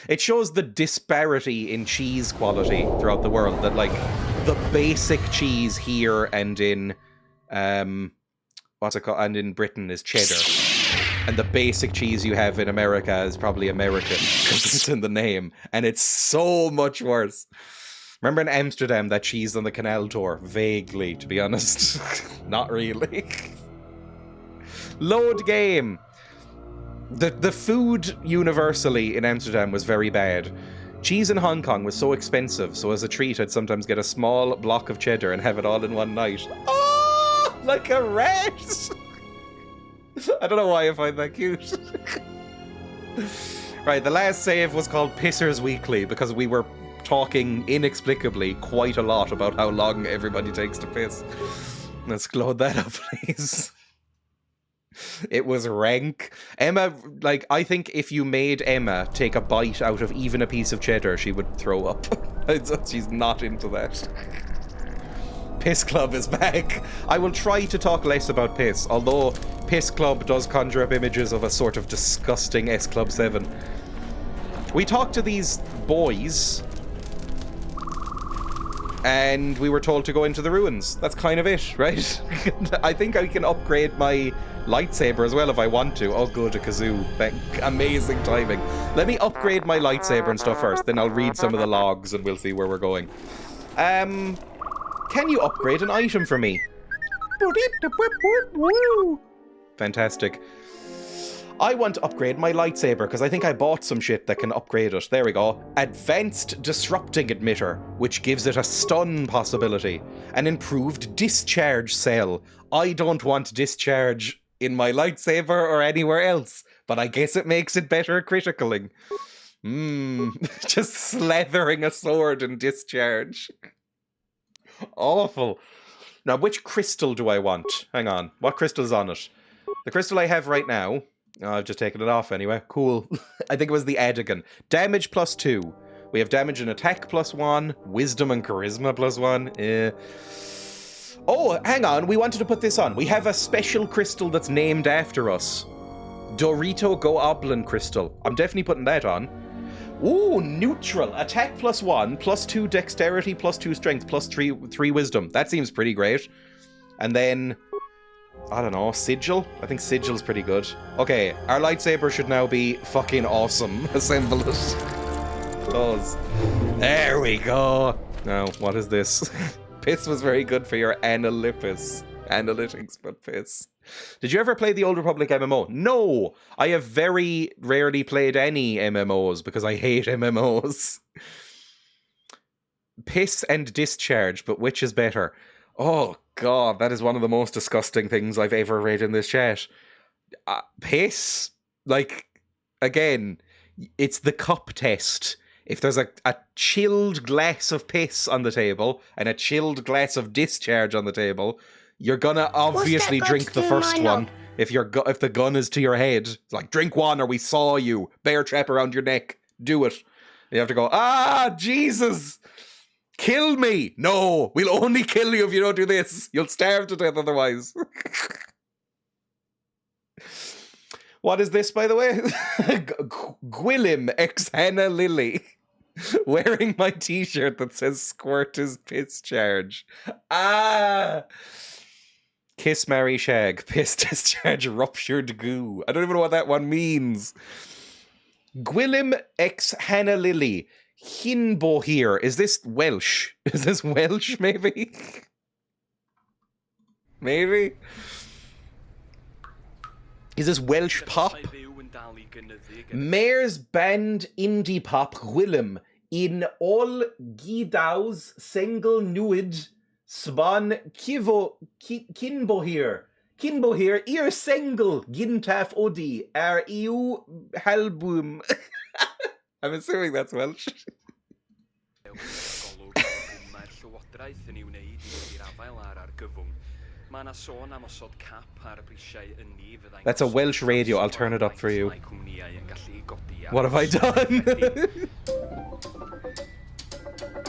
It shows the disparity in cheese quality throughout the world. That, like, the basic cheese here and in, what's it called? And in Britain is cheddar. And the basic cheese you have in America is probably American, because it's in the name. And it's so much worse. Remember in Amsterdam, that cheese on the canal tour? Vaguely, to be honest. Not really. Load game! The food universally in Amsterdam was very bad. Cheese in Hong Kong was so expensive, so as a treat I'd sometimes get a small block of cheddar and have it all in one night. Oh, like a rat! I don't know why I find that cute. Right, the last save was called Pissers Weekly, because we were talking inexplicably quite a lot about how long everybody takes to piss. Let's load that up, please. It was rank. Emma, like, I think if you made Emma take a bite out of even a piece of cheddar, she would throw up. She's not into that. Piss Club is back. I will try to talk less about piss, although Piss Club does conjure up images of a sort of disgusting S Club 7. We talked to these boys, and we were told to go into the ruins. That's kind of it, right? I think I can upgrade my lightsaber as well if I want to. Oh, good, a kazoo. Amazing timing. Let me upgrade my lightsaber and stuff first, then I'll read some of the logs and we'll see where we're going. Can you upgrade an item for me? Fantastic. I want to upgrade my lightsaber because I think I bought some shit that can upgrade it. There we go. Advanced Disrupting Emitter, which gives it a stun possibility. An improved discharge cell. I don't want discharge in my lightsaber or anywhere else, but I guess it makes it better at criticaling. Just slathering a sword in discharge. Awful. Now, which crystal do I want? Hang on. What crystal's on it? The crystal I have right now... Oh, I've just taken it off anyway. Cool. I think it was the Adigan. Damage +2. We have damage and attack +1. Wisdom and charisma +1. Oh, hang on. We wanted to put this on. We have a special crystal that's named after us. Dorito Goblin Crystal. I'm definitely putting that on. Ooh, neutral. Attack +1, +2 dexterity, +2 strength, +3 wisdom. That seems pretty great. And then... I don't know, sigil? I think sigil's pretty good. Okay, our lightsaber should now be fucking awesome. Assemble it. Close. There we go. Now, what is this? Piss was very good for your analytics, but piss. Did you ever play the Old Republic MMO? No! I have very rarely played any MMOs because I hate MMOs. Piss and discharge, but which is better? Oh, God, that is one of the most disgusting things I've ever read in this chat. Piss? Like, again, it's the cup test. If there's a chilled glass of piss on the table and a chilled glass of discharge on the table, you're gonna obviously drink the first one. If the gun is to your head, it's like, drink one or we saw you. Bear trap around your neck. Do it. You have to go, Jesus! Kill me! No, we'll only kill you if you don't do this. You'll starve to death otherwise. What is this, by the way? Gwilym ex Hannah Lily. Wearing my t-shirt that says squirt is piss charge. Kiss, marry, shag. Piss discharge ruptured goo. I don't even know what that one means. Gwilym ex Hannah Lily. Hinbo here. Is this Welsh? Is this Welsh, maybe? Maybe? Is this Welsh pop? Mayor's band indie pop Gwilym in all Gidaws single nuid sban kinbo here. Kinbo here, ear single gintaf odi EU halbum. I'm assuming that's Welsh. That's a Welsh radio. I'll turn it up for you. What have I done?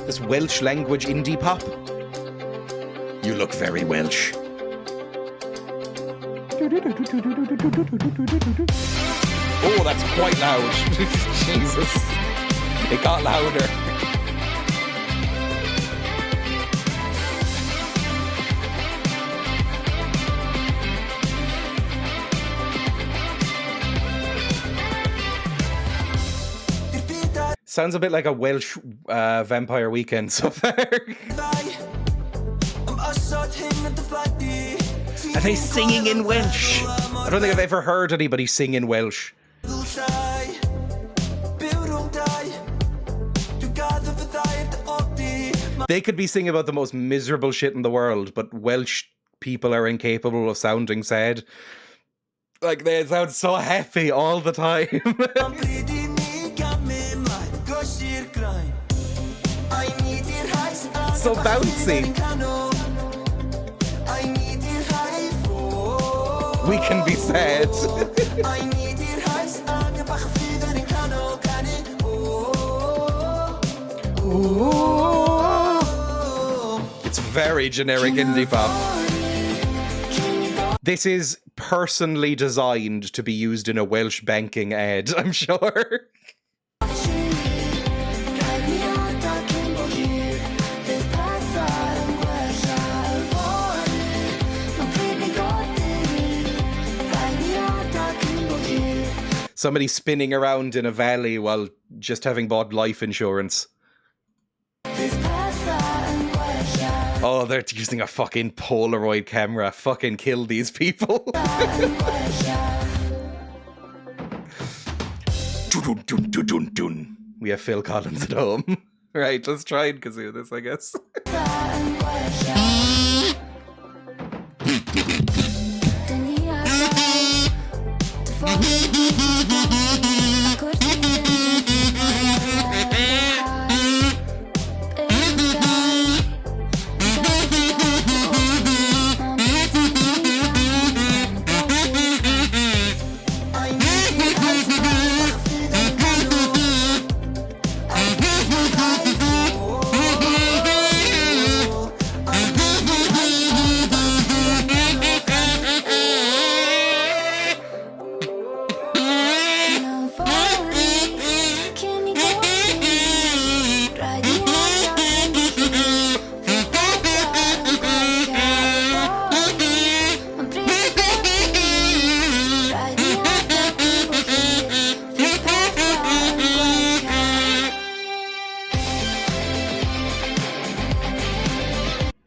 This Welsh language indie pop? You look very Welsh. Oh, that's quite loud. Jesus. It got louder. Sounds a bit like a Welsh vampire weekend so far. Are they singing in Welsh? I don't think I've ever heard anybody sing in Welsh. They could be singing about the most miserable shit in the world, but Welsh people are incapable of sounding sad. Like, they sound so happy all the time. So bouncy. We can be sad. It's very generic indie pop. This is personally designed to be used in a Welsh banking ad, I'm sure. Somebody spinning around in a valley while just having bought life insurance. Oh, they're using a fucking Polaroid camera. Fucking kill these people. We have Phil Collins at home. Right, let's try and kazoo this, I guess.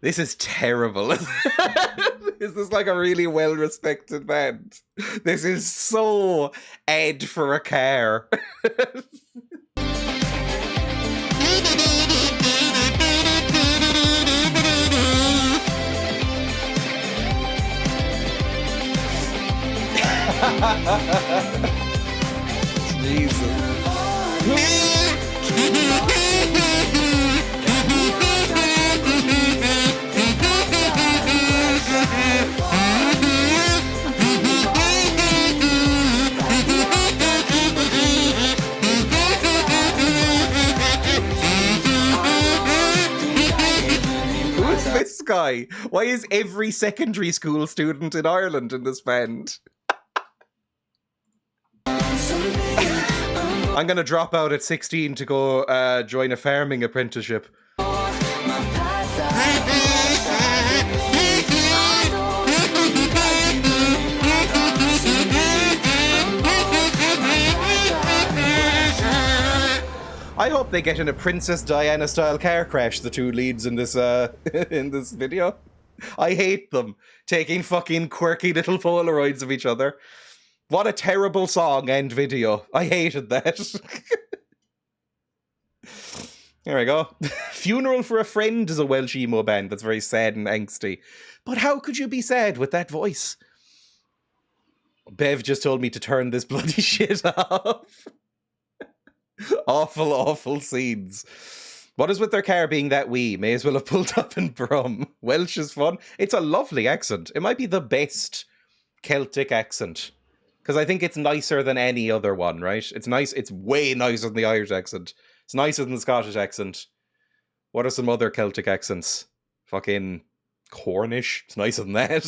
This is terrible. Is this like a really well-respected band? This is so ad for a car. Jesus. This guy? Why is every secondary school student in Ireland in this band? I'm gonna drop out at 16 to go join a farming apprenticeship. I hope they get in a Princess Diana style car crash, the two leads in this in this video. I hate them taking fucking quirky little Polaroids of each other. What a terrible song and video. I hated that. There we go. Funeral for a Friend is a Welsh emo band that's very sad and angsty. But how could you be sad with that voice? Bev just told me to turn this bloody shit off. Awful, awful scenes. What is with their car being that wee? May as well have pulled up in Brum. Welsh is fun. It's a lovely accent. It might be the best Celtic accent. Because I think it's nicer than any other one, right? It's nice. It's way nicer than the Irish accent. It's nicer than the Scottish accent. What are some other Celtic accents? Fucking Cornish. It's nicer than that.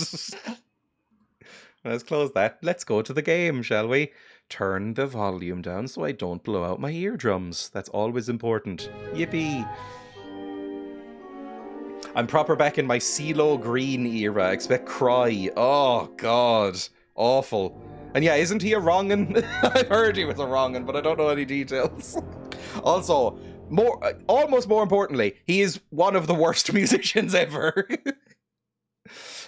Let's close that. Let's go to the game, shall we? turn the volume down so I don't blow out my eardrums. That's always important. Yippee! I'm proper back in my CeeLo Green era. Expect cry. Oh, God. Awful. And yeah, isn't he a wrong'un? I've heard he was a wrong'un, but I don't know any details. Also, almost more importantly, he is one of the worst musicians ever.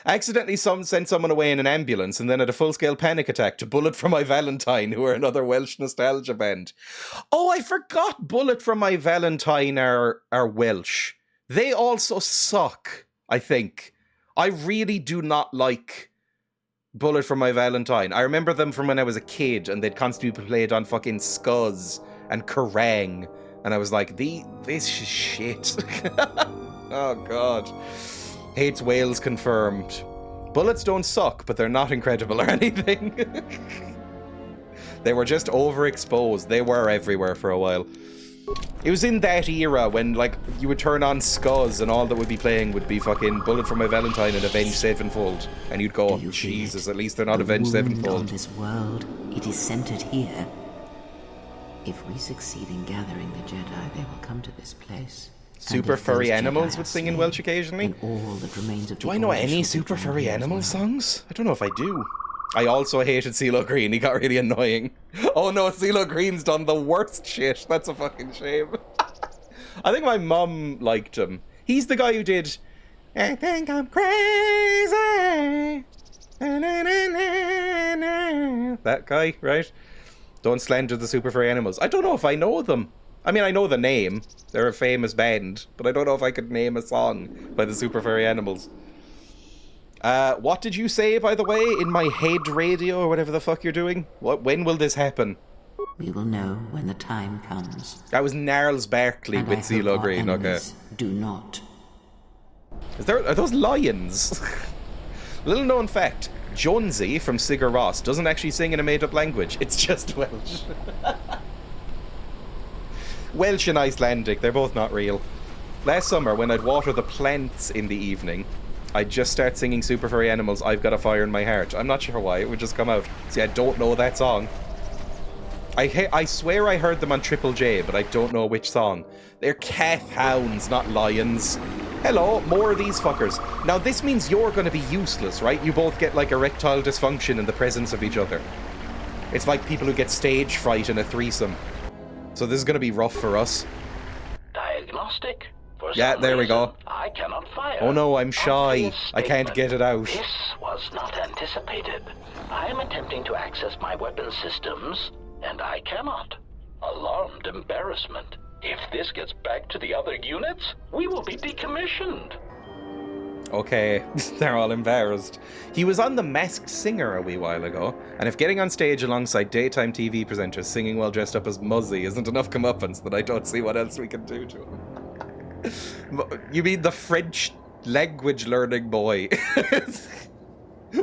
Accidentally sent someone away in an ambulance and then had a full-scale panic attack to Bullet for My Valentine, who are another Welsh nostalgia band. Oh, I forgot Bullet for My Valentine are Welsh. They also suck, I think. I really do not like Bullet for My Valentine. I remember them from when I was a kid, and they'd constantly be played on fucking Scuzz and Kerrang, and I was like, this is shit. Oh, God. Hates Wales confirmed. Bullets don't suck, but they're not incredible or anything. They were just overexposed. They were everywhere for a while. It was in that era when, like, you would turn on Scuzz and all that would be playing would be fucking Bullet for My Valentine and Avenged Sevenfold. And you'd go, Jesus, at least they're not Avenged Sevenfold. On this world, it is centered here. If we succeed in gathering the Jedi, they will come to this place. Super Furry Animals would sing in Welsh occasionally. All that remains of do I know any Super Furry Animals songs? I don't know if I do. I also hated CeeLo Green. He got really annoying. Oh no, CeeLo Green's done the worst shit. That's a fucking shame. I think my mum liked him. He's the guy who did I Think I'm Crazy. That guy, right? Don't slander the Super Furry Animals. I don't know if I know them. I mean, I know the name. They're a famous band, but I don't know if I could name a song by the Super Furry Animals. What did you say, by the way, in my head radio or whatever the fuck you're doing? When will this happen? We will know when the time comes. That was Gnarls Barkley with CeeLo Green, okay. Do not. Are those lions? Little known fact, Jonesy from Sigur Rós doesn't actually sing in a made-up language. It's just Welsh. Welsh and Icelandic, they're both not real. Last summer, when I'd water the plants in the evening, I'd just start singing Super Furry Animals, I've Got a Fire in My Heart. I'm not sure why, it would just come out. See, I don't know that song. I swear I heard them on Triple J, but I don't know which song. They're calf hounds, not lions. Hello, more of these fuckers. Now, this means you're going to be useless, right? You both get, like, erectile dysfunction in the presence of each other. It's like people who get stage fright in a threesome. So this is going to be rough for us. Diagnostic. Yeah, there we go. I cannot fire. Oh no, I'm shy. I can't get it out. This was not anticipated. I am attempting to access my weapon systems, and I cannot. Alarmed embarrassment. If this gets back to the other units, we will be decommissioned. Okay, they're all embarrassed. He was on The Masked Singer a wee while ago, and if getting on stage alongside daytime TV presenters singing while dressed up as Muzzy isn't enough comeuppance, then I don't see what else we can do to him. You mean the French language learning boy?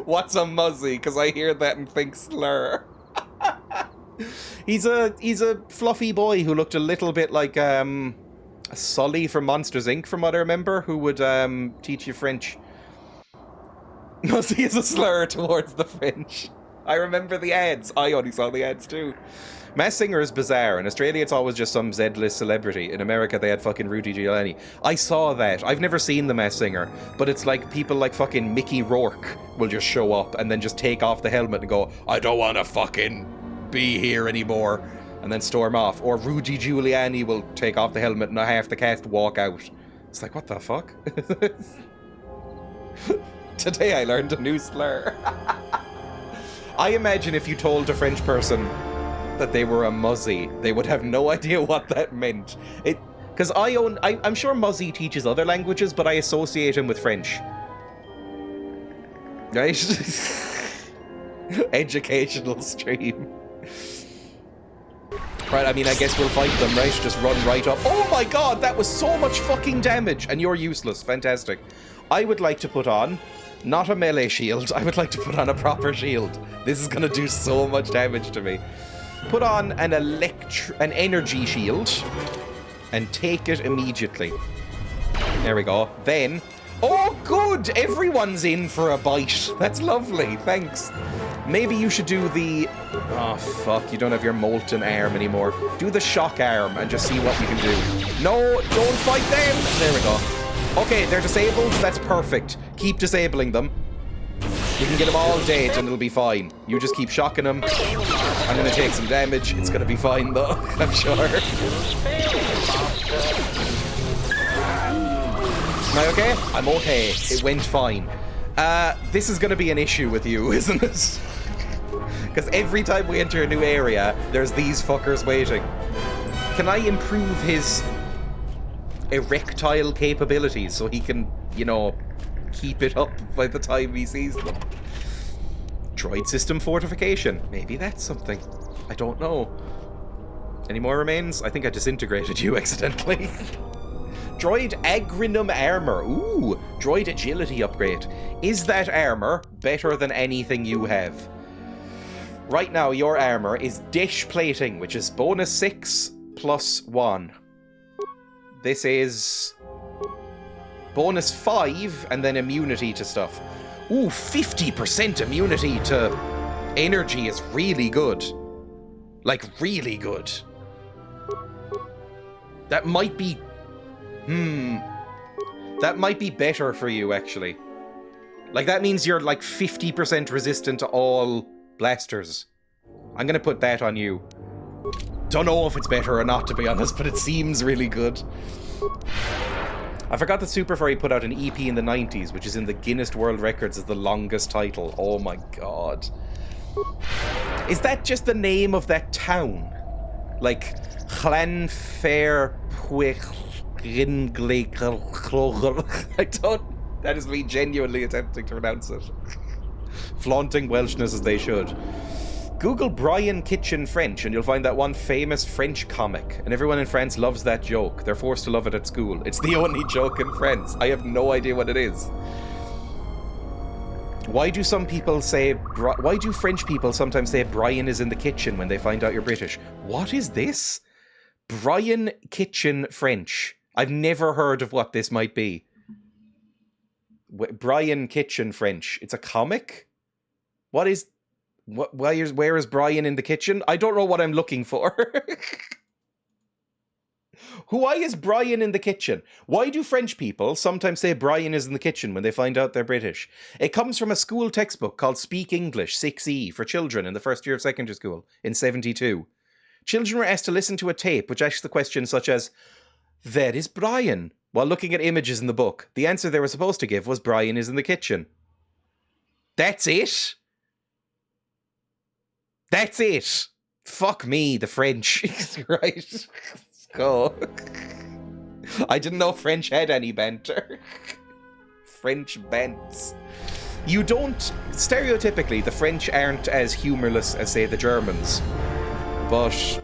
What's a Muzzy? Because I hear that and think slur. He's a fluffy boy who looked a little bit like Sully from Monsters Inc. from what I remember, who would teach you French. Muzzy is a slur towards the French. I remember the ads. I only saw the ads too. Masked Singer is bizarre. In Australia, it's always just some Z-list celebrity. In America, they had fucking Rudy Giuliani. I saw that. I've never seen The Masked Singer, but it's like people like fucking Mickey Rourke will just show up and then just take off the helmet and go, I don't want to fucking be here anymore, and then storm off. Or Rudy Giuliani will take off the helmet and half the cast walk out. It's like, what the fuck? Today I learned a new slur. I imagine if you told a French person that they were a Muzzy, they would have no idea what that meant. Because I'm sure Muzzy teaches other languages, but I associate him with French. Right? Educational stream. Right, I mean, I guess we'll fight them, right? Just run right up. Oh my god, that was so much fucking damage! And you're useless. Fantastic. I would like to put on, not a melee shield, I would like to put on a proper shield. This is gonna do so much damage to me. Put on an energy shield and take it immediately. There we go. Then Oh, good! Everyone's in for a bite. That's lovely, thanks. Maybe you should do the... Oh, fuck, you don't have your molten arm anymore. Do the shock arm and just see what you can do. No, don't fight them! There we go. Okay, they're disabled. That's perfect. Keep disabling them. You can get them all dead and it'll be fine. You just keep shocking them. I'm gonna take some damage. It's gonna be fine, though, I'm sure. Am I okay? I'm okay. It went fine. This is gonna be an issue with you, isn't it? Because every time we enter a new area, there's these fuckers waiting. Can I improve his erectile capabilities so he can, you know, keep it up by the time he sees them? Droid system fortification. Maybe that's something. I don't know. Any more remains? I think I disintegrated you accidentally. Droid agrinum armor. Ooh, droid agility upgrade. Is that armor better than anything you have? Right now, your armor is dish plating, which is bonus 6 plus 1. This is bonus 5 and then immunity to stuff. Ooh, 50% immunity to energy is really good. Like, really good. That might be... That might be better for you, actually. Like, that means you're, like, 50% resistant to all blasters. I'm gonna put that on you. Don't know if it's better or not, to be honest, but it seems really good. I forgot that Super Furry put out an EP in the 90s, which is in the Guinness World Records as the longest title. Oh my god. Is that just the name of that town? Like, Llanfair I don't... That is me genuinely attempting to pronounce it. Flaunting Welshness as they should. Google Brian Kitchen French and you'll find that one famous French comic. And everyone in France loves that joke. They're forced to love it at school. It's the only joke in France. I have no idea what it is. Why do some people say... Why do French people sometimes say Brian is in the kitchen when they find out you're British? What is this? Brian Kitchen French. I've never heard of what this might be. Brian Kitchen French. It's a comic? What is... Where is Brian in the kitchen? I don't know what I'm looking for. Why is Brian in the kitchen? Why do French people sometimes say Brian is in the kitchen when they find out they're British? It comes from a school textbook called Speak English 6E for children in the first year of secondary school in 1972. Children were asked to listen to a tape which asked the question such as, "Where is Brian?" while looking at images in the book. The answer they were supposed to give was Brian is in the kitchen. That's it? That's it. Fuck me, the French. Right. Let's go. I didn't know French had any banter. French bants. You don't... Stereotypically, the French aren't as humorless as, say, the Germans. But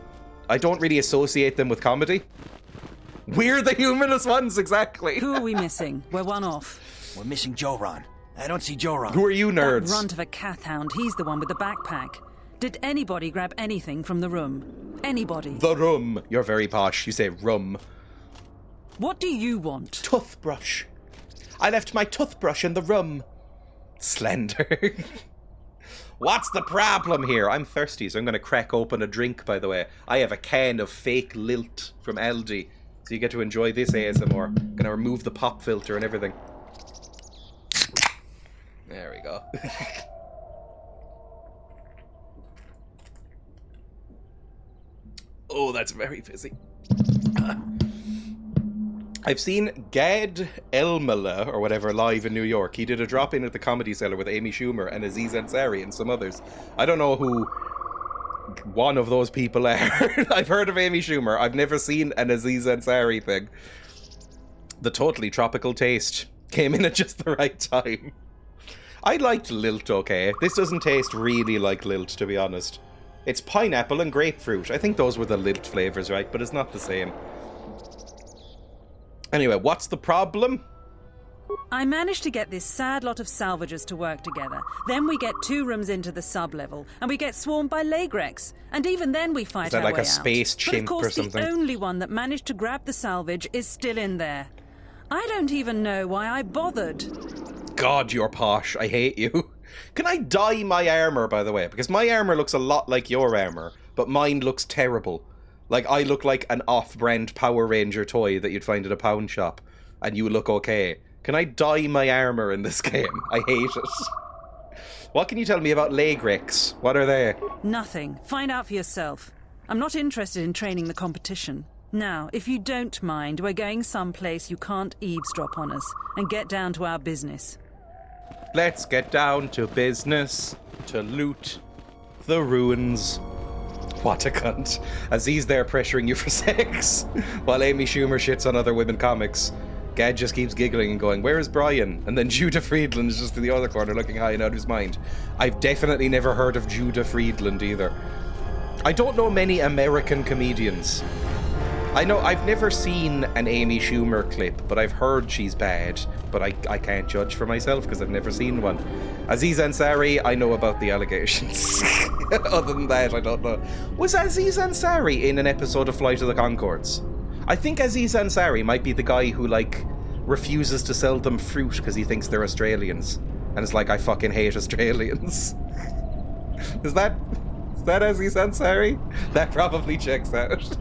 I don't really associate them with comedy. We're the humorless ones, exactly. Who are we missing? We're one off. We're missing Joran. I don't see Joran. Who are you nerds? That runt of a cath hound, he's the one with the backpack. Did anybody grab anything from the room? Anybody? The room. You're very posh. You say rum. What do you want? Toothbrush. I left my toothbrush in the room. Slender. What's the problem here? I'm thirsty, so I'm going to crack open a drink, by the way. I have a can of fake lilt from Aldi, so you get to enjoy this ASMR. I'm going to remove the pop filter and everything. There we go. Oh, that's very fizzy. I've seen Gad Elmaleh, or whatever, live in New York. He did a drop-in at the Comedy Cellar with Amy Schumer and Aziz Ansari and some others. I don't know who one of those people are. I've heard of Amy Schumer. I've never seen an Aziz Ansari thing. The Totally Tropical Taste came in at just the right time. I liked Lilt okay. This doesn't taste really like Lilt, to be honest. It's pineapple and grapefruit. I think those were the Lilt flavors, right? But it's not the same. Anyway, what's the problem? I managed to get this sad lot of salvagers to work together. Then we get 2 rooms into the sub-level, and we get swarmed by Lagrex. And even then we fight our way out. Is that like a space chimp or something? But of course, the only one that managed to grab the salvage is still in there. I don't even know why I bothered. God, you're posh. I hate you. Can I dye my armor, by the way? Because my armor looks a lot like your armor, but mine looks terrible. Like, I look like an off-brand Power Ranger toy that you'd find at a pound shop, and you look okay. Can I dye my armor in this game? I hate it. What can you tell me about leg wrecks? What are they? Nothing. Find out for yourself. I'm not interested in training the competition. Now, if you don't mind, we're going someplace you can't eavesdrop on us, and get down to our business. Let's get down to business, to loot the ruins. What a cunt. Aziz there pressuring you for sex, while Amy Schumer shits on other women comics. Gad just keeps giggling and going, where is Brian? And then Judah Friedland is just in the other corner looking high and out of his mind. I've definitely never heard of Judah Friedland either. I don't know many American comedians. I know I've never seen an Amy Schumer clip, but I've heard she's bad. But I can't judge for myself because I've never seen one. Aziz Ansari, I know about the allegations. Other than that, I don't know. Was Aziz Ansari in an episode of Flight of the Conchords? I think Aziz Ansari might be the guy who, like, refuses to sell them fruit because he thinks they're Australians. And it's like, I fucking hate Australians. Is that Aziz Ansari? That probably checks out.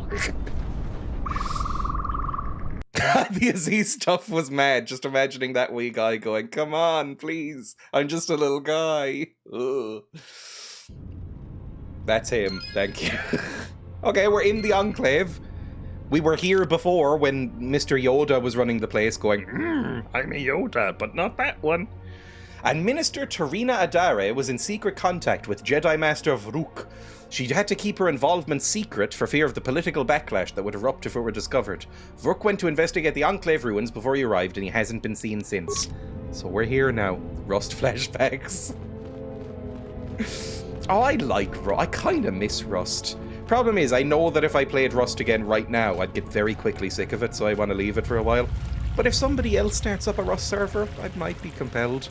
The Aziz stuff was mad, just imagining that wee guy going, come on, please, I'm just a little guy. Ugh. That's him, thank you. Okay, we're in the Enclave. We were here before when Mr. Yoda was running the place going, I'm a Yoda, but not that one. And Minister Tarina Adare was in secret contact with Jedi Master Vrook. She had to keep her involvement secret for fear of the political backlash that would erupt if it were discovered. Vrook went to investigate the Enclave ruins before he arrived, and he hasn't been seen since. So we're here now. Rust flashbacks. Oh, I like Rust. I kind of miss Rust. Problem is, I know that if I played Rust again right now, I'd get very quickly sick of it, so I want to leave it for a while. But if somebody else starts up a Rust server, I might be compelled.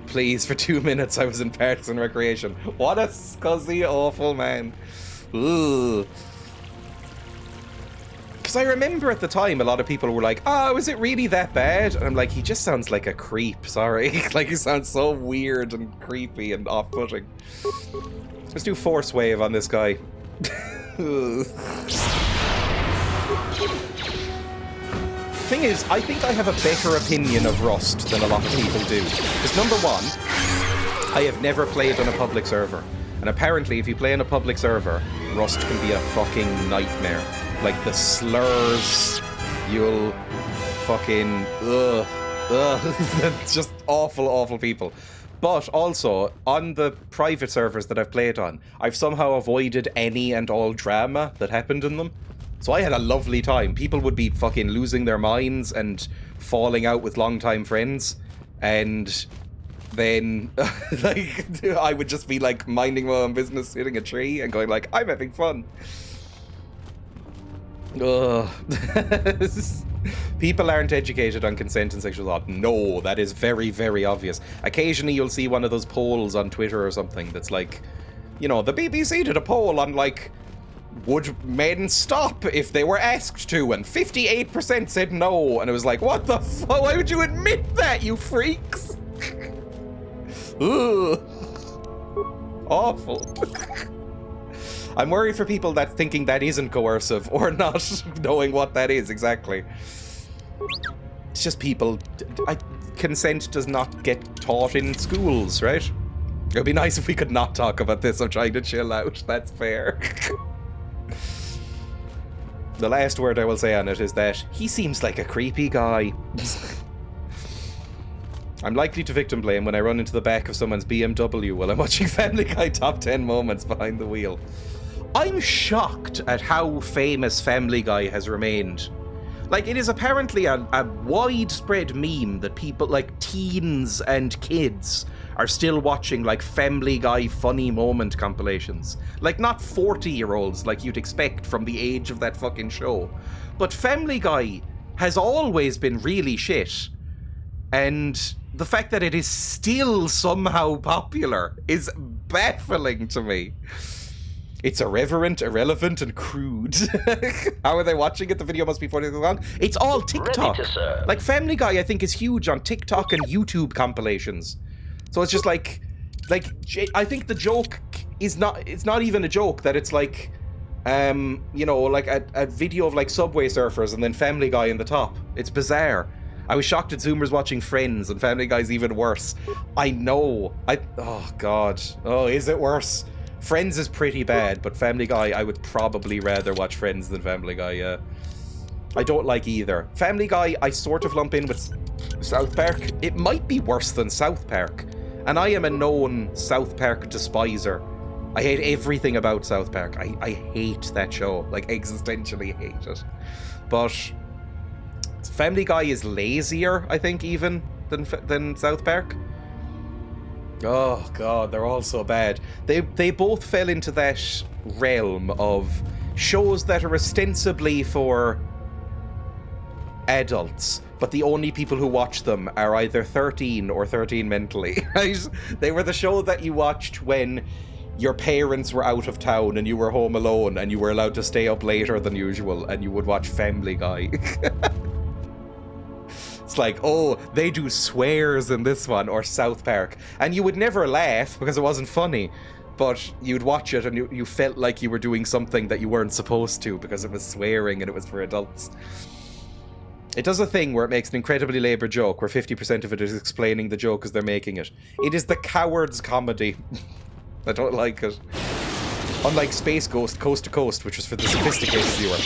Please, for 2 minutes I was in Parks and Recreation. What a scuzzy, awful man. Ugh. Because I remember at the time a lot of people were like, oh, is it really that bad? And I'm like, he just sounds like a creep, sorry. Like, he sounds so weird and creepy and off-putting. Let's do Force Wave on this guy. Thing is, I think I have a better opinion of Rust than a lot of people do. Because number one, I have never played on a public server. And apparently, if you play on a public server, Rust can be a fucking nightmare. Like, the slurs, you'll fucking... It's just awful, awful people. But also, on the private servers that I've played on, I've somehow avoided any and all drama that happened in them. So I had a lovely time. People would be fucking losing their minds and falling out with longtime friends. And then, like, I would just be, like, minding my own business, hitting a tree and going, like, I'm having fun. Ugh. People aren't educated on consent and sexual thought. No, that is very, very obvious. Occasionally you'll see one of those polls on Twitter or something that's like, you know, the BBC did a poll on, like, would men stop if they were asked to? And 58% said no. And it was like, what the fuck? Why would you admit that, you freaks? Ugh. Awful. I'm worried for people that thinking that isn't coercive or not knowing what that is exactly. It's just people. Consent does not get taught in schools, right? It would be nice if we could not talk about this. I'm trying to chill out. That's fair. The last word I will say on it is that he seems like a creepy guy. I'm likely to victim blame when I run into the back of someone's BMW while I'm watching Family Guy Top 10 Moments behind the wheel. I'm shocked at how famous Family Guy has remained. Like, it is apparently a widespread meme that people, like teens and kids, are still watching, like, Family Guy funny moment compilations. Like, not 40-year-olds like you'd expect from the age of that fucking show. But Family Guy has always been really shit. And the fact that it is still somehow popular is baffling to me. It's irreverent, irrelevant, and crude. How are they watching it? The video must be 40 minutes long. It's all TikTok. Ready to serve. Like, Family Guy, I think, is huge on TikTok and YouTube compilations. So it's just like, I think the joke is not, it's not even a joke, that it's like, you know, like a video of like Subway Surfers and then Family Guy in the top. It's bizarre. I was shocked at Zoomers watching Friends, and Family Guy's even worse. I know. Oh, God. Oh, is it worse? Friends is pretty bad, but Family Guy, I would probably rather watch Friends than Family Guy, yeah. I don't like either. Family Guy, I sort of lump in with South Park. It might be worse than South Park. And I am a known South Park despiser. I hate everything about South Park. I hate that show. Like, existentially hate it. But Family Guy is lazier, I think, even, than South Park. Oh, God, they're all so bad. They both fell into that realm of shows that are ostensibly for adults, but the only people who watch them are either 13 or 13 mentally, right? They were the show that you watched when your parents were out of town and you were home alone and you were allowed to stay up later than usual, and you would watch Family Guy. It's like, oh, they do swears in this one, or South Park. And you would never laugh because it wasn't funny, but you'd watch it and you felt like you were doing something that you weren't supposed to because it was swearing and it was for adults. It does a thing where it makes an incredibly laboured joke where 50% of it is explaining the joke as they're making it. It is the coward's comedy. I don't like it. Unlike Space Ghost Coast to Coast, which was for the sophisticated viewer.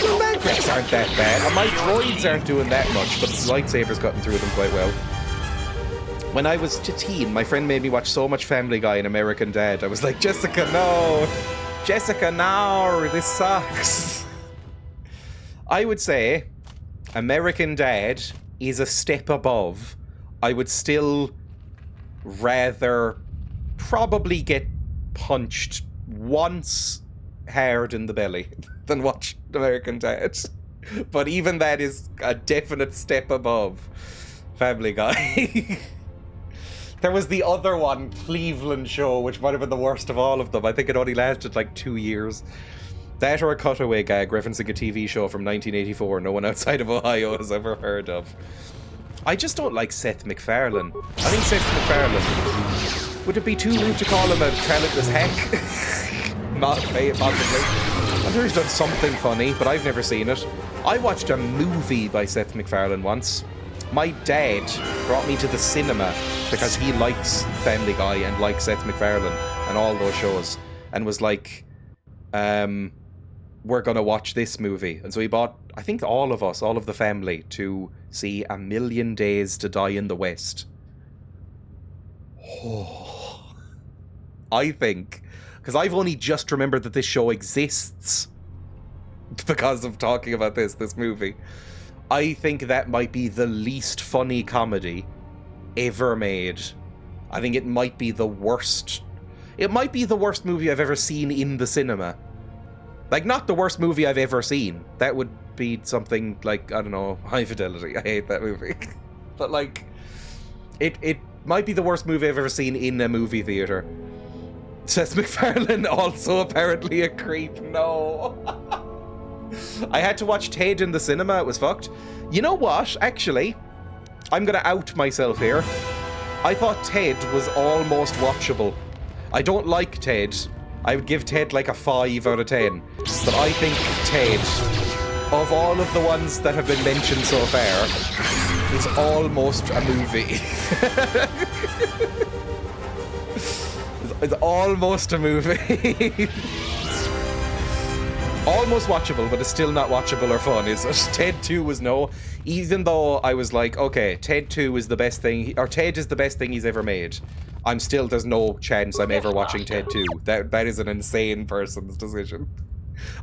Well, Magrets aren't that bad. And my droids aren't doing that much, but the lightsaber's cutting through them quite well. When I was a teen, my friend made me watch so much Family Guy and American Dad. I was like, Jessica, no! Jessica, no! This sucks! I would say American Dad is a step above. I would still rather probably get punched once hard in the belly than watch American Dad. But even that is a definite step above Family Guy. There was the other one, Cleveland Show, which might have been the worst of all of them. I think it only lasted like 2 years. That or a cutaway gag referencing a TV show from 1984 no one outside of Ohio has ever heard of. I just don't like Seth MacFarlane. I think Seth MacFarlane... Would it be too rude to call him a talentless heck? Not possibly. I'm sure he's done something funny, but I've never seen it. I watched a movie by Seth MacFarlane once. My dad brought me to the cinema because he likes Family Guy and likes Seth MacFarlane and all those shows, and was like, we're gonna watch this movie. And so he bought, I think, all of us, all of the family, to see A Million Days to Die in the West. Oh. I think, because I've only just remembered that this show exists because of talking about this movie. I think that might be the least funny comedy ever made. I think it might be the worst. It might be the worst movie I've ever seen in the cinema. Like, not the worst movie I've ever seen. That would be something like, I don't know, High Fidelity. I hate that movie. But, like, it might be the worst movie I've ever seen in a movie theater. Seth MacFarlane, also apparently a creep. No. I had to watch Ted in the cinema. It was fucked. You know what? Actually, I'm gonna out myself here. I thought Ted was almost watchable. I don't like Ted. I would give Ted like a 5 out of 10. But I think Ted, of all of the ones that have been mentioned so far, is almost a movie. It's almost a movie. Almost watchable, but it's still not watchable or fun, is it? Ted 2 was no. Even though I was like, okay, Ted 2 is the best thing, or Ted is the best thing he's ever made. I'm still, there's no chance I'm ever watching Ted 2. That is an insane person's decision.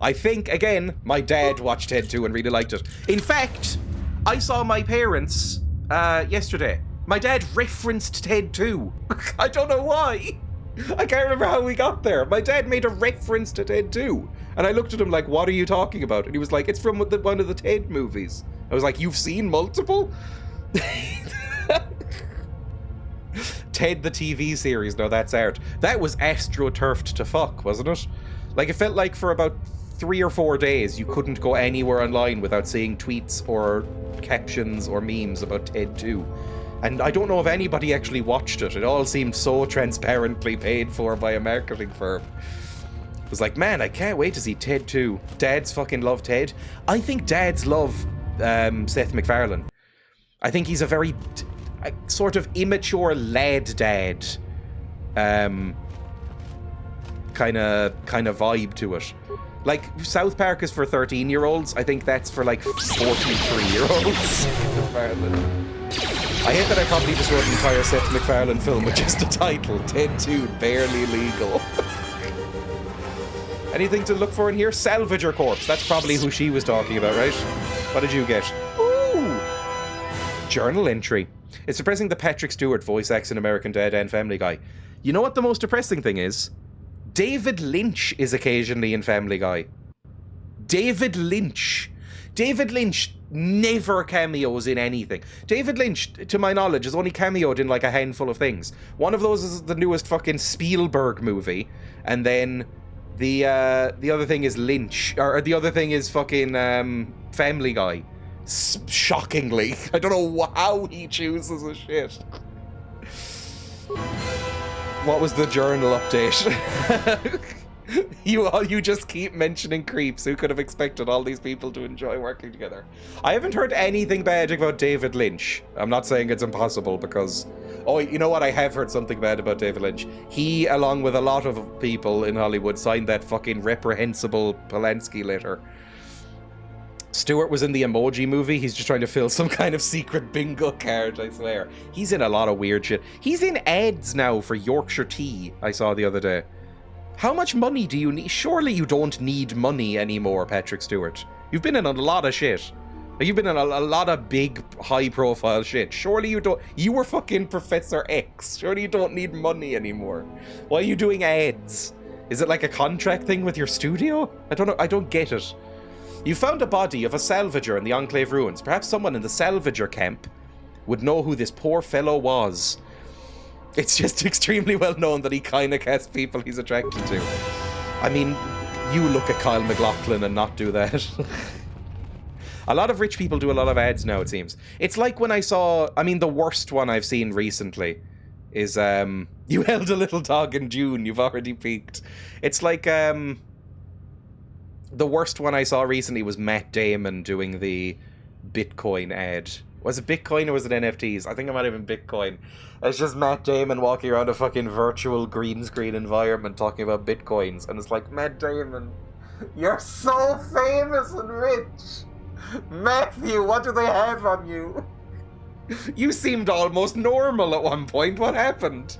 I think, again, my dad watched Ted 2 and really liked it. In fact, I saw my parents yesterday. My dad referenced Ted 2. I don't know why. I can't remember how we got there. My dad made a reference to Ted 2. And I looked at him like, what are you talking about? And he was like, it's from one of the Ted movies. I was like, you've seen multiple? Ted the TV series, no, that's art. That was astroturfed to fuck, wasn't it? Like, it felt like for about 3 or 4 days, you couldn't go anywhere online without seeing tweets or captions or memes about Ted 2. And I don't know if anybody actually watched it. It all seemed so transparently paid for by a marketing firm. It was like, man, I can't wait to see Ted 2. Dads fucking love Ted. I think dads love Seth MacFarlane. I think he's a very sort of immature lad dad kind of vibe to it. Like, South Park is for 13-year-olds. I think that's for, like, 43-year-olds. I hate that I probably just wrote an entire Seth MacFarlane film with just a title, Ted 2, Barely Legal. Anything to look for in here? Salvager Corpse. That's probably who she was talking about, right? What did you get? Ooh! Journal entry. It's depressing that Patrick Stewart voice acts in American Dad and Family Guy. You know what the most depressing thing is? David Lynch is occasionally in Family Guy. David Lynch. David Lynch never cameos in anything. David Lynch, to my knowledge, has only cameoed in like a handful of things. One of those is the newest fucking Spielberg movie, and then the other thing is Lynch, or the other thing is fucking Family Guy. Shockingly, I don't know how he chooses a shit. What was the journal update? You just keep mentioning creeps. Who could have expected all these people to enjoy working together? I haven't heard anything bad about David Lynch. I'm not saying it's impossible because... Oh, you know what? I have heard something bad about David Lynch. He, along with a lot of people in Hollywood, signed that fucking reprehensible Polanski letter. Stewart was in the Emoji Movie. He's just trying to fill some kind of secret bingo card, I swear. He's in a lot of weird shit. He's in ads now for Yorkshire Tea, I saw the other day. How much money do you need? Surely you don't need money anymore, Patrick Stewart. You've been in a lot of shit. You've been in a lot of big, high-profile shit. Surely you don't... You were fucking Professor X. Surely you don't need money anymore. Why are you doing ads? Is it like a contract thing with your studio? I don't know. I don't get it. You found a body of a salvager in the Enclave ruins. Perhaps someone in the salvager camp would know who this poor fellow was. It's just extremely well known that he kind of casts people he's attracted to. I mean, you look at Kyle MacLachlan and not do that. A lot of rich people do a lot of ads now, it seems. It's like when I saw... I mean, the worst one I've seen recently is... You held a little dog in June, you've already peaked. It's like... The worst one I saw recently was Matt Damon doing the Bitcoin ad. Was it Bitcoin or was it NFTs? I think it might have been Bitcoin. It's just Matt Damon walking around a fucking virtual green screen environment talking about Bitcoins. And it's like, Matt Damon, you're so famous and rich. Matthew, what do they have on you? You seemed almost normal at one point. What happened?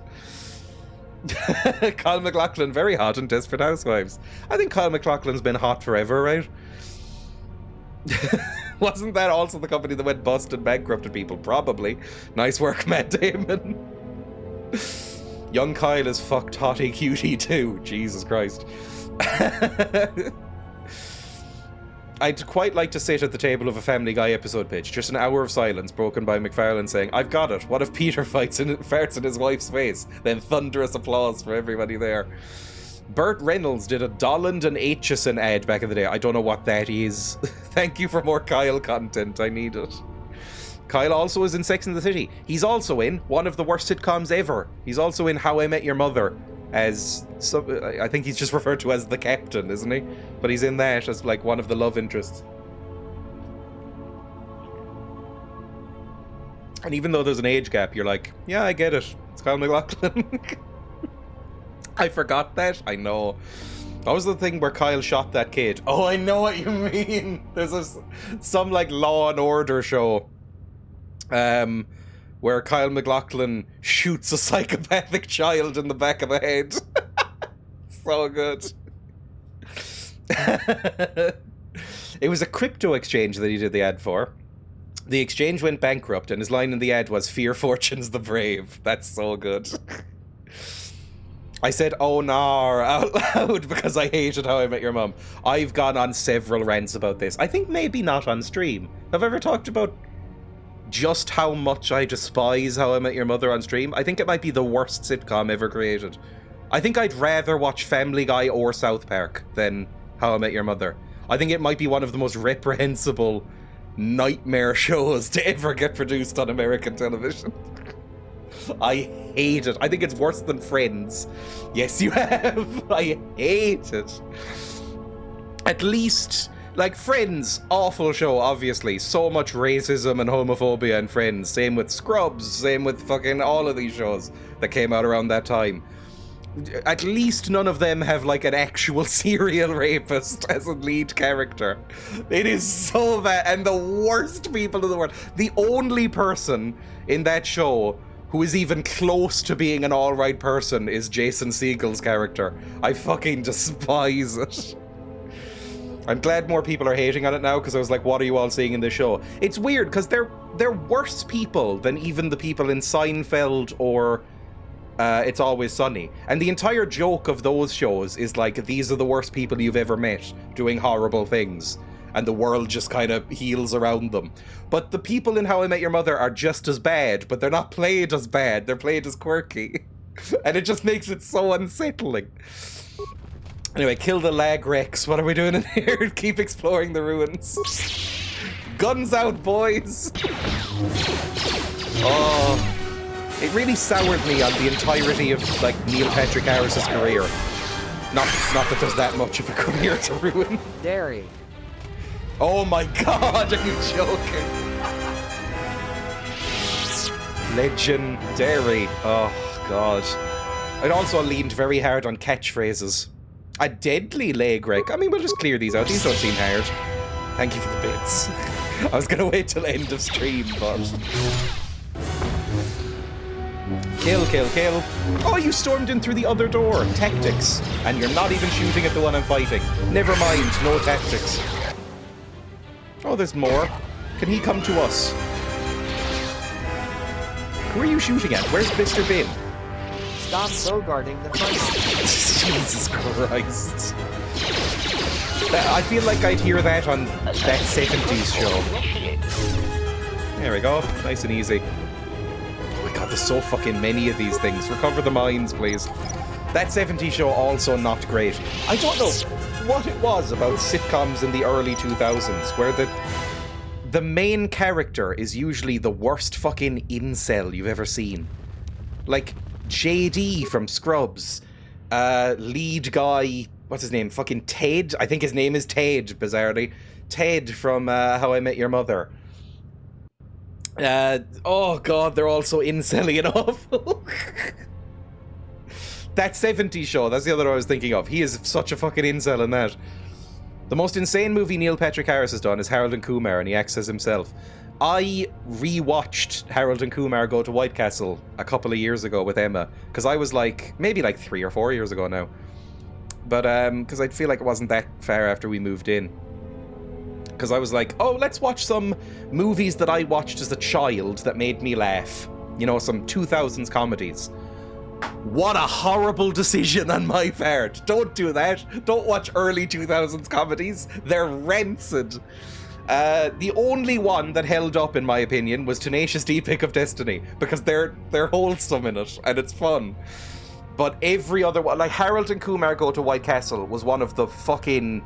Kyle MacLachlan, very hot in Desperate Housewives. I think Kyle MacLachlan's been hot forever, right? Wasn't that also the company that went bust and bankrupted people? Probably. Nice work, Matt Damon. Young Kyle is fucked hottie cutie too. Jesus Christ. I'd quite like to sit at the table of a Family Guy episode pitch. Just an hour of silence broken by MacFarlane saying, I've got it. What if Peter farts in his wife's face? Then thunderous applause from everybody there. Burt Reynolds did a Dolland and Aitchison ad back in the day. I don't know what that is. Thank you for more Kyle content. I need it. Kyle also is in Sex and the City. He's also in one of the worst sitcoms ever. He's also in How I Met Your Mother as... I think he's just referred to as the captain, isn't he? But he's in that as like one of the love interests. And even though there's an age gap, you're like, yeah, I get it. It's Kyle MacLachlan. I forgot that. I know. That was the thing where Kyle shot that kid. Oh, I know what you mean. There's some like Law and Order show where Kyle MacLachlan shoots a psychopathic child in the back of the head. So good. It was a crypto exchange that he did the ad for. The exchange went bankrupt and his line in the ad was, "Fear fortunes the brave." That's so good. I said "oh nar" out loud because I hated How I Met Your Mom. I've gone on several rants about this. I think maybe not on stream. Have I ever talked about just how much I despise How I Met Your Mother on stream. I think it might be the worst sitcom ever created. I think I'd rather watch Family Guy or South Park than How I Met Your Mother. I think it might be one of the most reprehensible nightmare shows to ever get produced on American television. I hate it. I think it's worse than Friends. Yes, you have. I hate it. At least, like, Friends, awful show, obviously. So much racism and homophobia in Friends. Same with Scrubs. Same with fucking all of these shows that came out around that time. At least none of them have, like, an actual serial rapist as a lead character. It is so bad, and the worst people in the world. The only person in that show who is even close to being an alright person is Jason Segel's character. I fucking despise it. I'm glad more people are hating on it now, because I was like, what are you all seeing in this show? It's weird, because they're worse people than even the people in Seinfeld or It's Always Sunny. And the entire joke of those shows is like, these are the worst people you've ever met doing horrible things. And the world just kind of heals around them. But the people in How I Met Your Mother are just as bad, but they're not played as bad. They're played as quirky. And it just makes it so unsettling. Anyway, kill the lag Rex. What are we doing in here? Keep exploring the ruins. Guns out, boys! Oh... It really soured me on the entirety of, like, Neil Patrick Harris's career. Not that there's that much of a career to ruin. Dairy. Oh my god, are you joking? Legendary. Oh, god. It also leaned very hard on catchphrases. A deadly leg rake. I mean, we'll just clear these out. These don't seem hard. Thank you for the bits. I was gonna wait till end of stream, but... Kill, kill, kill. Oh, you stormed in through the other door. Tactics. And you're not even shooting at the one I'm fighting. Never mind, no tactics. Oh, there's more. Can he come to us? Who are you shooting at? Where's Mr. Bin? Stop bogarting the fun. Jesus Christ. I feel like I'd hear that on that 70s show. There we go. Nice and easy. Oh my god, there's so fucking many of these things. Recover the mines, please. That 70s show also not great. I don't know what it was about sitcoms in the early 2000s where the main character is usually the worst fucking incel you've ever seen. Like JD from Scrubs, lead guy, what's his name? Fucking Ted. I think his name is Ted, bizarrely. Ted from How I Met Your Mother. Oh god, they're all so incel-y and awful. That 70s show, that's the other one I was thinking of. He is such a fucking incel in that. The most insane movie Neil Patrick Harris has done is Harold and Kumar, and he acts as himself. I rewatched Harold and Kumar Go to White Castle a couple of years ago with Emma, because I was like, maybe like 3 or 4 years ago now. But, because I feel like it wasn't that far after we moved in. Because I was like, oh, let's watch some movies that I watched as a child that made me laugh. You know, some 2000s comedies. What a horrible decision on my part. Don't do that. Don't watch early 2000s comedies. They're rancid. The only one that held up, in my opinion, was Tenacious D Pick of Destiny, because they're wholesome in it, and it's fun. But every other one, like Harold and Kumar Go to White Castle, was one of the fucking...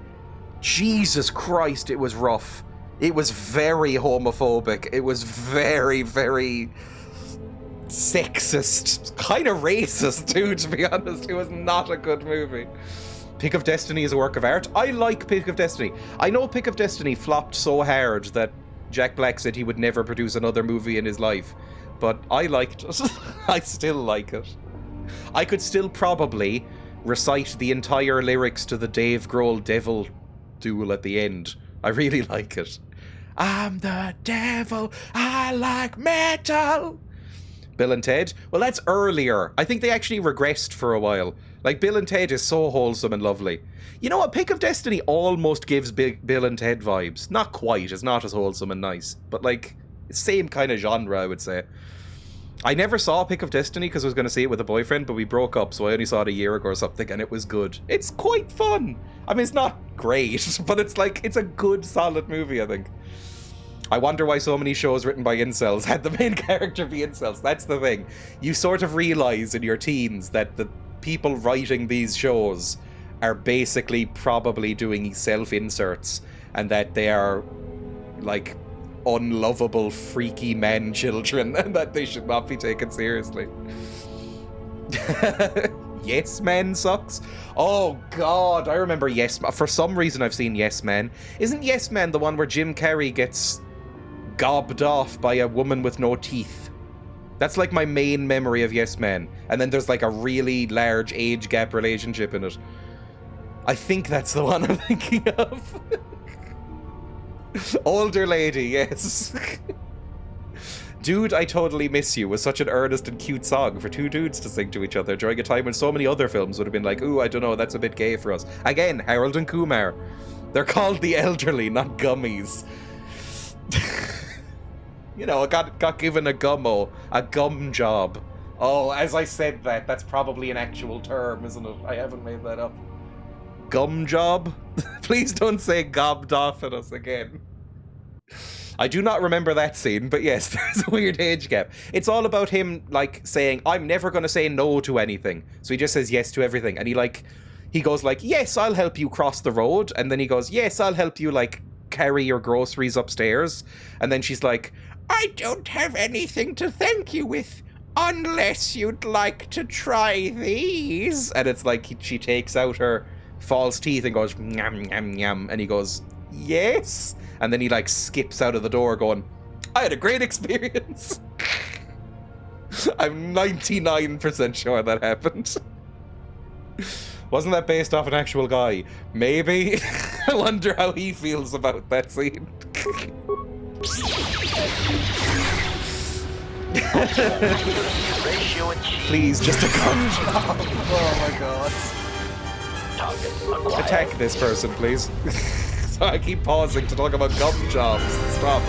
Jesus Christ, it was rough. It was very homophobic. It was very, very sexist. Kind of racist, too, to be honest. It was not a good movie. Pick of Destiny is a work of art. I like Pick of Destiny. I know Pick of Destiny flopped so hard that Jack Black said he would never produce another movie in his life. But I liked it. I still like it. I could still probably recite the entire lyrics to the Dave Grohl Devil duel at the end. I really like it. I'm the devil, I like metal. Bill and Ted? Well, that's earlier. I think they actually regressed for a while. Like, Bill and Ted is so wholesome and lovely. You know what? Pick of Destiny almost gives Bill and Ted vibes. Not quite. It's not as wholesome and nice. But, like, same kind of genre, I would say. I never saw Pick of Destiny because I was going to see it with a boyfriend, but we broke up, so I only saw it a year ago or something, and it was good. It's quite fun. I mean, it's not great, but it's like, it's a good, solid movie, I think. I wonder why so many shows written by incels had the main character be incels. That's the thing. You sort of realize in your teens that the people writing these shows are basically probably doing self-inserts, and that they are, like, unlovable, freaky men children, and that they should not be taken seriously. Yes Man sucks. Oh god, I remember Yes Man. For some reason I've seen Yes Man. Isn't Yes Man the one where Jim Carrey gets gobbed off by a woman with no teeth? That's like my main memory of Yes Man. And then there's like a really large age gap relationship in it. I think that's the one I'm thinking of. Older lady, yes. Dude, I Totally Miss You was such an earnest and cute song for two dudes to sing to each other during a time when so many other films would have been like, ooh, I don't know, that's a bit gay for us. Again, Harold and Kumar. They're called the elderly, not gummies. You know, I got given a gummo, a gum job. Oh, as I said that, that's probably an actual term, isn't it? I haven't made that up. Gum job? Please don't say gobbed off at us again. I do not remember that scene, but yes, there's a weird age gap. It's all about him, like, saying, I'm never going to say no to anything. So he just says yes to everything. And he goes like, yes, I'll help you cross the road. And then he goes, yes, I'll help you, like, carry your groceries upstairs. And then she's like, I don't have anything to thank you with, unless you'd like to try these. And it's like, she takes out her false teeth and goes, nyam, nyam, nyam. And he goes, yes. And then he, like, skips out of the door going, I had a great experience. I'm 99% sure that happened. Wasn't that based off an actual guy? Maybe. I wonder how he feels about that scene. Please, just a gum job. Oh my god. Attack this person, please. I keep pausing to talk about gum jobs. Stop.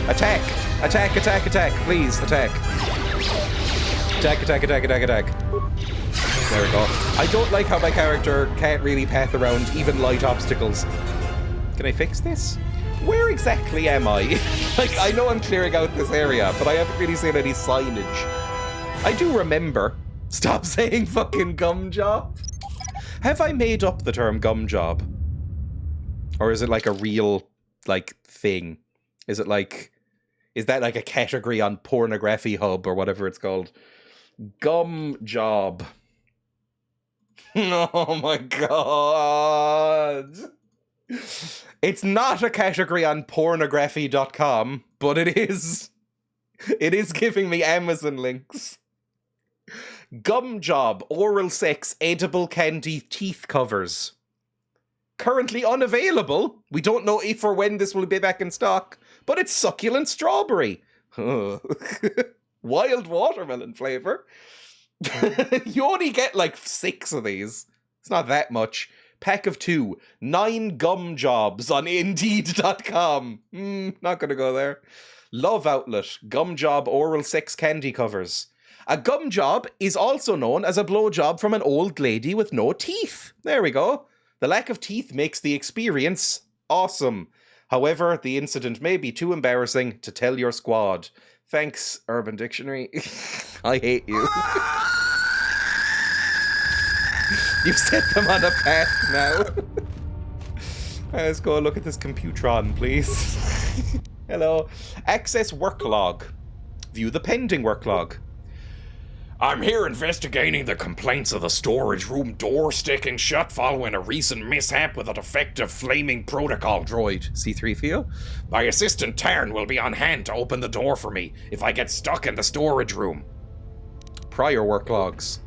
Attack! Attack, attack, attack. Please, attack. Attack, attack, attack, attack, attack. There we go. I don't like how my character can't really path around even light obstacles. Can I fix this? Where exactly am I? Like, I know I'm clearing out this area, but I haven't really seen any signage. I do remember. Stop saying fucking gum job. Have I made up the term gum job? Or is it like a real, like, thing? Is it like... Is that like a category on Pornography Hub or whatever it's called? Gum job. Oh my god. It's not a category on pornography.com, but it is. It is giving me Amazon links. Gum job, oral sex, edible candy teeth covers. Currently unavailable. We don't know if or when this will be back in stock, but it's succulent strawberry. Wild watermelon flavor. You only get like 6 of these. It's not that much. Pack of 2. 9 gum jobs on Indeed.com. Not gonna go there. Love Outlet. Gum job oral sex candy covers. A gum job is also known as a blowjob from an old lady with no teeth. There we go. The lack of teeth makes the experience awesome. However, the incident may be too embarrassing to tell your squad. Thanks, Urban Dictionary. I hate you. You've set them on a path now. Let's go look at this Computron, please. Hello. Access work log. View the pending work log. I'm here investigating the complaints of the storage room door sticking shut following a recent mishap with a defective flaming protocol droid. C3PO? My assistant Tarn will be on hand to open the door for me if I get stuck in the storage room. Prior work logs.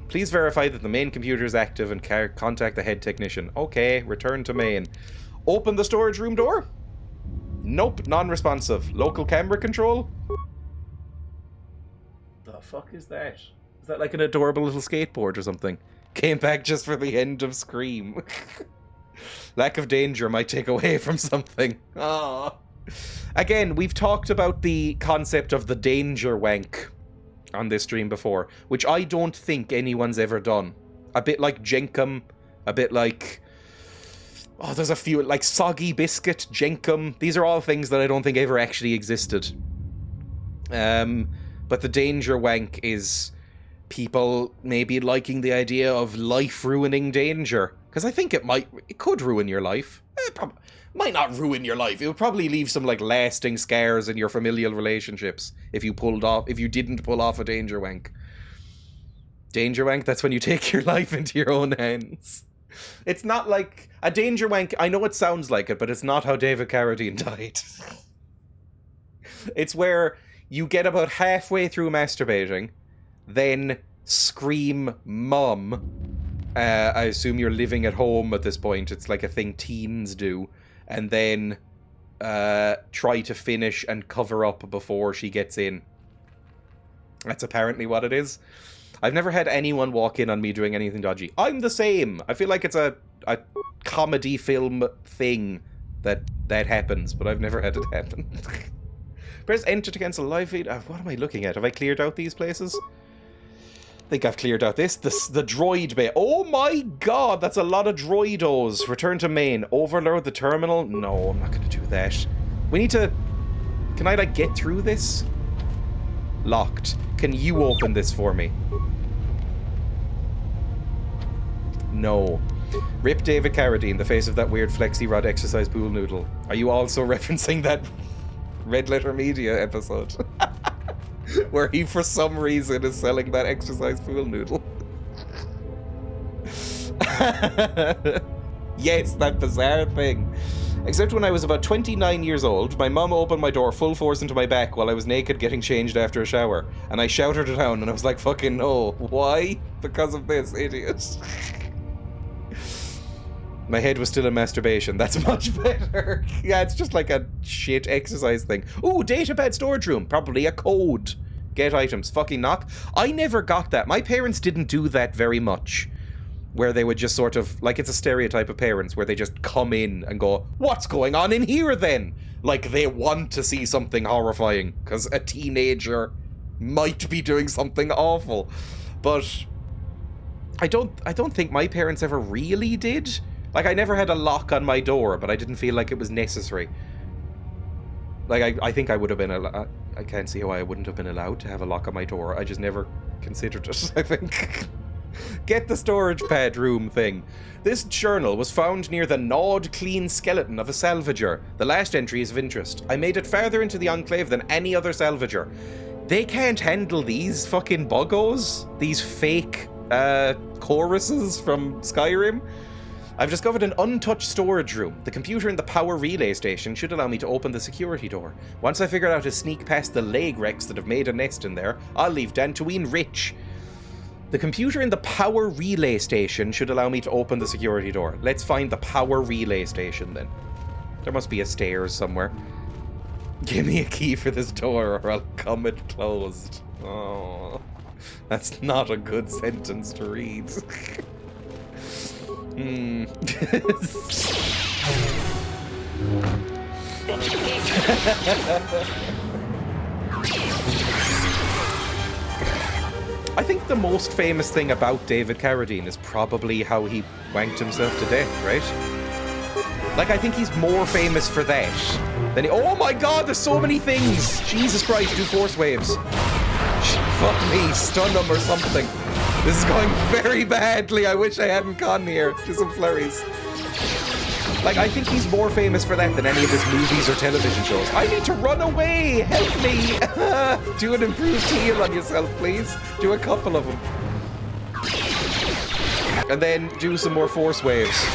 Please verify that the main computer is active and contact the head technician. Okay, return to main. Open the storage room door? Nope, non-responsive. Local camera control? The fuck is that? Is that like an adorable little skateboard or something? Came back just for the end of Scream. Lack of danger might take away from something. Ah. Again, we've talked about the concept of the danger wank on this stream before, which I don't think anyone's ever done. A bit like Jenkum, a bit like... Oh, there's a few, like Soggy Biscuit, Jenkum. These are all things that I don't think ever actually existed. But the danger wank is people maybe liking the idea of life-ruining danger. Because I think it could ruin your life. It might not ruin your life. It would probably leave some, like, lasting scars in your familial relationships if you didn't pull off a danger wank. Danger wank, that's when you take your life into your own hands. It's not like a danger wank. I know it sounds like it, but it's not how David Carradine died. It's where you get about halfway through masturbating, then scream mom. I assume you're living at home at this point. It's like a thing teens do. And then try to finish and cover up before she gets in. That's apparently what it is. I've never had anyone walk in on me doing anything dodgy. I'm the same. I feel like it's a comedy film thing that happens, but I've never had it happen. Press enter to cancel live feed. What am I looking at? Have I cleared out these places? I think I've cleared out this. The droid bay. Oh my god, that's a lot of droidos. Return to main. Overload the terminal. No, I'm not going to do that. We need to... Can I, like, get through this? Locked. Can you open this for me? No. Rip David Carradine, the face of that weird flexi rod exercise pool noodle. Are you also referencing that Red Letter Media episode? Where he, for some reason, is selling that exercise pool noodle. Yes, that bizarre thing. Except when I was about 29 years old, my mum opened my door full force into my back while I was naked getting changed after a shower. And I shouted her down and I was like, fucking no. Why? Because of this, idiot. My head was still in masturbation. That's much better. Yeah, it's just like a shit exercise thing. Ooh, datapad storage room. Probably a code. Get items. Fucking knock. I never got that. My parents didn't do that very much. Where they would just sort of, like, it's a stereotype of parents where they just come in and go, what's going on in here then? Like they want to see something horrifying because a teenager might be doing something awful. But I don't think my parents ever really did. Like, I never had a lock on my door, but I didn't feel like it was necessary. Like, I think I would have been I can't see how I wouldn't have been allowed to have a lock on my door. I just never considered it, I think. Get the storage pad room thing. This journal was found near the gnawed clean skeleton of a salvager. The last entry is of interest. I made it farther into the enclave than any other salvager. They can't handle these fucking buggos? These fake choruses from Skyrim? I've discovered an untouched storage room. The computer in the power relay station should allow me to open the security door. Once I figure out how to sneak past the leg wrecks that have made a nest in there, I'll leave Dantooine rich. The computer in the power relay station should allow me to open the security door. Let's find the power relay station then. There must be a stairs somewhere. Give me a key for this door or I'll come it closed. Oh, that's not a good sentence to read. I think the most famous thing about David Carradine is probably how he wanked himself to death, right? Like, I think he's more famous for that than oh my god, there's so many things! Jesus Christ, do force waves. Fuck me, stun him or something. This is going very badly. I wish I hadn't gone here. Do some flurries. Like, I think he's more famous for that than any of his movies or television shows. I need to run away! Help me! Do an improved heal on yourself, please. Do a couple of them. And then do some more force waves.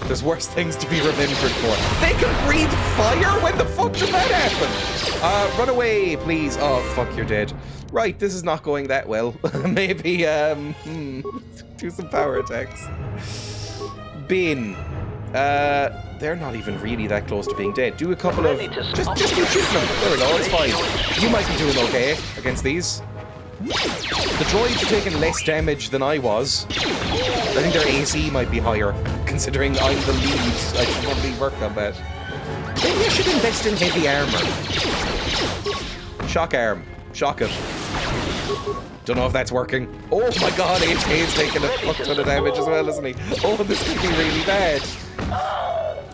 There's worse things to be remembered for. They can breathe fire? When the fuck did that happen? Run away, please. Oh, fuck, you're dead. Right, this is not going that well. Maybe, do some power attacks. Bin. They're not even really that close to being dead. Do a couple of... Just keep shooting them. There we go, it's fine. You might be doing okay against these. The droids are taking less damage than I was. I think their AC might be higher, considering I'm the lead. I should probably work on that. Maybe I should invest in heavy armor. Shock arm. Shock it. Don't know if that's working. Oh my god, HK is taking a fuck ton of damage as well, isn't he? Oh, this could be really bad.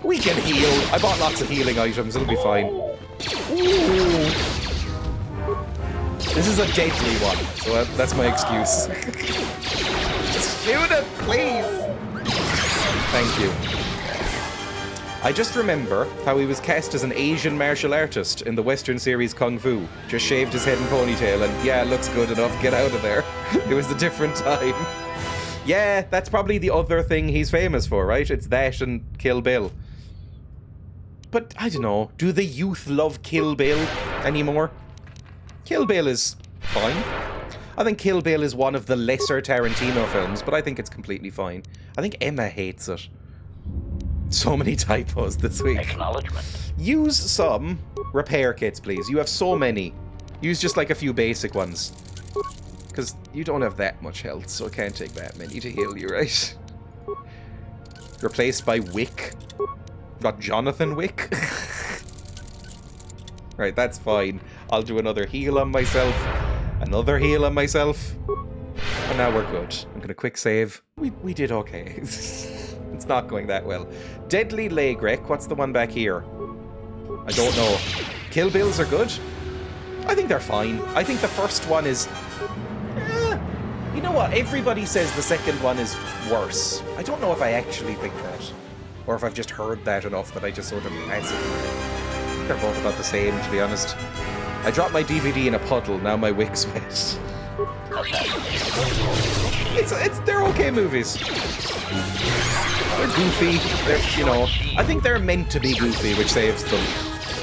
We can heal. I bought lots of healing items. It'll be fine. Ooh. This is a deadly one, so that's my excuse. Just shoot it, please. Thank you. I just remember how he was cast as an Asian martial artist in the Western series Kung Fu. Just shaved his head and ponytail and, yeah, looks good enough, get out of there. It was a different time. Yeah, that's probably the other thing he's famous for, right? It's that and Kill Bill. But, I don't know, do the youth love Kill Bill anymore? Kill Bill is fine. I think Kill Bill is one of the lesser Tarantino films, but I think it's completely fine. I think Emma hates it. So many typos this week. Acknowledgement. Use some repair kits, please. You have so many. Use just like a few basic ones. Because you don't have that much health, so it can't take that many to heal you, right? Replaced by Wick. Not Jonathan Wick. Right, that's fine. I'll do another heal on myself. Another heal on myself. And now we're good. I'm gonna quick save. We did okay. It's not going that well. Deadly Leg Wreck. What's the one back here? I don't know. Kill Bills are good? I think they're fine. I think the first one is... you know what? Everybody says the second one is worse. I don't know if I actually think that. Or if I've just heard that enough that I just sort of passively... They're both about the same, to be honest. I dropped my DVD in a puddle. Now my wick's wet. They're okay movies. They're goofy. They're, you know, I think they're meant to be goofy, which saves them.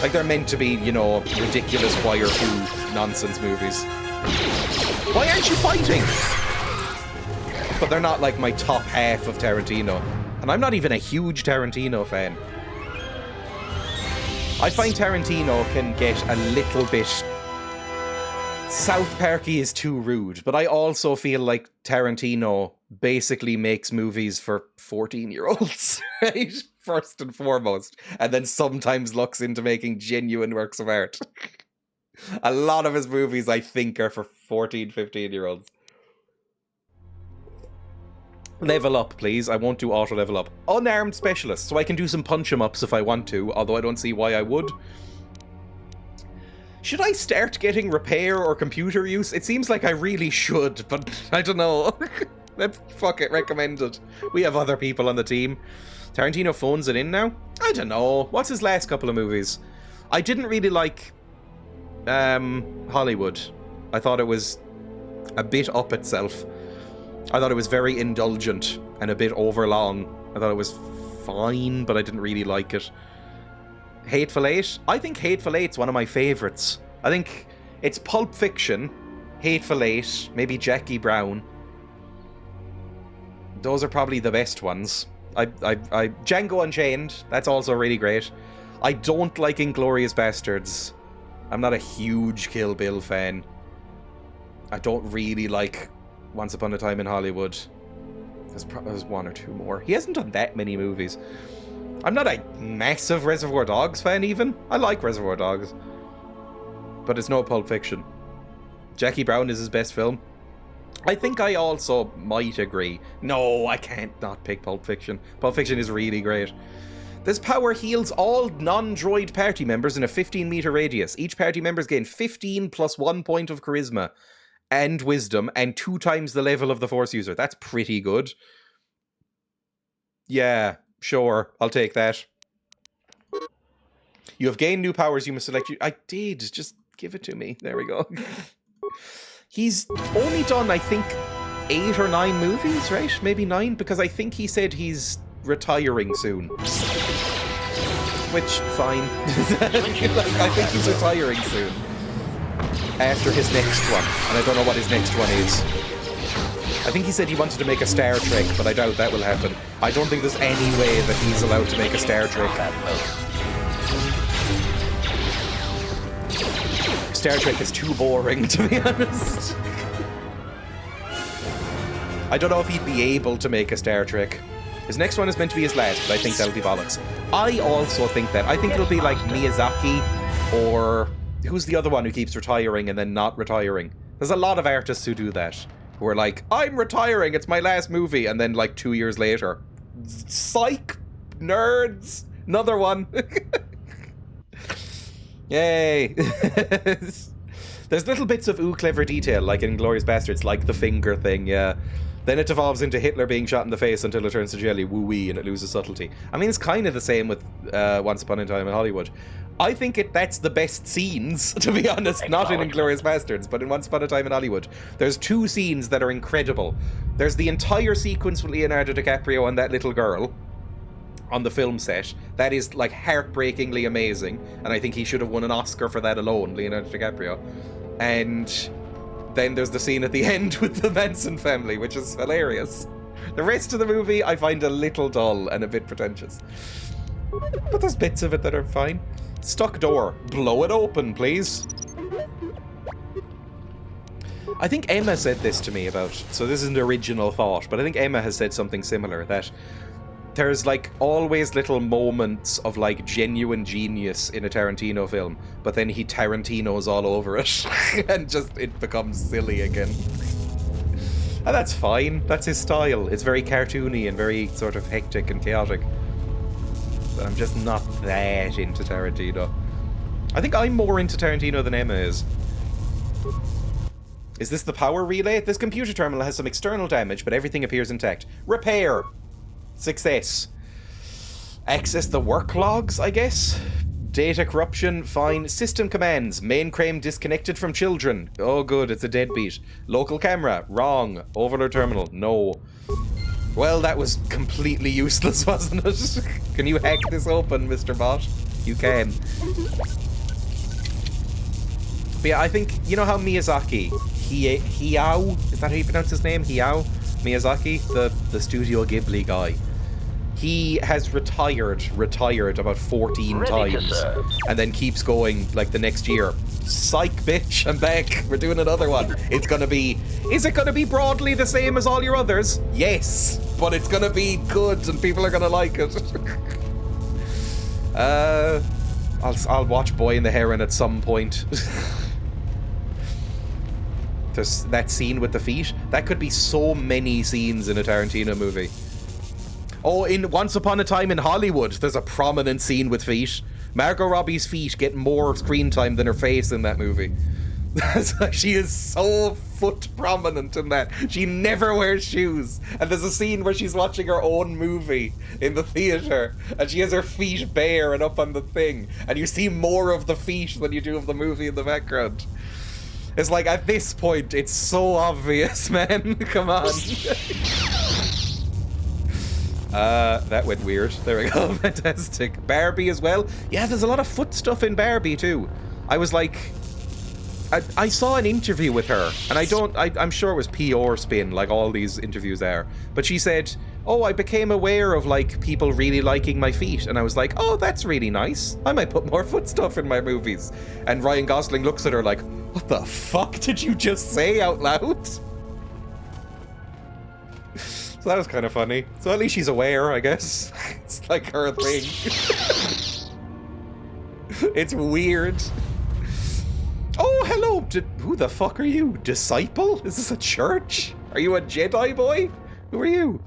Like, they're meant to be, you know, ridiculous wire who nonsense movies. Why aren't you fighting? But they're not like my top half of Tarantino. And I'm not even a huge Tarantino fan. I find Tarantino can get a little bit... South Parky is too rude, but I also feel like Tarantino basically makes movies for 14-year-olds, right? First and foremost. And then sometimes looks into making genuine works of art. A lot of his movies, I think, are for 14, 15-year-olds. Level up, please. I won't do auto level up. Unarmed specialist, so I can do some punch-em-ups if I want to, although I don't see why I would. Should I start getting repair or computer use? It seems like I really should, but I don't know. Let's fuck it, recommend it. We have other people on the team. Tarantino phones it in now? I don't know. What's his last couple of movies? I didn't really like Hollywood. I thought it was a bit up itself. I thought it was very indulgent and a bit overlong. I thought it was fine, but I didn't really like it. Hateful Eight? I think Hateful Eight's one of my favourites. I think it's Pulp Fiction, Hateful Eight, maybe Jackie Brown. Those are probably the best ones. Django Unchained, that's also really great. I don't like Inglourious Bastards. I'm not a huge Kill Bill fan. I don't really like Once Upon a Time in Hollywood. There's one or two more. He hasn't done that many movies. I'm not a massive Reservoir Dogs fan, even. I like Reservoir Dogs. But it's no Pulp Fiction. Jackie Brown is his best film. I think I also might agree. No, I can't not pick Pulp Fiction. Pulp Fiction is really great. This power heals all non-droid party members in a 15-meter radius. Each party members gain 15 plus 1 point of charisma and wisdom and 2 times the level of the Force user. That's pretty good. Yeah. Sure, I'll take that. You have gained new powers, you must select... I did, just give it to me. There we go. He's only done, I think, 8 or 9 movies, right? Maybe 9, because I think he said he's retiring soon. Which, fine. I think he's retiring soon. After his next one. And I don't know what his next one is. I think he said he wanted to make a Star Trek, but I doubt that will happen. I don't think there's any way that he's allowed to make a Star Trek. Star Trek is too boring, to be honest. I don't know if he'd be able to make a Star Trek. His next one is meant to be his last, but I think that'll be bollocks. I also think that. I think it'll be like Miyazaki, or... Who's the other one who keeps retiring and then not retiring? There's a lot of artists who do that. Who are like, I'm retiring, it's my last movie, and then like 2 years later. Psych! Nerds! Another one. Yay. There's little bits of clever detail, like in Inglourious Bastards, like the finger thing, yeah. Then it devolves into Hitler being shot in the face until it turns to jelly, woo-wee, and it loses subtlety. I mean, it's kind of the same with Once Upon a Time in Hollywood. I think that's the best scenes, to be honest, not in Inglourious Bastards, but in Once Upon a Time in Hollywood. There's 2 scenes that are incredible. There's the entire sequence with Leonardo DiCaprio and that little girl on the film set. That is, like, heartbreakingly amazing, and I think he should have won an Oscar for that alone, Leonardo DiCaprio. And then there's the scene at the end with the Manson family, which is hilarious. The rest of the movie I find a little dull and a bit pretentious. But there's bits of it that are fine. Stuck door. Blow it open, please. I think Emma said this to me about... So this isn't original thought, but I think Emma has said something similar, that there's, like, always little moments of, like, genuine genius in a Tarantino film, but then he Tarantinos all over it, and just, it becomes silly again. And that's fine. That's his style. It's very cartoony and very sort of hectic and chaotic. But I'm just not that into Tarantino. I think I'm more into Tarantino than Emma is. Is this the power relay? This computer terminal has some external damage, but everything appears intact. Repair! Success. Access the work logs, I guess? Data corruption, fine. System commands. Mainframe disconnected from children. Oh good, it's a deadbeat. Local camera, wrong. Overlord terminal, no. Well, that was completely useless, wasn't it? Can you hack this open, Mr. Bot? You can. But yeah, I think, you know how Miyazaki, Hayao, is that how you pronounce his name? Hayao Miyazaki, the Studio Ghibli guy. He has retired about 14 times, and then keeps going, like, the next year. Psych, bitch, I'm back. We're doing another one. It's gonna be... Is it gonna be broadly the same as all your others? Yes, but it's gonna be good, and people are gonna like it. I'll watch Boy and the Heron at some point. There's that scene with the feet. That could be so many scenes in a Tarantino movie. Oh, in Once Upon a Time in Hollywood, there's a prominent scene with feet. Margot Robbie's feet get more screen time than her face in that movie. She is so foot prominent in that. She never wears shoes. And there's a scene where she's watching her own movie in the theater, and she has her feet bare and up on the thing, and you see more of the feet than you do of the movie in the background. It's like, at this point, it's so obvious, man. Come on. That went weird. There we go. Fantastic. Barbie as well. Yeah, there's a lot of foot stuff in Barbie too. I was like... I saw an interview with her, and I'm sure it was PR spin, like all these interviews are, but she said, oh, I became aware of, like, people really liking my feet, and I was like, oh, that's really nice. I might put more foot stuff in my movies. And Ryan Gosling looks at her like, what the fuck did you just say out loud? So that was kind of funny. So at least she's aware, I guess. It's like her thing. It's weird. Oh, hello! Who the fuck are you? Disciple? Is this a church? Are you a Jedi boy? Who are you?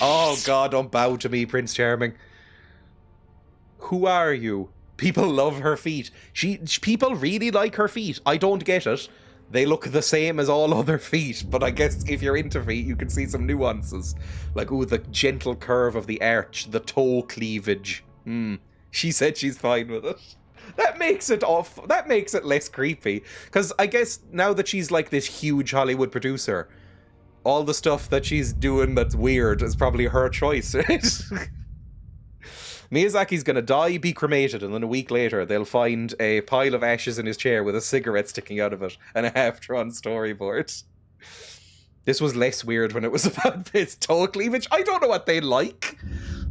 Oh god, don't bow to me, Prince Charming. Who are you? People love her feet. People really like her feet. I don't get it. They look the same as all other feet, but I guess if you're into feet, you can see some nuances. Like, ooh, the gentle curve of the arch, the toe cleavage. She said she's fine with it. That makes it off. That makes it less creepy. Because I guess now that she's like this huge Hollywood producer, all the stuff that she's doing that's weird is probably her choice, right? Miyazaki's gonna die, be cremated, and then a week later they'll find a pile of ashes in his chair with a cigarette sticking out of it and a half-drawn storyboard. This was less weird when it was about this toe cleavage. I don't know what they like.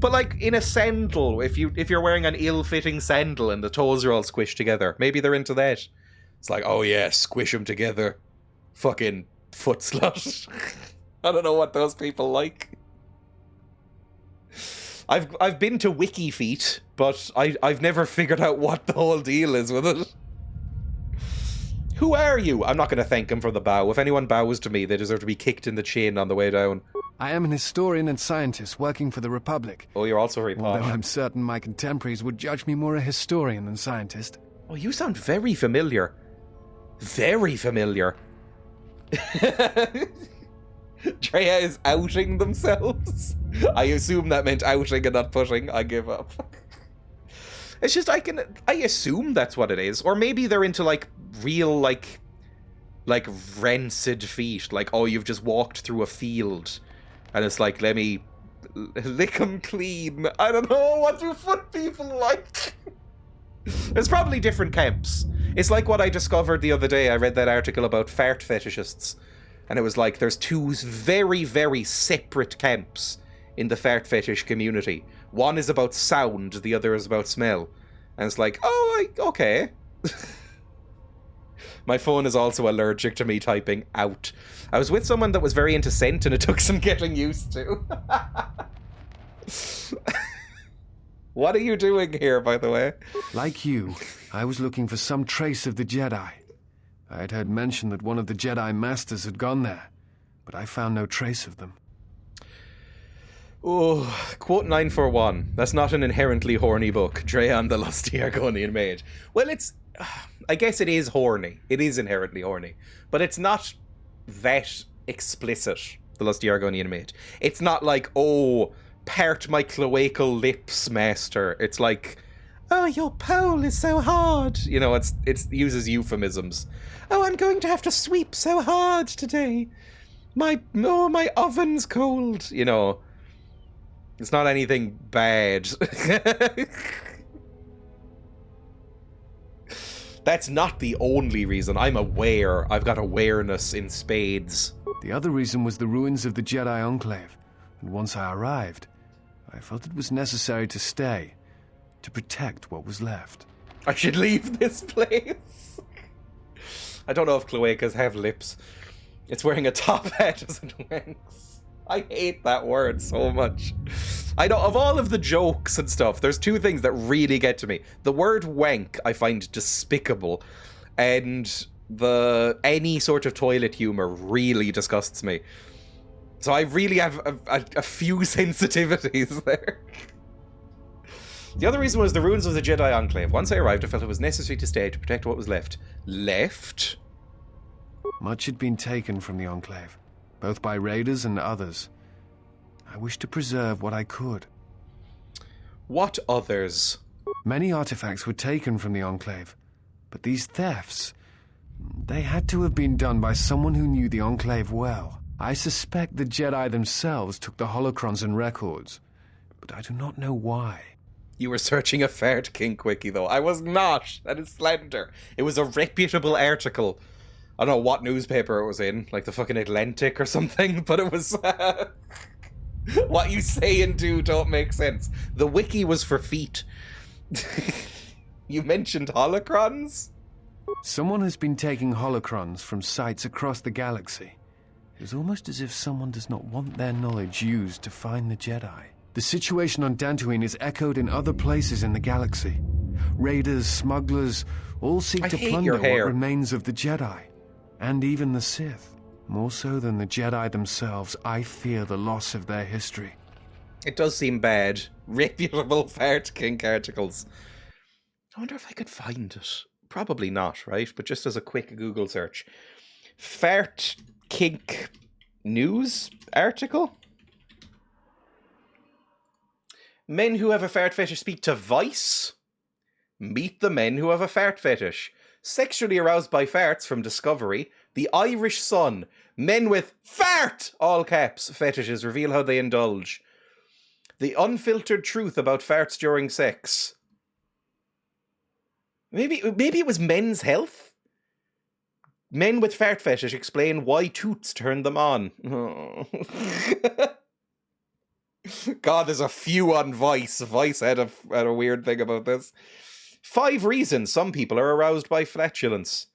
But like in a sandal, if you're wearing an ill-fitting sandal and the toes are all squished together, maybe they're into that. It's like, oh yeah, squish them together. Fucking foot slut. I don't know what those people like. I've been to Wiki Feet, but I've never figured out what the whole deal is with it. Who are you? I'm not going to thank him for the bow. If anyone bows to me, they deserve to be kicked in the chin on the way down. I am an historian and scientist working for the Republic. Oh, you're also very posh. Although I'm certain my contemporaries would judge me more a historian than scientist. Oh, you sound very familiar. Very familiar. Dreya is outing themselves. I assume that meant outing and not pushing. I give up. It's just, I assume that's what it is. Or maybe they're into, like, real, like rancid feet. Like, oh, you've just walked through a field. And it's like, let me lick them clean. I don't know, what do foot people like? There's probably different camps. It's like what I discovered the other day. I read that article about fart fetishists. And it was like, there's two very, very separate camps in the fart fetish community. One is about sound, the other is about smell. And it's like, oh, okay. My phone is also allergic to me typing out. I was with someone that was very into scent and it took some getting used to. What are you doing here, by the way? Like you, I was looking for some trace of the Jedi. I had heard mention that one of the Jedi Masters had gone there, but I found no trace of them. Oh, quote 941. That's not an inherently horny book. Dreya and the Lusty Argonian Mage. Well, I guess it is horny. It is inherently horny. But it's not that explicit, the Lusty Argonian Mage. It's not like, oh, part my cloacal lips, master. It's like, oh, your pole is so hard. You know, it uses euphemisms. Oh, I'm going to have to sweep so hard today. My oven's cold. You know, it's not anything bad. That's not the only reason. I'm aware. I've got awareness in spades. The other reason was the ruins of the Jedi Enclave. And once I arrived, I felt it was necessary to stay, to protect what was left. I should leave this place. I don't know if cloacas have lips. It's wearing a top hat as it wanks. I hate that word so much. I know, of all of the jokes and stuff, there's two things that really get to me. The word wank I find despicable, and any sort of toilet humor really disgusts me. So I really have a few sensitivities there. The other reason was the ruins of the Jedi Enclave. Once I arrived, I felt it was necessary to stay to protect what was left. Left? Much had been taken from the Enclave, both by raiders and others. I wished to preserve what I could. What others? Many artifacts were taken from the Enclave, but these thefts, they had to have been done by someone who knew the Enclave well. I suspect the Jedi themselves took the holocrons and records, but I do not know why. You were searching a fart kink wiki, though. I was not. That is slander. It was a reputable article. I don't know what newspaper it was in, like the fucking Atlantic or something, but it was... what you say and do don't make sense. The wiki was for feet. You mentioned holocrons? Someone has been taking holocrons from sites across the galaxy. It is almost as if someone does not want their knowledge used to find the Jedi. The situation on Dantooine is echoed in other places in the galaxy. Raiders, smugglers, all seek to plunder what remains of the Jedi. And even the Sith. More so than the Jedi themselves, I fear the loss of their history. It does seem bad. Reputable fart kink articles. I wonder if I could find it. Probably not, right? But just as a quick Google search. Fart kink news article? Men who have a fart fetish speak to Vice. Meet the men who have a fart fetish. Sexually aroused by farts from Discovery. The Irish Sun. Men with fart, all caps, fetishes reveal how they indulge. The unfiltered truth about farts during sex. Maybe it was Men's Health? Men with fart fetish explain why toots turn them on. Oh. God, there's a few on Vice. Vice had a weird thing about this. 5 reasons some people are aroused by flatulence.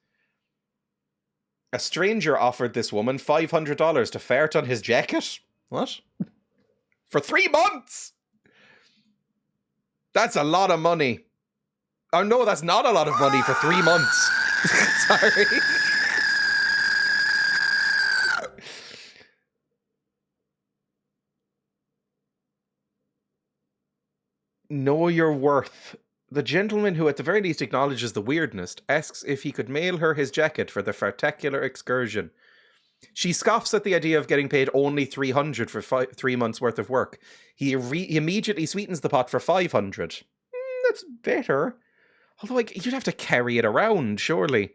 A stranger offered this woman $500 to fart on his jacket. What? For 3 months? That's a lot of money. Oh no, that's not a lot of money for 3 months. Sorry. Know your worth. The gentleman who at the very least acknowledges the weirdness asks if he could mail her his jacket for the fartacular excursion. She scoffs at the idea of getting paid only 300 for 3 months' worth of work. He immediately sweetens the pot for 500. That's better. Although you'd have to carry it around, surely.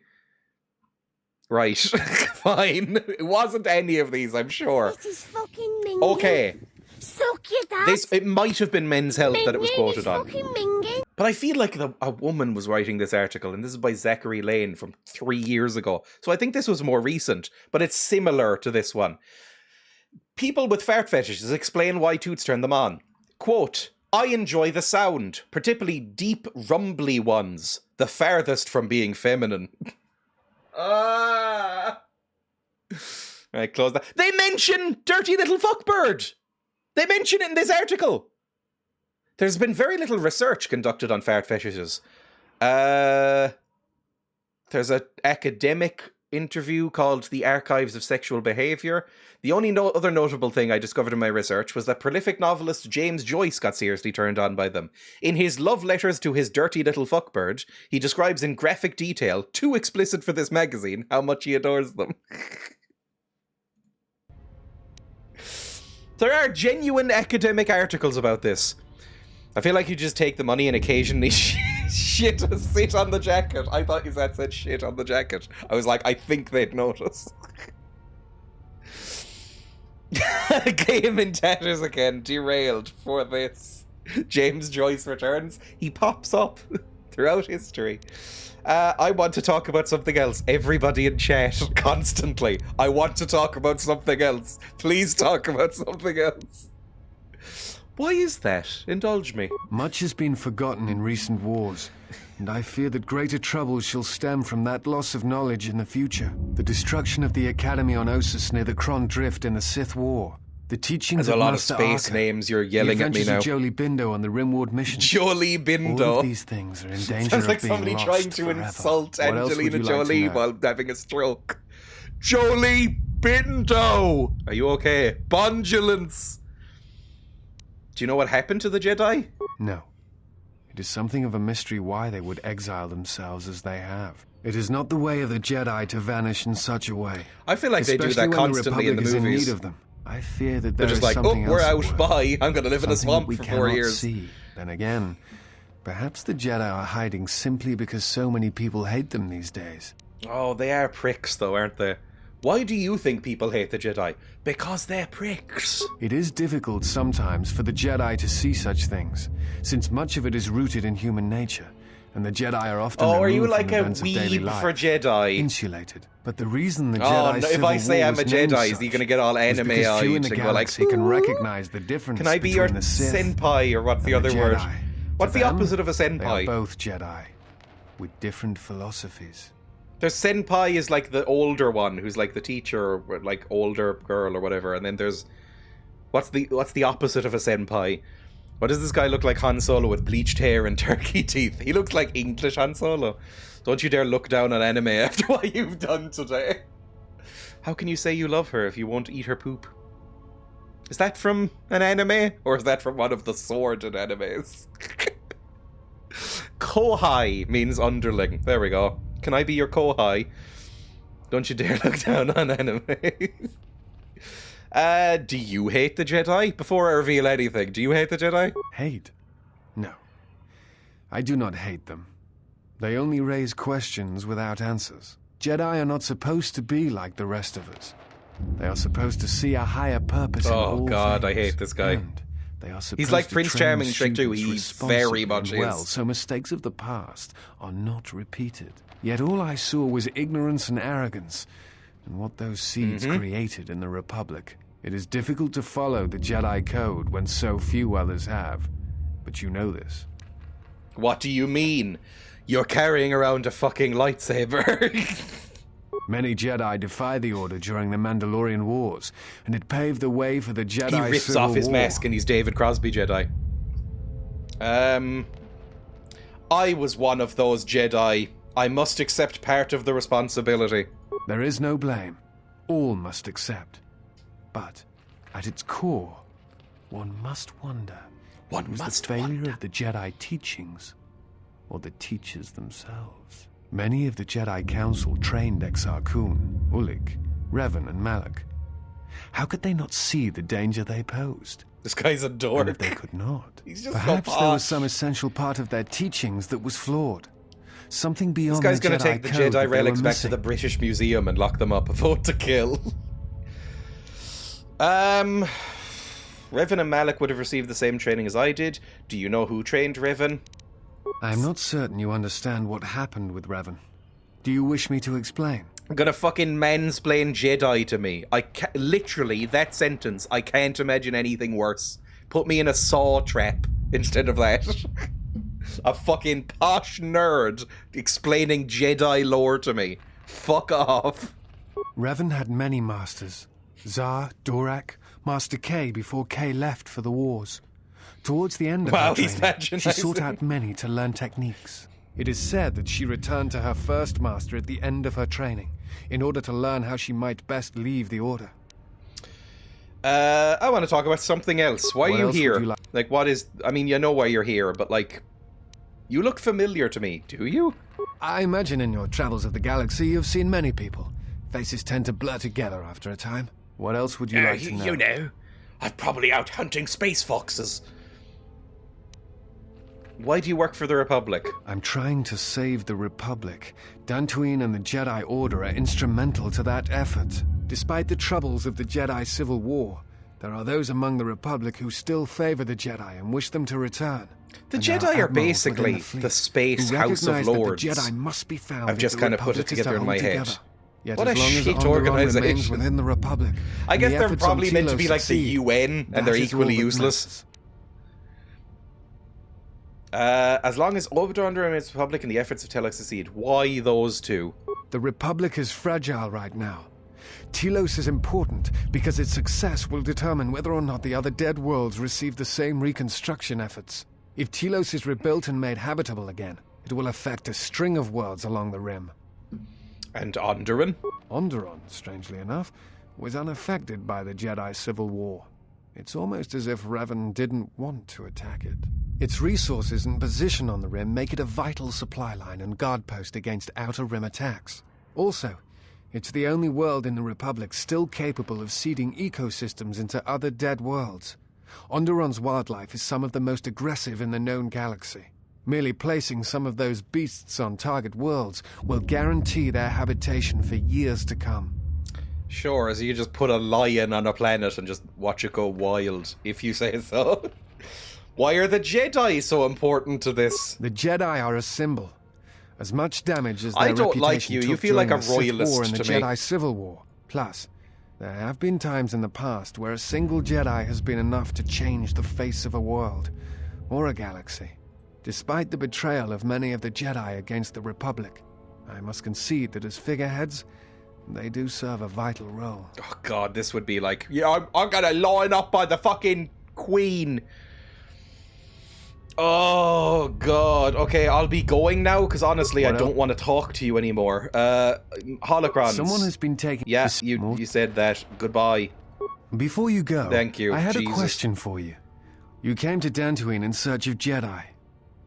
Right, fine. It wasn't any of these, I'm sure. This is fucking minging. Okay. Suck your dad. It might have been Men's Health that it was quoted on. Fucking minging. But I feel like a woman was writing this article, and this is by Zachary Lane from 3 years ago. So I think this was more recent, but it's similar to this one. People with fart fetishes explain why toots turn them on. Quote, I enjoy the sound, particularly deep, rumbly ones, the farthest from being feminine. Right, close that. They mention Dirty Little Fuckbird! They mention it in this article! There's been very little research conducted on fart fetishes. There's an academic interview called The Archives of Sexual Behaviour. The only other notable thing I discovered in my research was that prolific novelist James Joyce got seriously turned on by them. In his love letters to his dirty little fuckbird, he describes in graphic detail, too explicit for this magazine, how much he adores them. There are genuine academic articles about this. I feel like you just take the money and occasionally sit on the jacket. I thought you said shit on the jacket. I was like, I think they'd notice. Game in tatters again, derailed for this. James Joyce returns. He pops up throughout history. I want to talk about something else. Everybody in chat, constantly. I want to talk about something else. Please talk about something else. Why is that? Indulge me. Much has been forgotten in recent wars, and I fear that greater troubles shall stem from that loss of knowledge in the future. The destruction of the Academy on Ossus near the Kron Drift in the Sith War. The teachings There's of a lot Master of space Arca, names you're yelling the at me adventures now. of Jolie Bindo on the Rimward mission. Jolie Bindo. All of these things are in danger Sounds like of being somebody lost trying to forever. insult What else would Angelina you like to Jolie know? while having a stroke. Jolie Bindo! Are you okay? Bondulance! Do you know what happened to the Jedi? No. It is something of a mystery why they would exile themselves as they have. It is not the way of the Jedi to vanish in such a way. I feel like they do Especially that when the constantly in the Republic is movies. in need of them. I fear that They're there just is like, oh, something we're else out, at work. bye. I'm going to live in a Something swamp we for 4 cannot years. see. Then again, perhaps the Jedi are hiding simply because so many people hate them these days. Oh, they are pricks though, aren't they? Why do you think people hate the Jedi? Because they're pricks. It is difficult sometimes for the Jedi to see such things, since much of it is rooted in human nature, and the Jedi are often Oh, are you removed like from a events of daily weeb life, for Jedi? insulated. But the reason the Oh, Jedi no, if Civil I say War I'm a was named Jedi, is such he going to get all was anime-eyed because few in the and go like, galaxy can recognize the difference can I be between your the Sith senpai, or what's the and other word? Jedi. What's To the them, opposite of a They are senpai? both Jedi, with different philosophies. There's senpai is like the older one, who's like the teacher, or like older girl or whatever, and then there's what's the opposite of a senpai? What does this guy look like? Han Solo with bleached hair and turkey teeth. He looks like English Han Solo. Don't you dare look down on anime after what you've done today. How can you say you love her if you won't eat her poop? Is that from an anime, or is that from one of the sworded animes? Kohai means underling. There we go. Can I be your kohai? Don't you dare look down on anime. Do you hate the Jedi? Before I reveal anything, do you hate the Jedi? Hate? No. I do not hate them. They only raise questions without answers. Jedi are not supposed to be like the rest of us. They are supposed to see a higher purpose in all Oh God, I things, hate this guy. and they are supposed He's like to Prince train Charming in Shrek 2. students He responsibly very much and well, is. so mistakes of the past are not repeated. Yet all I saw was ignorance and arrogance, and what those seeds created in the Republic. It is difficult to follow the Jedi Code when so few others have, but you know this. What do you mean? You're carrying around a fucking lightsaber. Many Jedi defy the Order during the Mandalorian Wars, and it paved the way for the Jedi He rips Civil off his War. mask and he's David Crosby Jedi. I was one of those Jedi I must accept part of the responsibility. There is no blame. All must accept. But, at its core, one must wonder... One was must the failure wonder. of the Jedi teachings, or the teachers themselves? Many of the Jedi Council trained Exar Kun, Ulik, Revan, and Malak. How could they not see the danger they posed? This guy's a And dork. if they could not, He's just perhaps so there was posh. some essential part of their teachings that was flawed. Something This beyond guy's the going to Jedi take the code that Jedi they were relics back to missing. the British Museum and lock them up. A vote to kill. Revan and Malak would have received the same training as I did. Do you know who trained Revan? I'm not certain you understand what happened with Revan. Do you wish me to explain? I'm gonna fucking mansplain Jedi to me. Literally, that sentence, I can't imagine anything worse. Put me in a saw trap instead of that. A fucking posh nerd explaining Jedi lore to me. Fuck off. Revan had many masters. Zar, Dorak, Master K before K left for the wars. Towards the end of Wow, her he's training, she sought patronising. out many to learn techniques. It is said that she returned to her first master at the end of her training, in order to learn how she might best leave the Order. I want to talk about something else. Why What are you else would here? you Like, what is... I mean, you know why you're here, but, like... You look familiar to me, do you? I imagine in your travels of the galaxy you've seen many people. Faces tend to blur together after a time. What else would you like to know? You know, I'm probably out hunting space foxes. Why do you work for the Republic? I'm trying to save the Republic. Dantooine and the Jedi Order are instrumental to that effort. Despite the troubles of the Jedi Civil War, there are those among the Republic who still favor the Jedi and wish them to return. The And there Jedi are admirals basically within fleet the space who House of recognize that Lords. The Jedi must be found. I've if just the kind of put it Republic is to together in my hold head. together. Yet What as a long as shit Onderon organization. remains within the Republic, I guess and the they're efforts on probably meant to Telos be like the succeed, UN, and that they're is all equally that useless. matters. As long as Onderon remains Republic and the efforts of Telos succeed, why those two? The Republic is fragile right now. Telos is important because its success will determine whether or not the other dead worlds receive the same reconstruction efforts. If Telos is rebuilt and made habitable again, it will affect a string of worlds along the rim. And Onderon? Onderon, strangely enough, was unaffected by the Jedi Civil War. It's almost as if Revan didn't want to attack it. Its resources and position on the rim make it a vital supply line and guard post against outer rim attacks. Also, it's the only world in the Republic still capable of seeding ecosystems into other dead worlds. Onderon's wildlife is some of the most aggressive in the known galaxy. Merely placing some of those beasts on target worlds will guarantee their habitation for years to come. Sure, as you just put a lion on a planet and just watch it go wild, if you say so. Why are the Jedi so important to this? The Jedi are a symbol. As much damage as their I don't reputation like you. took You feel like during a the Sith royalist War and the to me. Jedi Civil War. Plus, there have been times in the past where a single Jedi has been enough to change the face of a world, or a galaxy. Despite the betrayal of many of the Jedi against the Republic, I must concede that as figureheads, they do serve a vital role. Oh god, this would be like, yeah, I'm gonna line up by the fucking Queen. Oh god. Okay, I'll be going now, because honestly, I What don't else? want to talk to you anymore. Holocrons. Someone has been taking... Yeah, this you more- said that. Goodbye. Before you go, Thank you, I had Jesus. a question for you. You came to Dantooine in search of Jedi.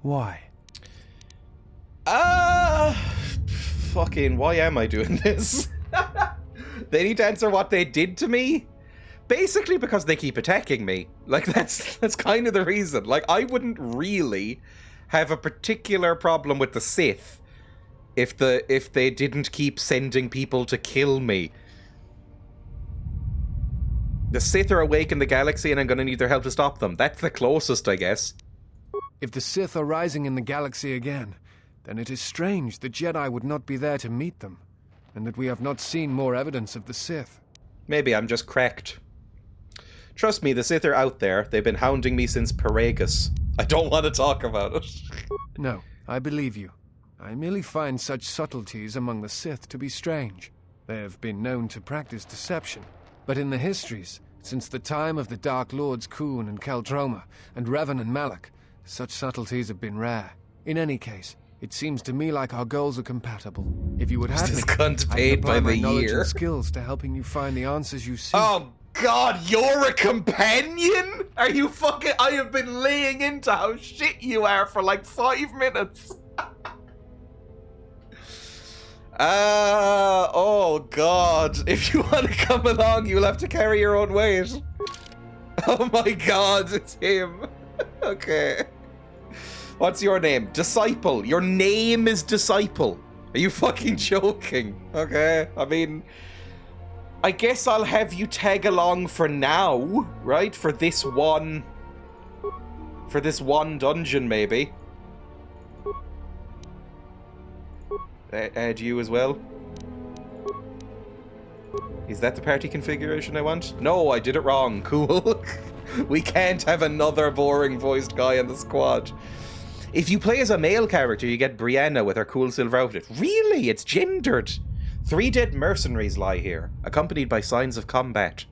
Why? Fucking, why am I doing this? They need to answer what they did to me? Basically because they keep attacking me. Like, that's kind of the reason. Like, I wouldn't really have a particular problem with the Sith if they didn't keep sending people to kill me. The Sith are awake in the galaxy and I'm gonna need their help to stop them. That's the closest, I guess. If the Sith are rising in the galaxy again, then it is strange the Jedi would not be there to meet them, and that we have not seen more evidence of the Sith. Maybe I'm just cracked. Trust me, the Sith are out there. They've been hounding me since Paragus. I don't want to talk about it. No, I believe you. I merely find such subtleties among the Sith to be strange. They have been known to practice deception, but in the histories, since the time of the Dark Lords Khoon and Keldroma, and Revan and Malak, such subtleties have been rare. In any case, It seems to me like our goals are compatible. If you would have This me, cunt I paid can apply by my the knowledge year. and skills to helping you find the answers you seek. Oh God, you're a companion? Are you fucking? I have been laying into how shit you are for like 5 minutes. Oh God. If you want to come along, you'll have to carry your own weight. Oh my God, it's him. Okay. What's your name? Disciple. Your name is Disciple. Are you fucking joking? Okay. I mean, I guess I'll have you tag along for now, right? For this one dungeon, maybe. Add you as well. Is that the party configuration I want? No, I did it wrong. Cool. We can't have another boring voiced guy in the squad. If you play as a male character, you get Brianna with her cool silver outfit. Really? It's gendered. 3 dead mercenaries lie here, accompanied by signs of combat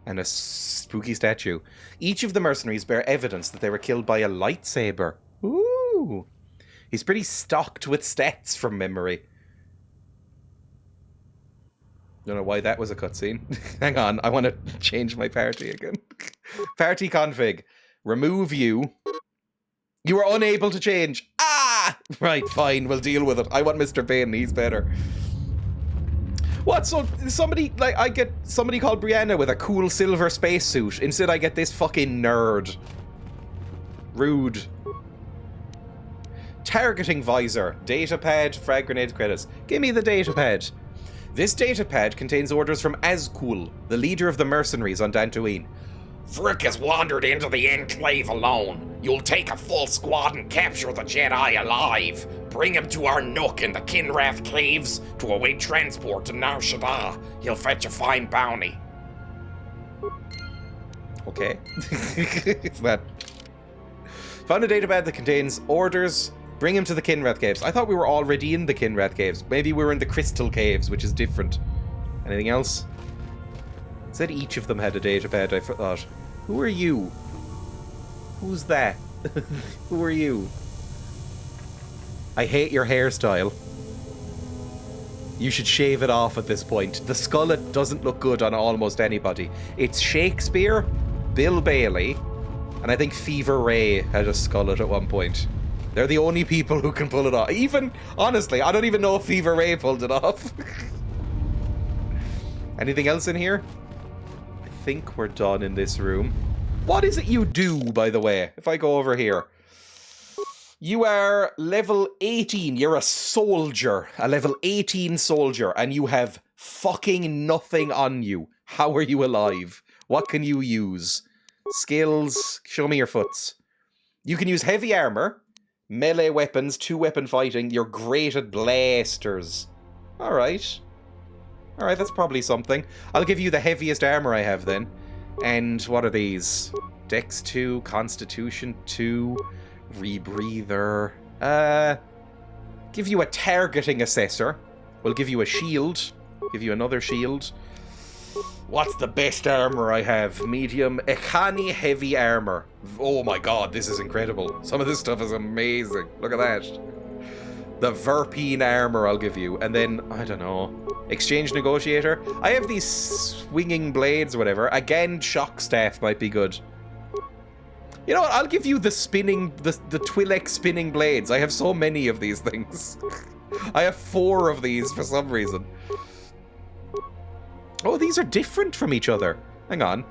and a spooky statue. Each of the mercenaries bear evidence that they were killed by a lightsaber. Ooh. He's pretty stocked with stats from memory. Don't know why that was a cutscene. Hang on, I want to change my party again. Party config. Remove you. You are unable to change. Ah! Right, fine, we'll deal with it. I want Mr. Payne, he's better. What, so somebody, like, I get somebody called Brianna with a cool silver spacesuit. Instead I get this fucking nerd. Rude. Targeting visor. Datapad, frag grenade credits. Give me the datapad. This datapad contains orders from Azkul, the leader of the mercenaries on Dantooine. Frick has wandered into the Enclave alone. You'll take a full squad and capture the Jedi alive. Bring him to our nook in the Kinrath Caves to await transport to Nar Shaddaa. He'll fetch a fine bounty. Okay. It's that. Found a datapad that contains orders. Bring him to the Kinrath Caves. I thought we were already in the Kinrath Caves. Maybe we were in the Crystal Caves, which is different. Anything else? It said each of them had a datapad, I thought. Who are you? Who's that? Who are you? I hate your hairstyle. You should shave it off at this point. The skullet doesn't look good on almost anybody. It's Shakespeare, Bill Bailey, and I think Fever Ray had a skullet at one point. They're the only people who can pull it off. Even, honestly, I don't even know if Fever Ray pulled it off. Anything else in here? I think we're done in this room. What is it you do, by the way, if I go over here? You are level 18. You're a soldier. A level 18 soldier. And you have fucking nothing on you. How are you alive? What can you use? Skills. Show me your foots. You can use heavy armor, melee weapons, 2-weapon fighting. You're great at blasters. Alright. Alright, that's probably something. I'll give you the heaviest armor I have then. And what are these? Dex 2, Constitution 2, Rebreather. Give you a targeting assessor. We'll give you a shield. Give you another shield. What's the best armor I have? Medium Ekani heavy armor. Oh my god, this is incredible. Some of this stuff is amazing. Look at that. The Verpine armor I'll give you. And then, I don't know. Exchange negotiator. I have these swinging blades or whatever. Again, shock staff might be good. You know what? I'll give you the spinning, the Twi'lek spinning blades. I have so many of these things. I have 4 of these for some reason. Oh, these are different from each other. Hang on.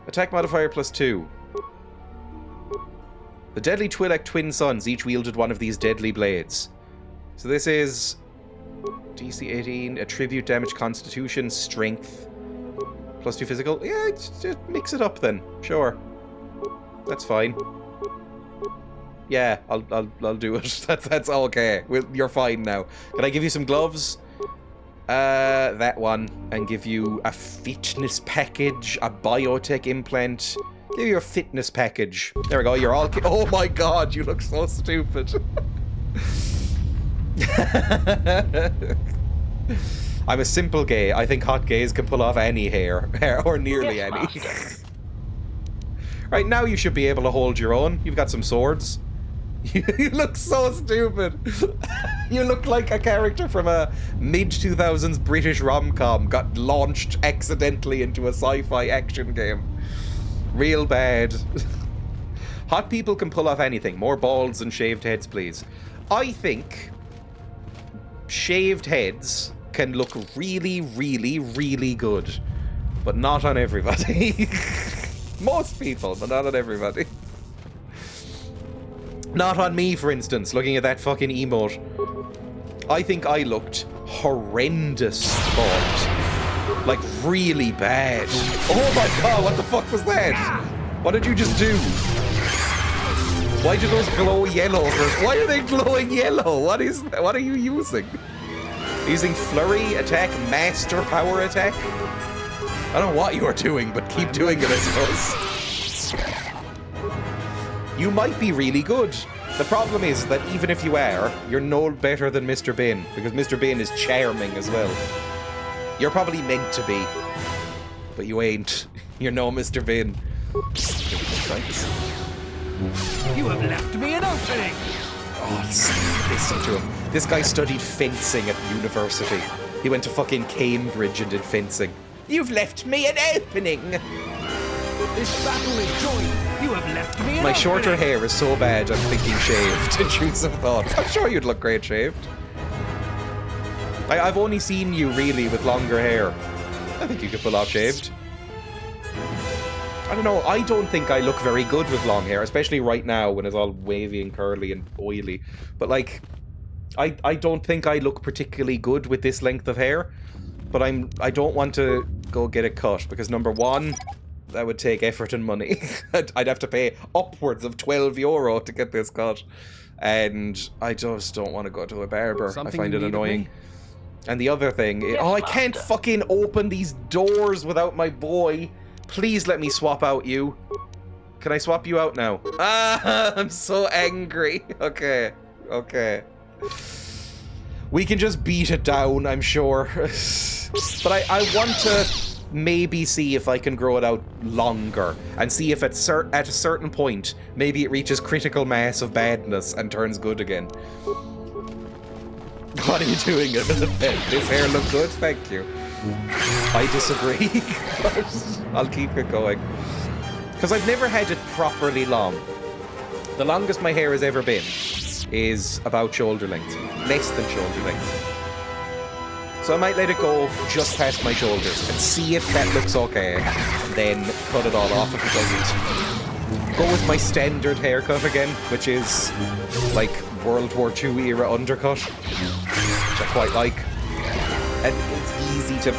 Attack modifier +2. The deadly Twi'lek twin sons each wielded one of these deadly blades. So this is DC 18, attribute damage, constitution, strength, +2 physical. Yeah, just mix it up then. Sure. That's fine. Yeah, I'll do it. That's okay. You're fine now. Can I give you some gloves? That one, and give you a fitness package, a biotech implant. Give you a fitness package. There we go. You're all. Oh my god, you look so stupid. I'm a simple gay. I think hot gays can pull off any hair or nearly any. Right, now you should be able to hold your own. You've got some swords. You look so stupid. You look like a character from a mid-2000s British rom-com got launched accidentally into a sci-fi action game. Real bad. Hot people can pull off anything. More balds and shaved heads, please. I think shaved heads can look really, really, really good. But not on everybody. Most people, but not on everybody. Not on me, for instance, looking at that fucking emote. I think I looked horrendous bald. Like, really bad. Oh my god, what the fuck was that? What did you just do? Why do those glow yellow? Why are they glowing yellow? What is that? What are you using? Using flurry attack, master power attack? I don't know what you're doing, but keep doing it, I suppose. You might be really good. The problem is that even if you are, you're no better than Mr. Bean, because Mr. Bean is charming as well. You're probably meant to be, but you ain't. You're no Mr. Bean. You have left me an opening! Oh, listen to him. This guy studied fencing at university. He went to fucking Cambridge and did fencing. You've left me an opening! This battle is joined! You have left me an My opening. shorter hair is so bad I'm thinking shaved. Intrusive thoughts. I'm sure you'd look great shaved. I've only seen you really with longer hair. I think you could pull off shaved. I don't know, I don't think I look very good with long hair, especially right now when it's all wavy and curly and oily. But like, I don't think I look particularly good with this length of hair. But I don't want to go get it cut, because number one, that would take effort and money. I'd have to pay upwards of €12 to get this cut. And I just don't want to go to a barber. Something I find you it need of annoying. me? And the other thing, Yes, I can't Master. fucking open these doors without my boy. Please let me swap out you. Can I swap you out now? Ah, I'm so angry. Okay, okay. We can just beat it down, I'm sure. But I want to maybe see if I can grow it out longer and see if at a certain point maybe it reaches critical mass of badness and turns good again. What are you doing? This hair look good? Thank you. I disagree. I'll keep it going. Because I've never had it properly long. The longest my hair has ever been is about shoulder length. Less than shoulder length. So I might let it go just past my shoulders and see if that looks okay. Then cut it all off if it doesn't. Go with my standard haircut again, which is like World War II era undercut. Which I quite like. And it's easy to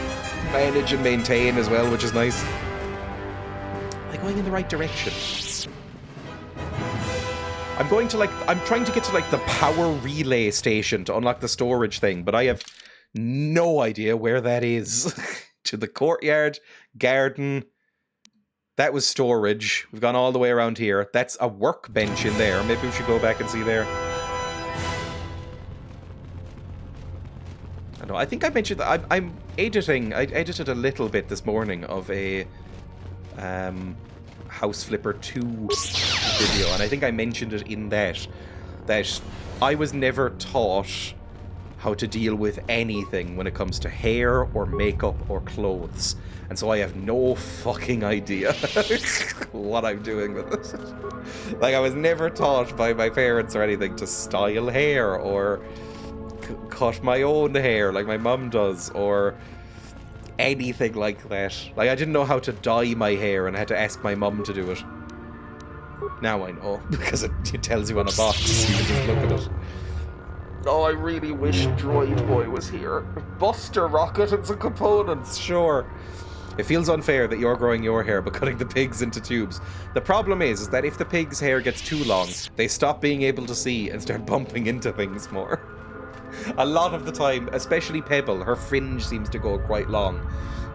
manage and maintain as well, which is nice. Am I going in the right direction? I'm trying to get to like the power relay station to unlock the storage thing, but I have no idea where that is. To the courtyard, garden. That was storage. We've gone all the way around here. That's a workbench in there. Maybe we should go back and see there. I don't know. I think I mentioned that I'm editing. I edited a little bit this morning of a House Flipper 2 video, and I think I mentioned it in that I was never taught how to deal with anything when it comes to hair or makeup or clothes, and so I have no fucking idea what I'm doing with it. Like, I was never taught by my parents or anything to style hair or cut my own hair like my mum does or anything like that. Like, I didn't know how to dye my hair and I had to ask my mum to do it. Now I know, because it tells you on a box. You can just look at it. Oh, I really wish Droid Boy was here. Buster Rocket and some components, sure. It feels unfair that you're growing your hair but cutting the pigs into tubes. The problem is that if the pig's hair gets too long, they stop being able to see and start bumping into things more. A lot of the time, especially Pebble, her fringe seems to go quite long.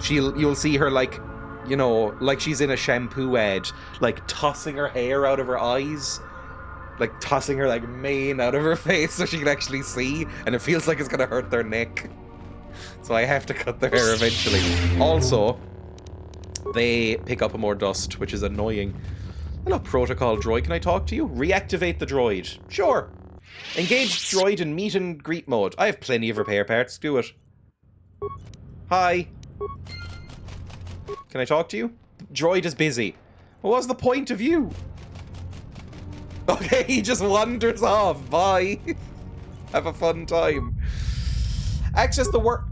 You'll see her like, you know, like she's in a shampoo ad, like tossing her hair out of her eyes. Like tossing her like mane out of her face so she can actually see, and it feels like it's gonna hurt their neck. So I have to cut their hair eventually. Also, they pick up more dust, which is annoying. Hello, protocol droid. Can I talk to you? Reactivate the droid. Sure. Engage droid in meet and greet mode. I have plenty of repair parts. Do it. Hi. Can I talk to you? Droid is busy. What was the point of you? Okay, he just wanders off. Bye. Have a fun time. Access the work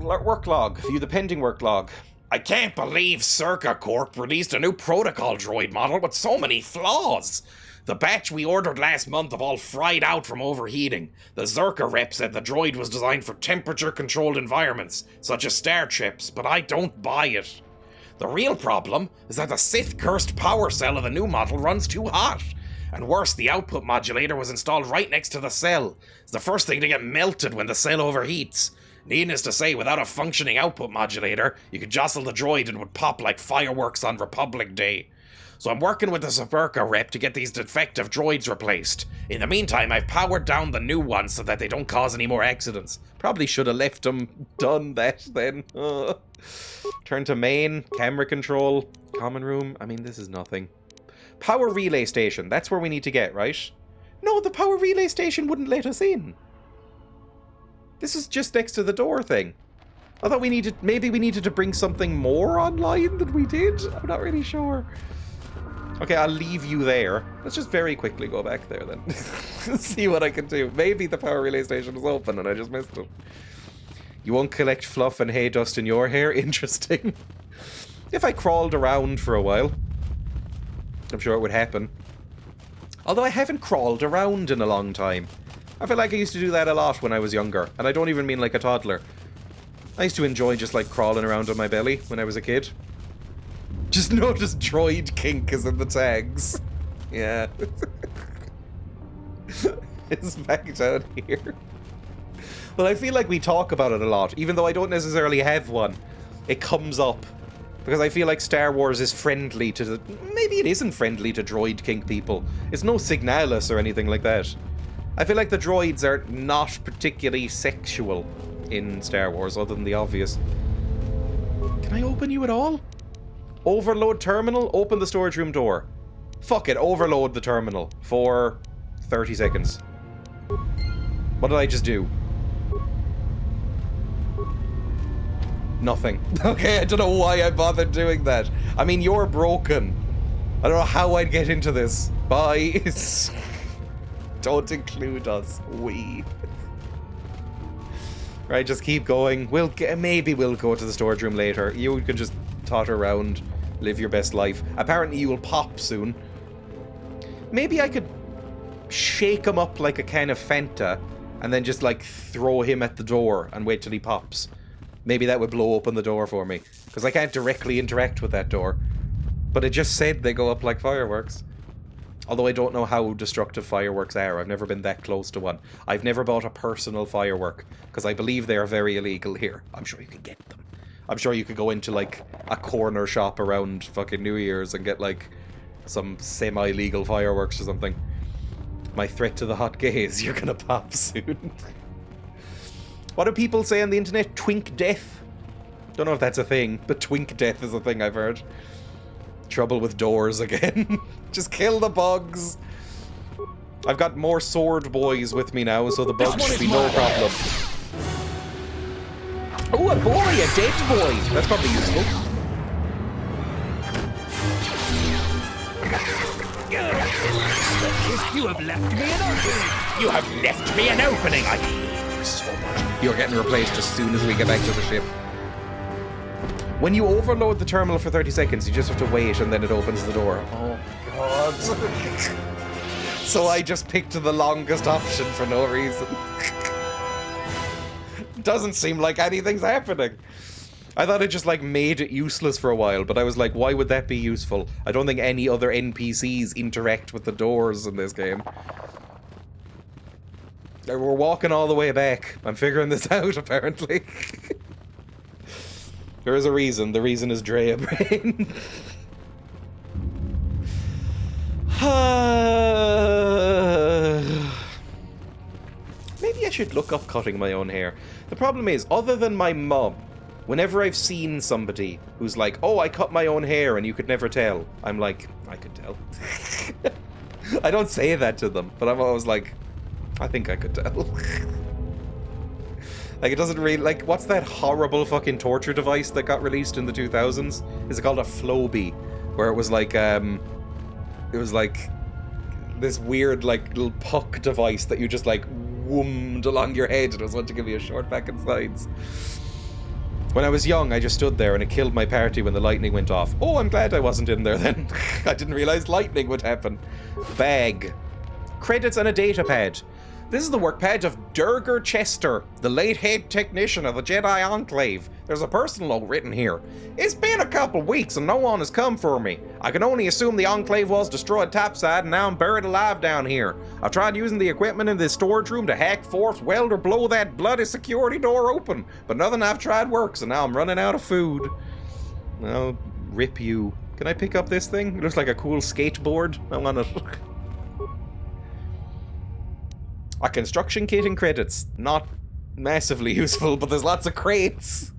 log. View the pending work log. I can't believe Circa Corp released a new protocol droid model with so many flaws. The batch we ordered last month have all fried out from overheating. The Zerka rep said the droid was designed for temperature-controlled environments, such as starships, but I don't buy it. The real problem is that the Sith-cursed power cell of the new model runs too hot. And worse, the output modulator was installed right next to the cell. It's the first thing to get melted when the cell overheats. Needless to say, without a functioning output modulator, you could jostle the droid and it would pop like fireworks on Republic Day. So I'm working with the Zerka rep to get these defective droids replaced. In the meantime, I've powered down the new ones so that they don't cause any more accidents. Probably should have left them done that then. Turn to main, camera control, common room. I mean, this is nothing. Power relay station. That's where we need to get, right? No, the power relay station wouldn't let us in. This is just next to the door thing. I thought maybe we needed to bring something more online than we did. I'm not really sure. Okay, I'll leave you there. Let's just very quickly go back there then. See what I can do. Maybe the power relay station is open and I just missed it. You won't collect fluff and hay dust in your hair? Interesting. If I crawled around for a while, I'm sure it would happen. Although I haven't crawled around in a long time. I feel like I used to do that a lot when I was younger. And I don't even mean like a toddler. I used to enjoy just like crawling around on my belly when I was a kid. Just notice droid kink is in the tags. Yeah. It's back down here. Well, I feel like we talk about it a lot. Even though I don't necessarily have one. It comes up. Because I feel like Star Wars is friendly to the... Maybe it isn't friendly to droid kink people. It's no Signalis or anything like that. I feel like the droids are not particularly sexual in Star Wars, other than the obvious. Can I open you at all? Overload terminal, open the storage room door. Fuck it, overload the terminal for 30 seconds. What did I just do? Nothing. Okay, I don't know why I bothered doing that. I mean, you're broken. I don't know how I'd get into this. Bye. Don't include us. We. Right, just keep going. Maybe we'll go to the storage room later. You can just totter around, live your best life. Apparently you will pop soon. Maybe I could shake him up like a can of Fanta and then just like throw him at the door and wait till he pops. Maybe that would blow open the door for me. Because I can't directly interact with that door. But it just said they go up like fireworks. Although I don't know how destructive fireworks are. I've never been that close to one. I've never bought a personal firework. Because I believe they are very illegal here. I'm sure you could get them. I'm sure you could go into like a corner shop around fucking New Year's and get like some semi-legal fireworks or something. My threat to the hot gays. You're gonna pop soon. What do people say on the internet? Twink death? Don't know if that's a thing, but twink death is a thing I've heard. Trouble with doors again. Just kill the bugs. I've got more sword boys with me now, so the bugs should be no problem. Oh, a boy! A dead boy! That's probably useful. You have left me an opening! You have left me an opening! I hate you so much. You're getting replaced as soon as we get back to the ship. When you overload the terminal for 30 seconds, you just have to wait and then it opens the door. Oh, God. So I just picked the longest option for no reason. Doesn't seem like anything's happening. I thought it just like made it useless for a while, but I was like, why would that be useful? I don't think any other NPCs interact with the doors in this game. We're walking all the way back. I'm figuring this out, apparently. There is a reason. The reason is Dreya brain. Maybe I should look up cutting my own hair. The problem is, other than my mum, Whenever I've seen somebody who's like, oh, I cut my own hair and you could never tell, I'm like, I could tell. I don't say that to them, but I'm always like, I think I could tell. Like, it doesn't really, like, what's that horrible fucking torture device that got released in the 2000s? Is it called a Flowbee? Where it was like, this weird, like, little puck device that you just, like, whoommed along your head, and it was meant to give you a short back and sides. When I was young, I just stood there and it killed my party when the lightning went off. Oh, I'm glad I wasn't in there then. I didn't realize lightning would happen. Bag. Credits and a data pad. This is the workpad of Durger Chester, the late head technician of the Jedi Enclave. There's a personal note written here. It's been a couple weeks and no one has come for me. I can only assume the Enclave was destroyed topside and now I'm buried alive down here. I've tried using the equipment in this storage room to hack, force, weld, or blow that bloody security door open, but nothing I've tried works and now I'm running out of food. Well, rip you. Can I pick up this thing? It looks like a cool skateboard. I want it. A construction kit in credits. Not massively useful, but there's lots of crates.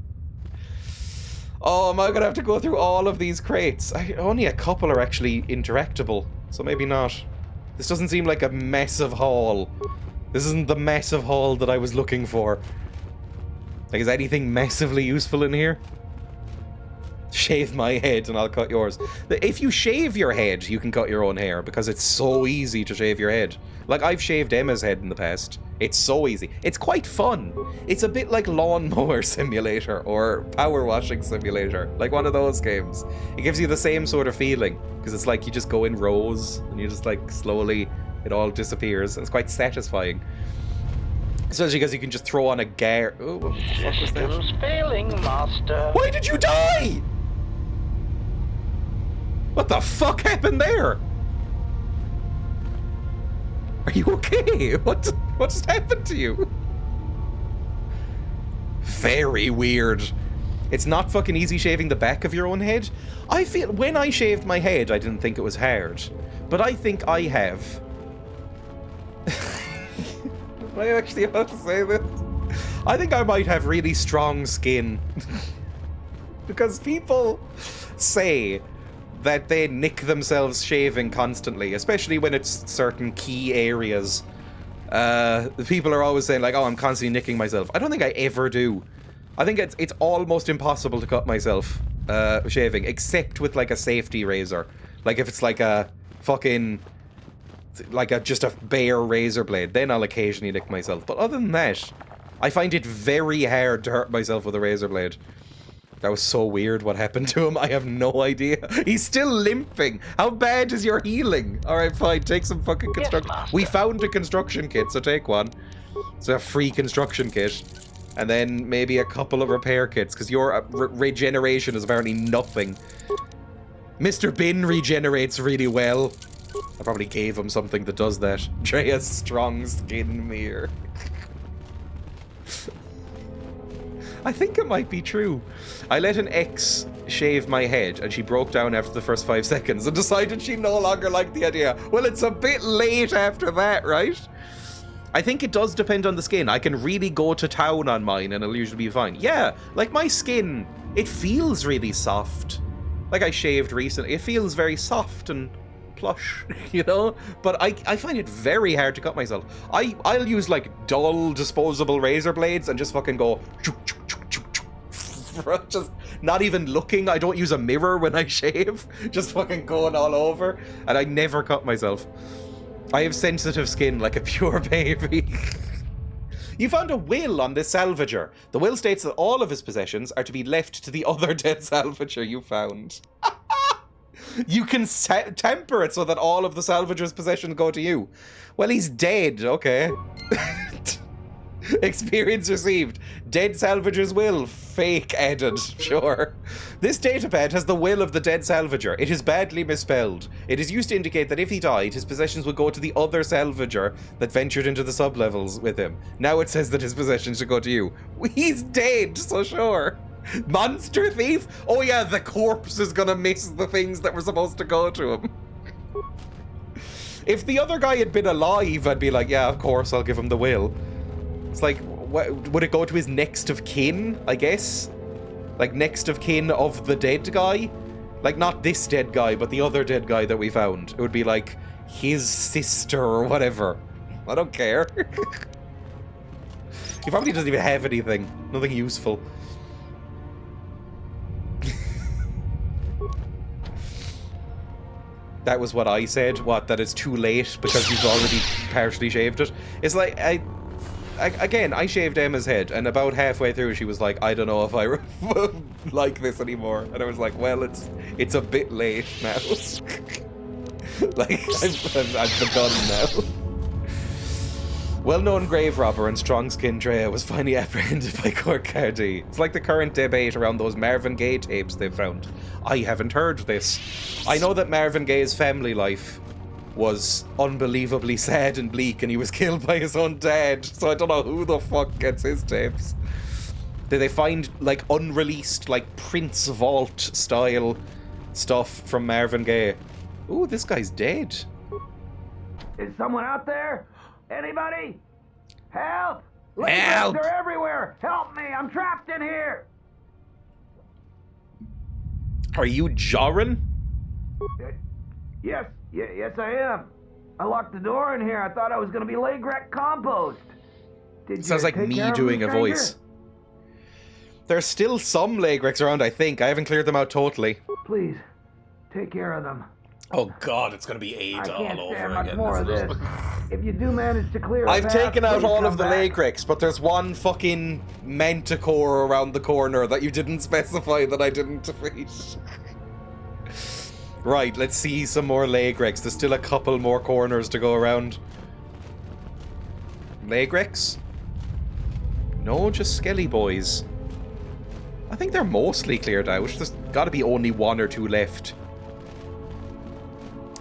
Oh, am I gonna have to go through all of these crates? Only a couple are actually interactable, so maybe not. This doesn't seem like a massive haul. This isn't the massive haul that I was looking for. Like, is anything massively useful in here? Shave my head and I'll cut yours. If you shave your head, you can cut your own hair because it's so easy to shave your head. Like, I've shaved Emma's head in the past. It's so easy. It's quite fun. It's a bit like Lawnmower Simulator or Power Washing Simulator. Like one of those games. It gives you the same sort of feeling because it's like you just go in rows and you just like slowly, it all disappears. And it's quite satisfying. Especially because you can just throw on a gear. Oh, what the fuck was that? Systems failing, Master. Why did you die? What the fuck happened there? Are you okay? What just happened to you? Very weird. It's not fucking easy shaving the back of your own head. I feel when I shaved my head, I didn't think it was hard. But I think I have. Am I actually about to say this? I think I might have really strong skin. Because people say that they nick themselves shaving constantly, especially when it's certain key areas. People are always saying like, oh, I'm constantly nicking myself. I don't think I ever do. I think it's almost impossible to cut myself shaving, except with like a safety razor. Like if it's like a fucking, like just a bare razor blade, then I'll occasionally nick myself. But other than that, I find it very hard to hurt myself with a razor blade. That was so weird what happened to him. I have no idea. He's still limping. How bad is your healing? Alright, fine. Take some fucking construction. Yes, we found a construction kit, so take one. It's a free construction kit. And then maybe a couple of repair kits, because your regeneration is apparently nothing. Mr. Bin regenerates really well. I probably gave him something that does that. Dreya's strong skin mirror. I think it might be true. I let an ex shave my head and she broke down after the first 5 seconds and decided she no longer liked the idea. Well, it's a bit late after that, right? I think it does depend on the skin. I can really go to town on mine and it'll usually be fine. Yeah, like my skin, it feels really soft. Like I shaved recently. It feels very soft and plush, you know? But I find it very hard to cut myself. I'll use like dull disposable razor blades and just fucking go just not even looking. I don't use a mirror when I shave, just fucking going all over, and I never cut myself. I have sensitive skin like a pure baby. You found a will on this salvager. The will states that all of his possessions are to be left to the other dead salvager you found. You can temper it so that all of the salvager's possessions go to you. Well, he's dead, okay. Experience received. Dead salvager's will. Fake added. Sure. This datapad has the will of the dead salvager. It is badly misspelled. It is used to indicate that if he died, his possessions would go to the other salvager that ventured into the sublevels with him. Now it says that his possessions should go to you. He's dead, so sure. Monster thief? Oh yeah, the corpse is gonna miss the things that were supposed to go to him. If the other guy had been alive, I'd be like, yeah, of course, I'll give him the will. It's like, would it go to his next of kin, I guess? like next of kin of the dead guy. Like, not this dead guy, but the other dead guy that we found. It would be like his sister or whatever. I don't care. He probably doesn't even have anything. Nothing useful. That was what I said. What, that it's too late because you've already partially shaved it? It's like, again, I shaved Emma's head, and about halfway through she was like, I don't know if I like this anymore. And I was like, well, it's a bit late now. Like, I've begun now. Well-known grave robber and strong-skinned Dreya was finally apprehended by Court Cardi. It's like the current debate around those Marvin Gaye tapes they've found. I haven't heard this. I know that Marvin Gaye's family life was unbelievably sad and bleak, and he was killed by his own dad, so I don't know who the fuck gets his tapes. Did they find, like, unreleased, like, Prince Vault-style stuff from Marvin Gaye? Ooh, this guy's dead. Is someone out there? Anybody? Help! Help! They're everywhere! Help me! I'm trapped in here! Are you Joran? Yes, I am. I locked the door in here. I thought I was going to be Lagrek compost. Sounds like me doing a voice. There's still some Lagreks around, I think. I haven't cleared them out totally. Please, take care of them. Oh god, it's gonna be Ada all over again. Much more of this. If you do manage to clear I've taken out all of the Lagreks, but there's one fucking Manticore around the corner that you didn't specify that I didn't defeat. Right, let's see some more Lagreks. There's still a couple more corners to go around. Lagreks? No, just Skelly boys. I think they're mostly cleared out. There's gotta be only one or two left.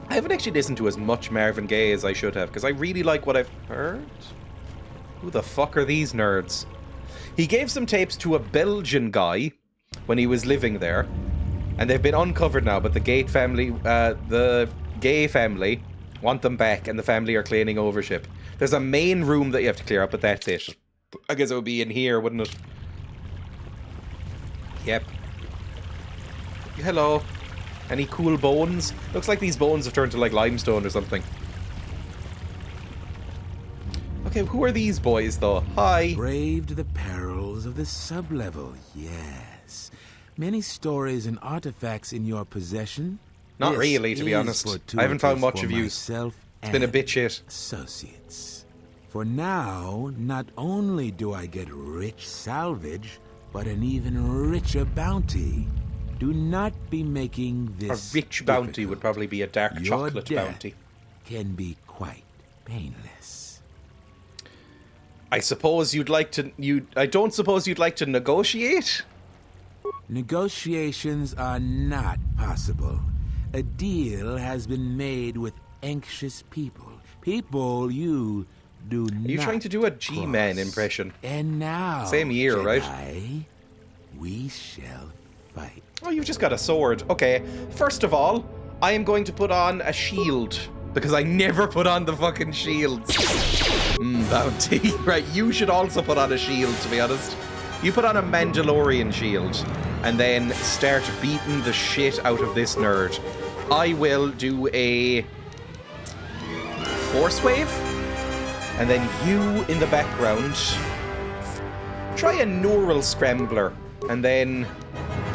I haven't actually listened to as much Marvin Gaye as I should have, because I really like what I've heard. Who the fuck are these nerds? He gave some tapes to a Belgian guy when he was living there, and they've been uncovered now, but the Gay family want them back, and the family are claiming ownership. There's a main room that you have to clear up, but that's it. I guess it would be in here, wouldn't it? Yep. Hello. Any cool bones? Looks like these bones have turned to like limestone or something. Okay, who are these boys though? Hi. Braved the perils of the sublevel, yes. Many stories and artifacts in your possession. Not really, to be honest. I haven't found much of use. It's been a bit shit. Associates. For now, not only do I get rich salvage, but an even richer bounty. Do not be making this a rich bounty would probably be a dark Your chocolate death bounty. Can be quite painless. I suppose you'd like to. I don't suppose you'd like to negotiate? Negotiations are not possible. A deal has been made with anxious people. People you do not. Are you trying to do a G-Man impression? And now, same year, Jedi, right? We shall fight. Oh, you've just got a sword. Okay. First of all, I am going to put on a shield. Because I never put on the fucking shields. Bounty. Right, you should also put on a shield, to be honest. You put on a Mandalorian shield. And then start beating the shit out of this nerd. I will do a Force Wave. And then you, in the background, try a Neural Scrambler. And then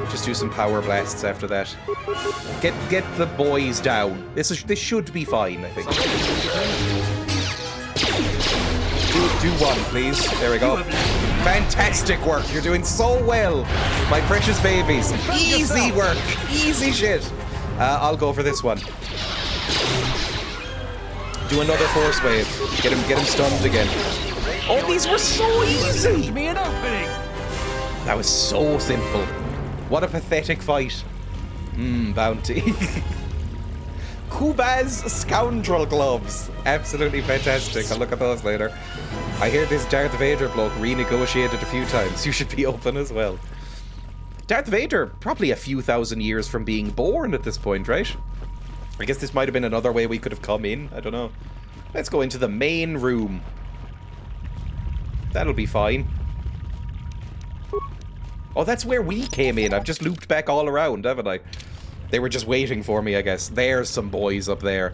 just do some power blasts after that. Get the boys down. This should be fine, I think. Do one, please. There we go. Fantastic work. You're doing so well, my precious babies. Easy work. Easy shit. I'll go for this one. Do another Force Wave. Get him stunned again. Oh, these were so easy. Give me an opening. That was so simple. What a pathetic fight. Bounty. Kuba's Scoundrel Gloves. Absolutely fantastic. I'll look at those later. I hear this Darth Vader bloke renegotiated a few times. You should be open as well. Darth Vader, probably a few thousand years from being born at this point, right? I guess this might have been another way we could have come in. I don't know. Let's go into the main room. That'll be fine. Oh, that's where we came in. I've just looped back all around, haven't I? They were just waiting for me, I guess. There's some boys up there.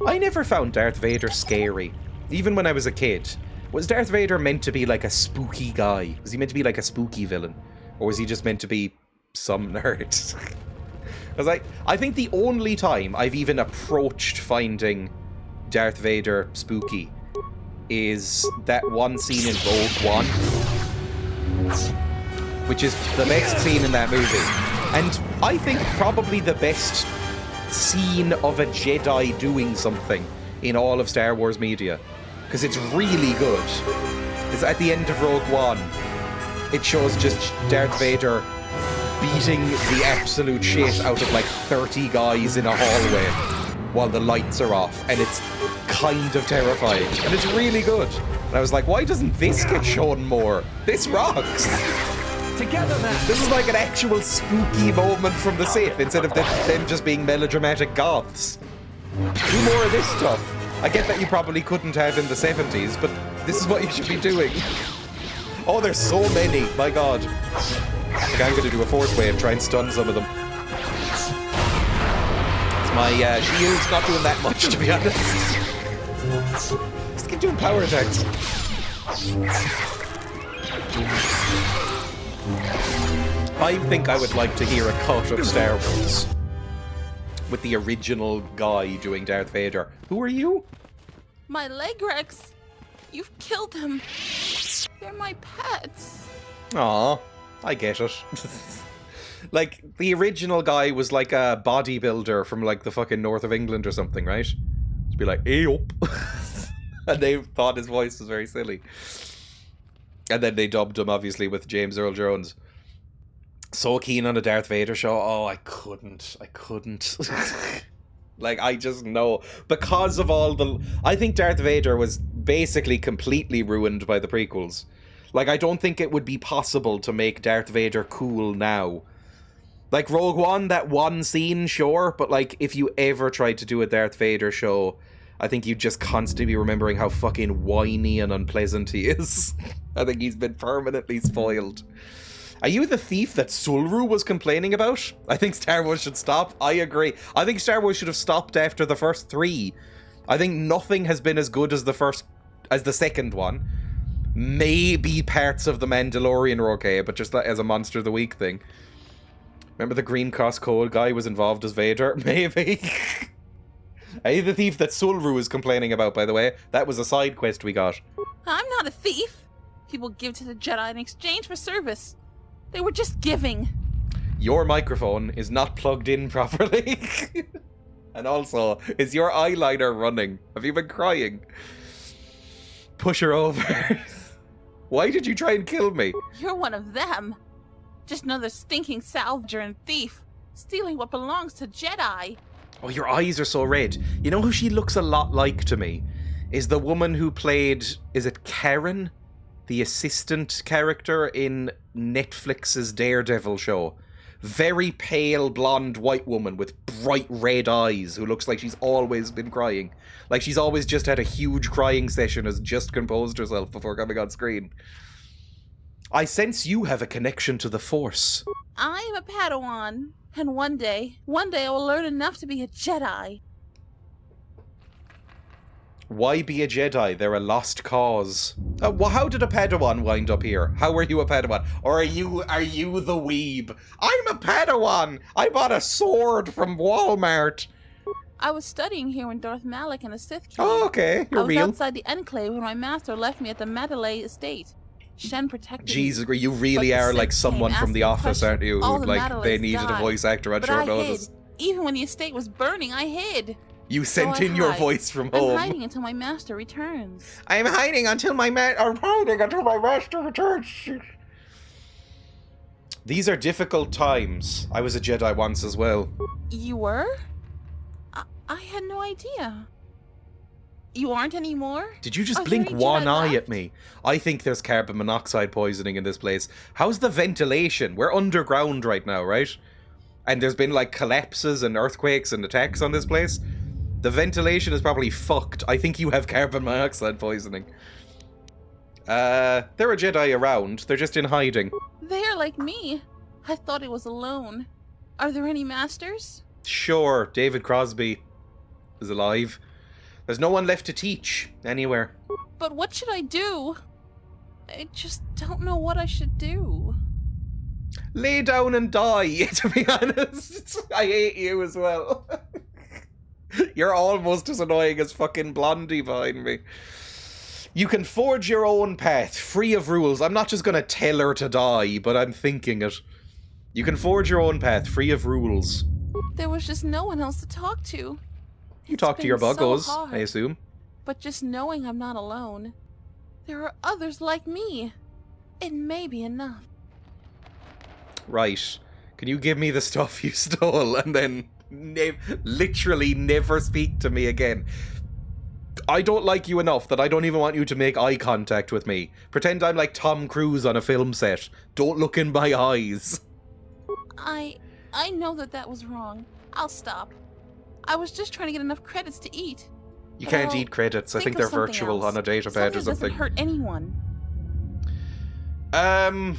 I never found Darth Vader scary, even when I was a kid. Was Darth Vader meant to be like a spooky guy? Was he meant to be like a spooky villain? Or was he just meant to be some nerd? Because I think the only time I've even approached finding Darth Vader spooky is that one scene in Rogue One, which is the best scene in that movie. And I think probably the best scene of a Jedi doing something in all of Star Wars media. Because it's really good. It's at the end of Rogue One. It shows just Darth Vader beating the absolute shit out of like 30 guys in a hallway while the lights are off. And it's kind of terrifying. And it's really good. And I was like, why doesn't this get shown more? This rocks. Together, man. This is like an actual spooky moment from the Sith instead of them just being melodramatic goths. Do more of this stuff. I get that you probably couldn't have in the 70s, but this is what you should be doing. Oh, there's so many. My god. Okay, I'm going to do a force wave, try and stun some of them. My shield's not doing that much, to be honest. Just keep doing power attacks. I think I would like to hear a cut of Star Wars with the original guy doing Darth Vader. Who are you? My leg Rex. You've killed them. They're my pets. Aw, I get it. Like, the original guy was like a bodybuilder from like the fucking north of England or something, right? Just be like, hey up. And they thought his voice was very silly. And then they dubbed him, obviously, with James Earl Jones. So keen on a Darth Vader show. Oh, I couldn't. Like, I just know. Because of all the... I think Darth Vader was basically completely ruined by the prequels. Like, I don't think it would be possible to make Darth Vader cool now. Like, Rogue One, that one scene, sure. But, like, if you ever tried to do a Darth Vader show, I think you'd just constantly be remembering how fucking whiny and unpleasant he is. I think he's been permanently spoiled. Are you the thief that Sulru was complaining about? I think Star Wars should stop. I agree. I think Star Wars should have stopped after the first 3. I think nothing has been as good as the second one. Maybe parts of The Mandalorian are okay, but just as a Monster of the Week thing. Remember the Green Cross Code guy was involved as Vader? Maybe. Are you the thief that Sulru is complaining about, by the way? That was a side quest we got. I'm not a thief. People give to the Jedi in exchange for service. They were just giving. Your microphone is not plugged in properly. And also, is your eyeliner running? Have you been crying? Push her over. Why did you try and kill me? You're one of them. Just another stinking salvager and thief, stealing what belongs to Jedi. Oh, your eyes are so red. You know who she looks a lot like to me? Is the woman who played, is it Karen? The assistant character in Netflix's Daredevil show. Very pale, blonde, white woman with bright red eyes who looks like she's always been crying. Like she's always just had a huge crying session, has just composed herself before coming on screen. I sense you have a connection to the Force. I am a Padawan, and one day I will learn enough to be a Jedi. Why be a Jedi? They're a lost cause. Well, how did a Padawan wind up here? How are you a Padawan? Or are you the weeb? I'm a Padawan! I bought a sword from Walmart! I was studying here when Darth Malak and the Sith came. Oh, okay. You're real. I was outside the Enclave when my master left me at the Mandalay estate. Shen protected me. Jeez, you really are like someone from The Office, aren't you? Who, like, they needed a voice actor on short notice. Even when the estate was burning, I hid. You sent in your voice from home. I'm hiding until my master returns. I'm hiding until my master returns. These are difficult times. I was a Jedi once as well. You were? I had no idea. You aren't anymore? Did you just blink one eye at me? I think there's carbon monoxide poisoning in this place. How's the ventilation? We're underground right now, right? And there's been like collapses and earthquakes and attacks on this place. The ventilation is probably fucked. I think you have carbon monoxide poisoning. There are Jedi around. They're just in hiding. They're like me. I thought I was alone. Are there any masters? Sure, David Crosby is alive. There's no one left to teach anywhere. But what should I do? I just don't know what I should do. Lay down and die, to be honest. I hate you as well. You're almost as annoying as fucking Blondie behind me. You can forge your own path, free of rules. I'm not just going to tell her to die, but I'm thinking it. You can forge your own path, free of rules. There was just no one else to talk to. You talk to your buggos, I assume. But just knowing I'm not alone. There are others like me. It may be enough. Right. Can you give me the stuff you stole and then literally never speak to me again? I don't like you enough that I don't even want you to make eye contact with me. Pretend I'm like Tom Cruise on a film set. Don't look in my eyes. I know that was wrong. I'll stop. I was just trying to get enough credits to eat. You can't eat credits. I think they're virtual on a datapad or something. Doesn't hurt anyone. I'm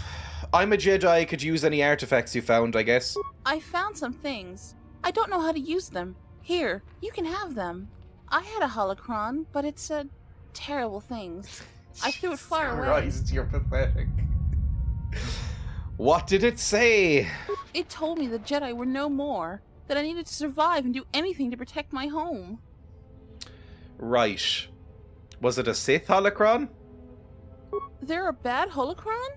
a Jedi. Could use any artifacts you found, I guess. I found some things. I don't know how to use them. Here, you can have them. I had a holocron, but it said terrible things. I threw it far away. Christ, you're pathetic. What did it say? It told me the Jedi were no more, that I needed to survive and do anything to protect my home. Right. Was it a Sith holocron? They're a bad holocron?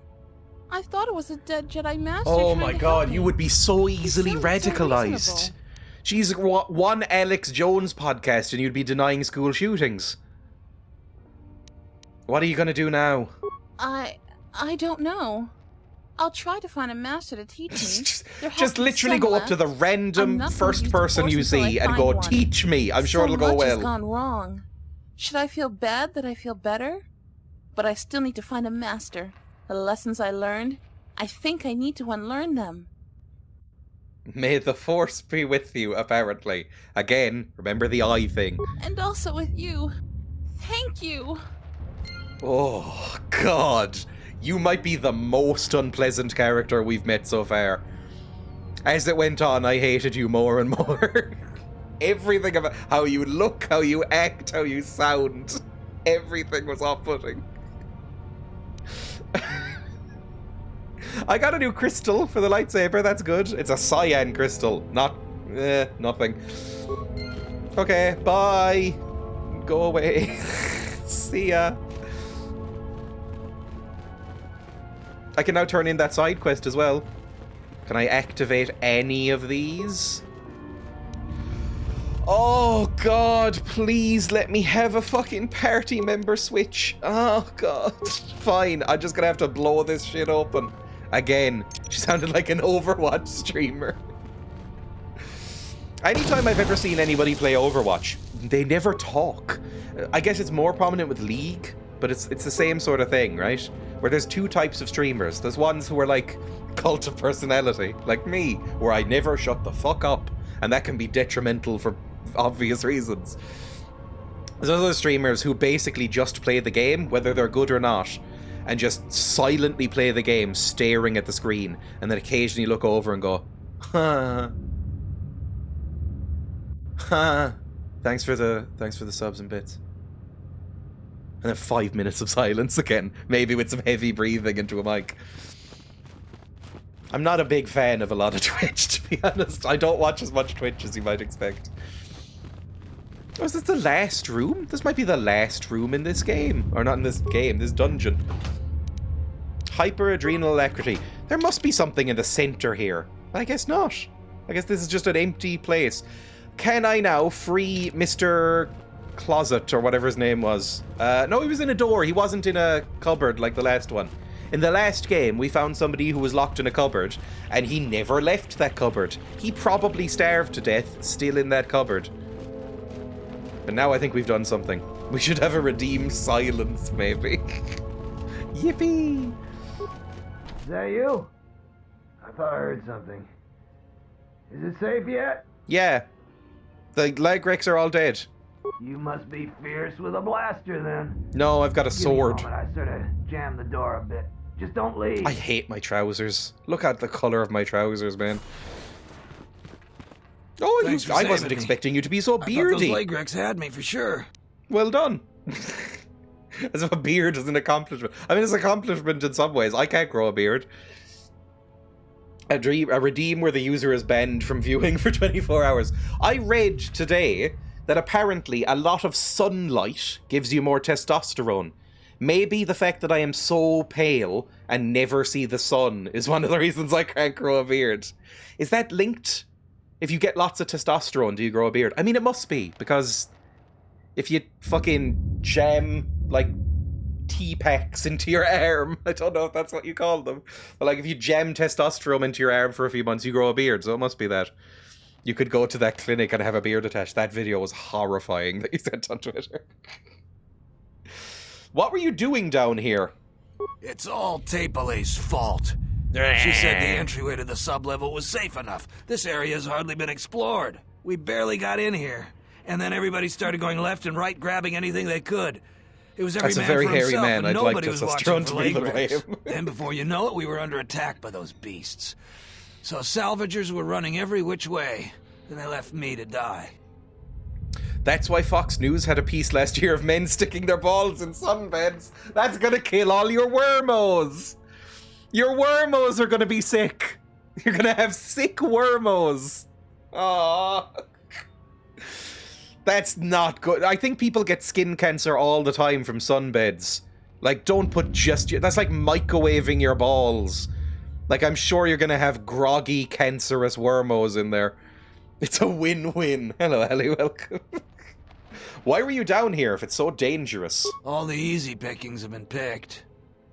I thought it was a dead Jedi Master. Oh my god, you would be so easily radicalized. So She's one Alex Jones podcast and you'd be denying school shootings. What are you gonna do now? I don't know. I'll try to find a master to teach me. Just literally go up to the random first person you see and go, teach me. I'm sure it'll go well. So much has gone wrong. Should I feel bad that I feel better? But I still need to find a master. The lessons I learned, I think I need to unlearn them. May the Force be with you, apparently. Again, remember the eye thing. And also with you. Thank you. Oh, God. You might be the most unpleasant character we've met so far. As it went on, I hated you more and more. Everything about how you look, how you act, how you sound. Everything was off-putting. I got a new crystal for the lightsaber, that's good. It's a cyan crystal, not... nothing. Okay, bye. Go away. See ya. I can now turn in that side quest as well. Can I activate any of these? Oh god, please let me have a fucking party member switch. Oh god. Fine, I'm just gonna have to blow this shit open. Again, she sounded like an Overwatch streamer. Anytime I've ever seen anybody play Overwatch, they never talk. I guess it's more prominent with League, but it's the same sort of thing, right? Where there's two types of streamers. There's ones who are like cult of personality, like me, where I never shut the fuck up, and that can be detrimental for obvious reasons. There's other streamers who basically just play the game, whether they're good or not, and just silently play the game, staring at the screen, and then occasionally look over and go, huh. Huh. Thanks for the subs and bits. And then 5 minutes of silence again, maybe with some heavy breathing into a mic. I'm not a big fan of a lot of Twitch, to be honest. I don't watch as much Twitch as you might expect. Oh, is this the last room? This might be the last room in this game. Or not in this game, this dungeon. Hyper-adrenal alacrity. There must be something in the center here. I guess not. I guess this is just an empty place. Can I now free Mr. Closet, or whatever his name was? No, he was in a door. He wasn't in a cupboard like the last one. In the last game, we found somebody who was locked in a cupboard, and he never left that cupboard. He probably starved to death, still in that cupboard. And now I think we've done something. We should have a redeemed silence, maybe. Yippee! Is that you? I thought I heard something. Is it safe yet? Yeah. The leg wrecks are all dead. You must be fierce with a blaster, then. No, I've got a Give me a sword. moment, I sort of jammed the door a bit. Just don't leave. I hate my trousers. Look at the color of my trousers, man. Oh, Thanks for I wasn't saving me. expecting you to be so I thought beardy. those Legrex had me for sure. Well done. As if a beard is an accomplishment. I mean, it's an accomplishment in some ways. I can't grow a beard. A redeem where the user is banned from viewing for 24 hours. I read today that apparently a lot of sunlight gives you more testosterone. Maybe the fact that I am so pale and never see the sun is one of the reasons I can't grow a beard. Is that linked? If you get lots of testosterone, do you grow a beard? I mean, it must be, because if you fucking jam, like, T-packs into your arm, I don't know if that's what you call them, but like if you jam testosterone into your arm for a few months, you grow a beard, so it must be that. You could go to that clinic and have a beard attached. That video was horrifying that you sent on Twitter. What were you doing down here? It's all Tapelay's fault. She said the entryway to the sublevel was safe enough. This area has hardly been explored. We barely got in here. And then everybody started going left and right, grabbing anything they could. It was every That's a man very for hairy himself, man. and I'd like nobody was testosterone watching to for be the Legrex. blame. Then before you know it, we were under attack by those beasts. So salvagers were running every which way, and they left me to die. That's why Fox News had a piece last year of men sticking their balls in sunbeds. That's gonna kill all your wormos. Your wormos are gonna be sick. You're gonna have sick wormos. Aww. That's not good. I think people get skin cancer all the time from sunbeds. Like, don't put just your... That's like microwaving your balls. Like, I'm sure you're gonna have groggy, cancerous wormos in there. It's a win-win. Hello, Ellie, welcome. Why were you down here if it's so dangerous? All the easy pickings have been picked.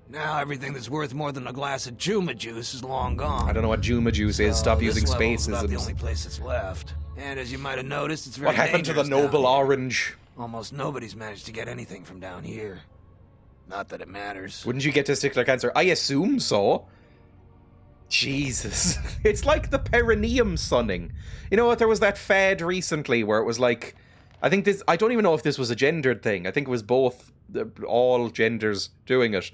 Now everything that's worth more than a glass of Juma juice is long gone. I don't know what Juma juice is. Stop This using level's spaces. about the only place that's left. And as you might have noticed, it's very What happened to the dangerous noble down here. orange? Almost nobody's managed to get anything from down here. Not that it matters. Wouldn't you get testicular cancer? I assume so. Jesus. It's like the perineum sunning. You know what? There was that fad recently where it was like... I don't even know if this was a gendered thing. I think it was both, all genders doing it.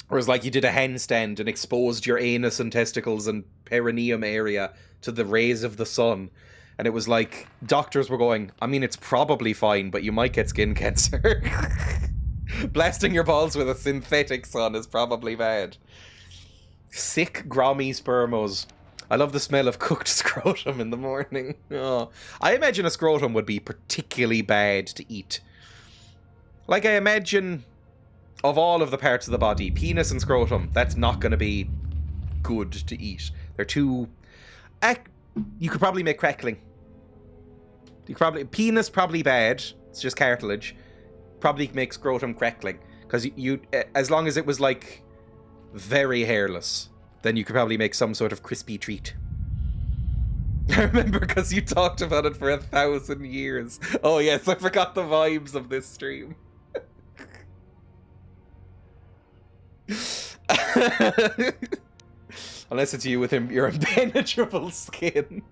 Whereas like you did a handstand and exposed your anus and testicles and perineum area to the rays of the sun. And it was like, doctors were going, I mean, it's probably fine, but you might get skin cancer. Blasting your balls with a synthetic sun is probably bad. Sick, grommy spermos. I love the smell of cooked scrotum in the morning. Oh. I imagine a scrotum would be particularly bad to eat. Like, I imagine, of all of the parts of the body, penis and scrotum, that's not going to be good to eat. They're too... You could probably make crackling. Penis probably bad. It's just cartilage. Probably make scrotum crackling. Because you, as long as it was, like, very hairless, then you could probably make some sort of crispy treat. I remember because you talked about it for 1,000 years. Oh yes, I forgot the vibes of this stream. Unless it's you with your impenetrable skin.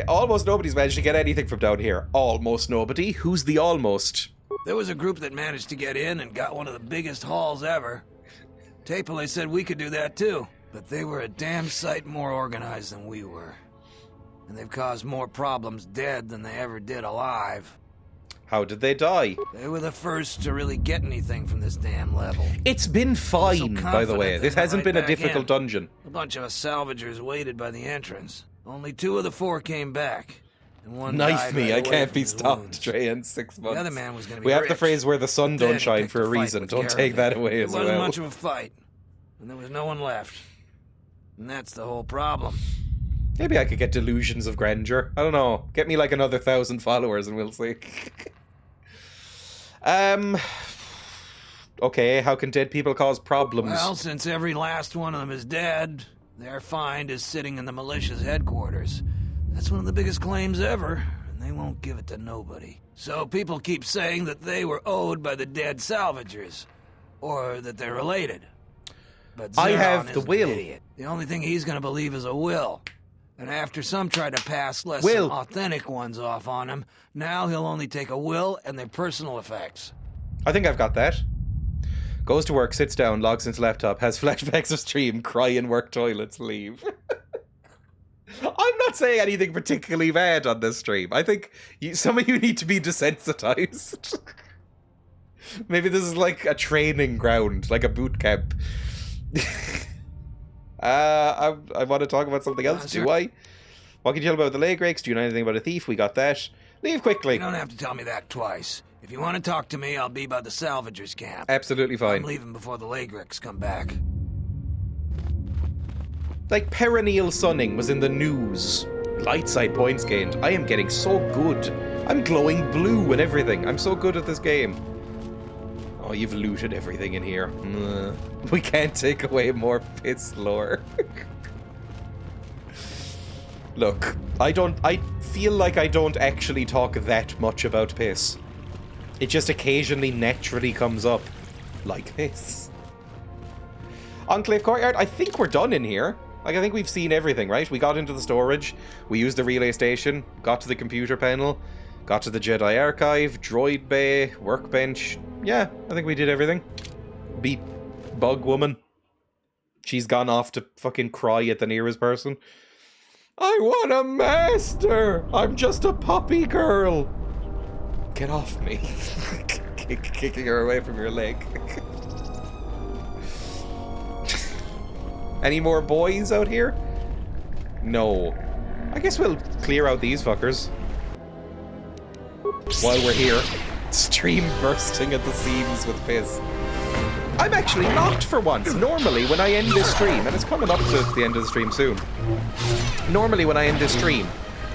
Almost nobody's managed to get anything from down here. Almost nobody? Who's the almost? There was a group that managed to get in and got one of the biggest hauls ever. Tapele said we could do that too, but they were a damn sight more organized than we were. And they've caused more problems dead than they ever did alive. How did they die? They were the first to really get anything from this damn level. It's been fine, by the way. This hasn't been a difficult dungeon. A bunch of us salvagers waited by the entrance. Only 2 of the 4 came back. And one Knife died me, right I away can't from be his stopped, wounds. Dreya, in 6 months. The other man was going to be We have rich, the phrase where the sun but then don't he shine picked for a a fight reason. with Don't take Gareth. that away It as wasn't well. much of a fight. And there was no one left. And that's the whole problem. Maybe I could get delusions of grandeur. I don't know. Get me like another 1,000 followers and we'll see. Okay, how can dead people cause problems? Well, since every last one of them is dead, their find is sitting in the militia's headquarters. That's one of the biggest claims ever, and they won't give it to nobody. So people keep saying that they were owed by the dead salvagers, or that they're related. But I Zeron have the is an will. idiot. The only thing he's gonna believe is a will. And after some tried to pass less Will. than authentic ones off on him, now he'll only take a will and their personal effects. I think I've got that. Goes to work, sits down, logs into laptop, has flashbacks of stream, cry in work toilets, leave. I'm not saying anything particularly bad on this stream. I think some of you need to be desensitized. Maybe this is like a training ground, like a boot camp. I want to talk about something else, do I? What can you tell about the leg rakes? Do you know anything about a thief? We got that. Leave quickly. You don't have to tell me that twice. If you want to talk to me, I'll be by the salvagers camp. Absolutely fine. I'm leaving before the leg wrecks come back. Like, perineal sunning was in the news. Light side points gained. I am getting so good. I'm glowing blue and everything. I'm so good at this game. Oh, you've looted everything in here. We can't take away more piss lore. Look, I feel like I don't actually talk that much about piss. It just occasionally naturally comes up. Like this. Enclave Courtyard, I think we're done in here. Like, I think we've seen everything, right? We got into the storage, we used the relay station, got to the computer panel, got to the Jedi Archive, droid bay, workbench. Yeah, I think we did everything. Beat Bug Woman. She's gone off to fucking cry at the nearest person. I want a master! I'm just a puppy girl! Get off me. Kicking her away from your leg. Any more boys out here? No. I guess we'll clear out these fuckers. While we're here. Stream bursting at the seams with piss. I'm actually not for once. Normally when I end this stream, and it's coming up to the end of the stream soon. Normally when I end this stream,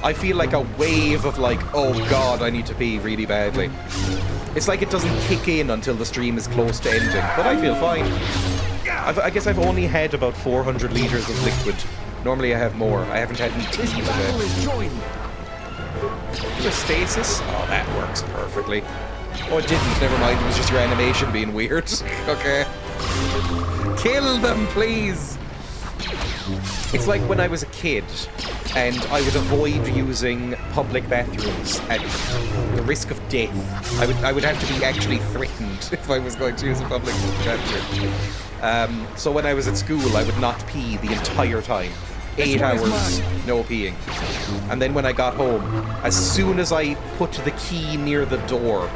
I feel like a wave of like, oh god, I need to pee really badly. It's like it doesn't kick in until the stream is close to ending, but I feel fine. I guess I've only had about 400 litres of liquid. Normally I have more. I haven't had any tea today. Your stasis? Oh, that works perfectly. Oh, it didn't. Never mind. It was just your animation being weird. Okay. Kill them, please! It's like when I was a kid, and I would avoid using public bathrooms at the risk of death. I would have to be actually threatened if I was going to use a public bathroom. So when I was at school, I would not pee the entire time. 8 hours, no peeing. And then when I got home, as soon as I put the key near the door,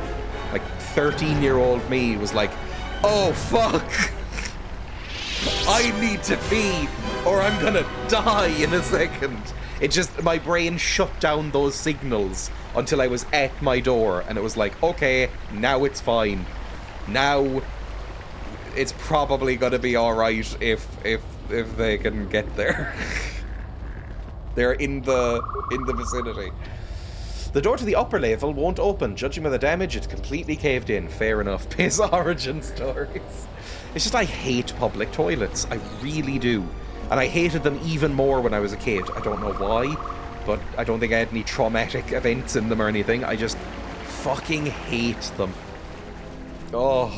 like 13-year-old me was like, oh fuck! I need to pee, or I'm gonna die in a second. It just, my brain shut down those signals until I was at my door, and it was like, okay, now it's fine. Now, it's probably gonna be alright if they can get there. They're in the vicinity. The door to the upper level won't open. Judging by the damage, it's completely caved in. Fair enough. Piss origin stories. It's just I hate public toilets. I really do. And I hated them even more when I was a kid. I don't know why, but I don't think I had any traumatic events in them or anything. I just fucking hate them. Oh.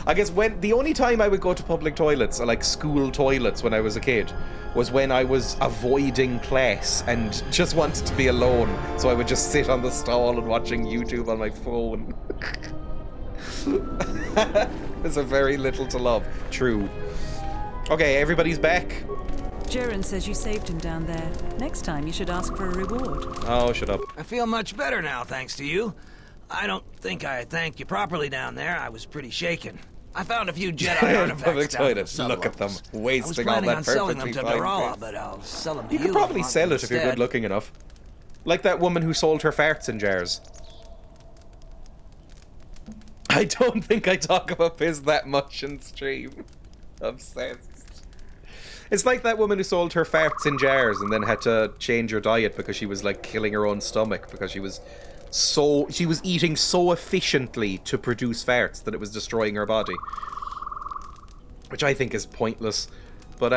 I guess the only time I would go to public toilets, or like school toilets when I was a kid, was when I was avoiding class and just wanted to be alone. So I would just sit on the stall and watching YouTube on my phone. There's a very little to love. True. Okay, everybody's back. Jiren says you saved him down there. Next time you should ask for a reward. Oh, shut up. I feel much better now, thanks to you. I don't think I thanked you properly down there. I was pretty shaken. I found a few Jedi artifacts public down in the toilets. Look at them, wasting I was all planning that on selling them perfectly to fine Dreya, piss. but I'll sell them to you. You could probably if you sell want it if you're instead. good looking enough. Like that woman who sold her farts in jars. I don't think I talk about piss that much in stream. Obsessed. It's like that woman who sold her farts in jars and then had to change her diet because she was like killing her own stomach because she was eating so efficiently to produce farts that it was destroying her body. Which I think is pointless. But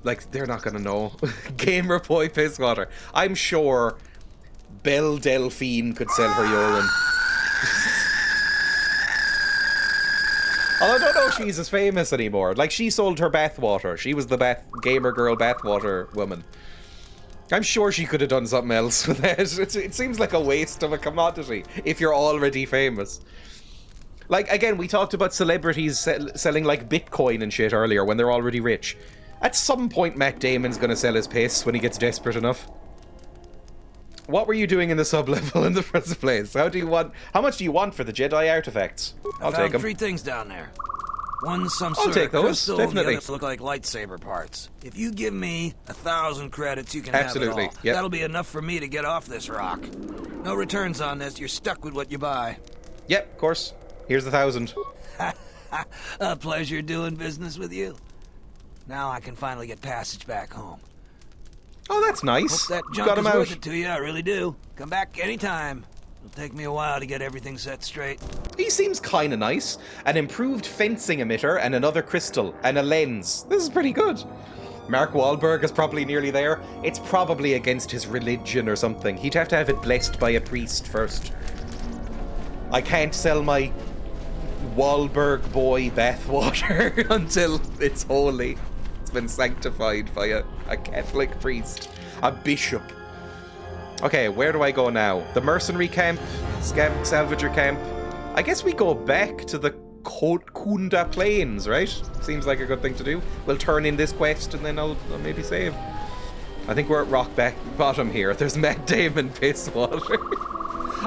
like they're not gonna know. Gamer boy piss water. I'm sure Belle Delphine could sell her urine. Although I don't know if she's as famous anymore. Like, she sold her bathwater. She was the gamer girl bathwater woman. I'm sure she could have done something else with that. It seems like a waste of a commodity if you're already famous. Like, again, we talked about celebrities selling, like, Bitcoin and shit earlier when they're already rich. At some point, Matt Damon's gonna sell his piss when he gets desperate enough. What were you doing in the sub-level in the first place? How much do you want for the Jedi artifacts? I'll take them. 3 things down there. One some I'll sort take of those, crystal, definitely. and the other look like lightsaber parts. If you give me 1,000 credits, you can Absolutely, have it all. yep. That'll be enough for me to get off this rock. No returns on this. You're stuck with what you buy. Yep, of course. Here's the 1,000. A pleasure doing business with you. Now I can finally get passage back home. Oh, that's nice. Hope that You junk got is him worth out. it to you, I really do. Come back anytime. It'll take me a while to get everything set straight. He seems kind of nice. An improved fencing emitter and another crystal and a lens. This is pretty good. Mark Wahlberg is probably nearly there. It's probably against his religion or something. He'd have to have it blessed by a priest first. I can't sell my Wahlberg boy bathwater until it's holy. It's been sanctified by a Catholic priest. A bishop. Okay, where do I go now? The mercenary camp? Salvager camp? I guess we go back to the Kunda Plains, right? Seems like a good thing to do. We'll turn in this quest and then I'll maybe save. I think we're at rock bottom here. There's Matt Damon piss water.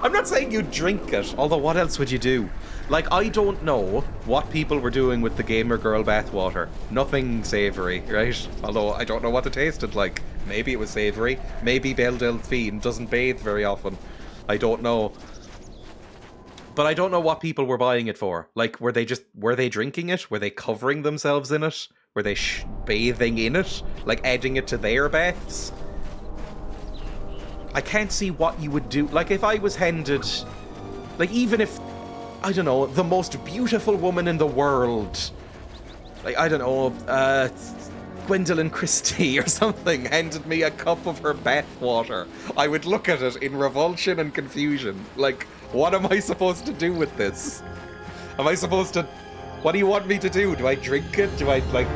I'm not saying you drink it, although what else would you do? Like, I don't know what people were doing with the gamer girl bathwater. Nothing savory, right? Although I don't know what it tasted like. Maybe it was savory. Maybe Belle Delphine doesn't bathe very often. I don't know. But I don't know what people were buying it for. Like, were they drinking it? Were they covering themselves in it? Were they bathing in it? Like, adding it to their baths? I can't see what you would do. Like, if I was handed... Like, even if... I don't know, the most beautiful woman in the world. Like, I don't know, Gwendolyn Christie or something handed me a cup of her bathwater. I would look at it in revulsion and confusion. Like, what am I supposed to do with this? Am I supposed to... What do you want me to do? Do I drink it? Do I, like,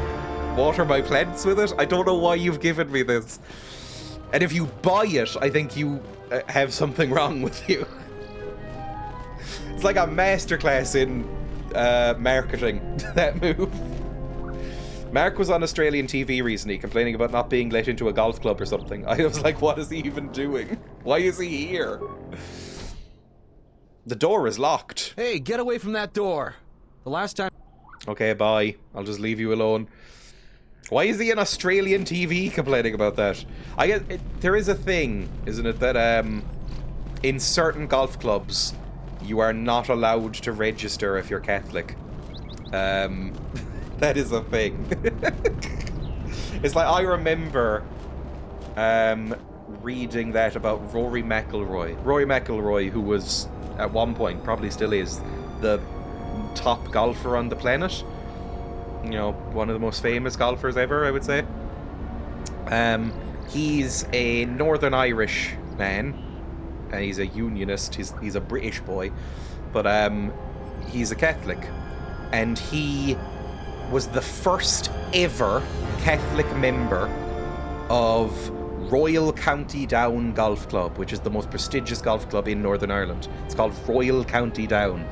water my plants with it? I don't know why you've given me this. And if you buy it, I think you have something wrong with you. It's like a masterclass in marketing, that move. Mark was on Australian TV recently complaining about not being let into a golf club or something. I was like, what is he even doing? Why is he here? The door is locked. Hey, get away from that door. The last time... Okay, bye. I'll just leave you alone. Why is he on Australian TV complaining about that? I guess there is a thing, isn't it, that in certain golf clubs you are not allowed to register if you're Catholic. That is a thing. It's like, I remember reading that about Rory McIlroy. Rory McIlroy, who was, at one point, probably still is, the top golfer on the planet. You know, one of the most famous golfers ever, I would say. He's a Northern Irish man. He's a unionist. He's a British boy. But he's a Catholic. And he was the first ever Catholic member of Royal County Down Golf Club, which is the most prestigious golf club in Northern Ireland. It's called Royal County Down.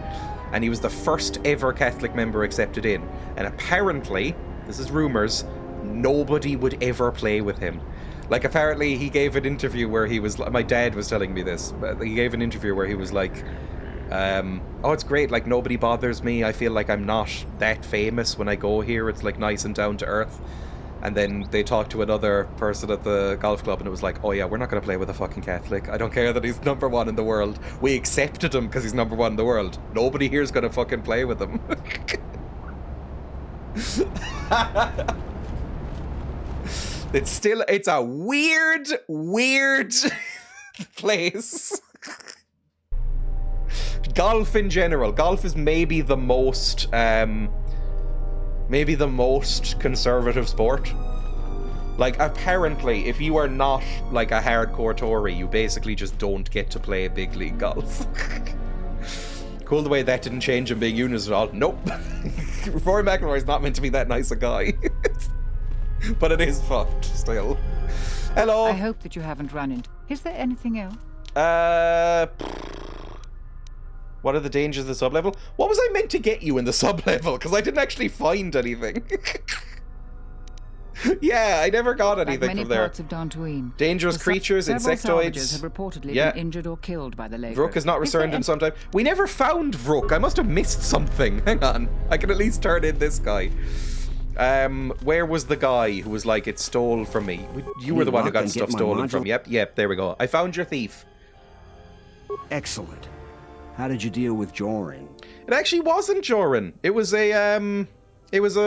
And he was the first ever Catholic member accepted in. And apparently, this is rumours, nobody would ever play with him. Like, apparently he gave an interview where he was... My dad was telling me this. But he gave an interview where he was like, oh, it's great, like, nobody bothers me. I feel like I'm not that famous when I go here. It's, like, nice and down to earth. And then they talked to another person at the golf club and it was like, oh yeah, we're not going to play with a fucking Catholic. I don't care that he's #1 in the world. We accepted him because he's #1 in the world. Nobody here's going to fucking play with him. It's a weird place. Golf in general. Golf is maybe the most conservative sport. Like, apparently, if you are not, like, a hardcore Tory, you basically just don't get to play big league golf. Cool the way that didn't change him being unionist at all. Nope. Rory McIlroy is not meant to be that nice a guy. But it is fucked, still. Hello. I hope that you haven't run into... Is there anything else? What are the dangers of the sub-level? What was I meant to get you in the sub-level? Because I didn't actually find anything. Yeah, I never got anything from there. Parts of Dantooine, dangerous creatures, insectoids. Have reportedly been injured or killed by the lake. Vrook is not returned in some time. We never found Vrook. I must have missed something. Hang on. I can at least turn in this guy. Where was the guy who was like, it stole from me? You were the one who got stuff stolen from. Yep, there we go. I found your thief. Excellent. How did you deal with Joran? It actually wasn't Joran. It was a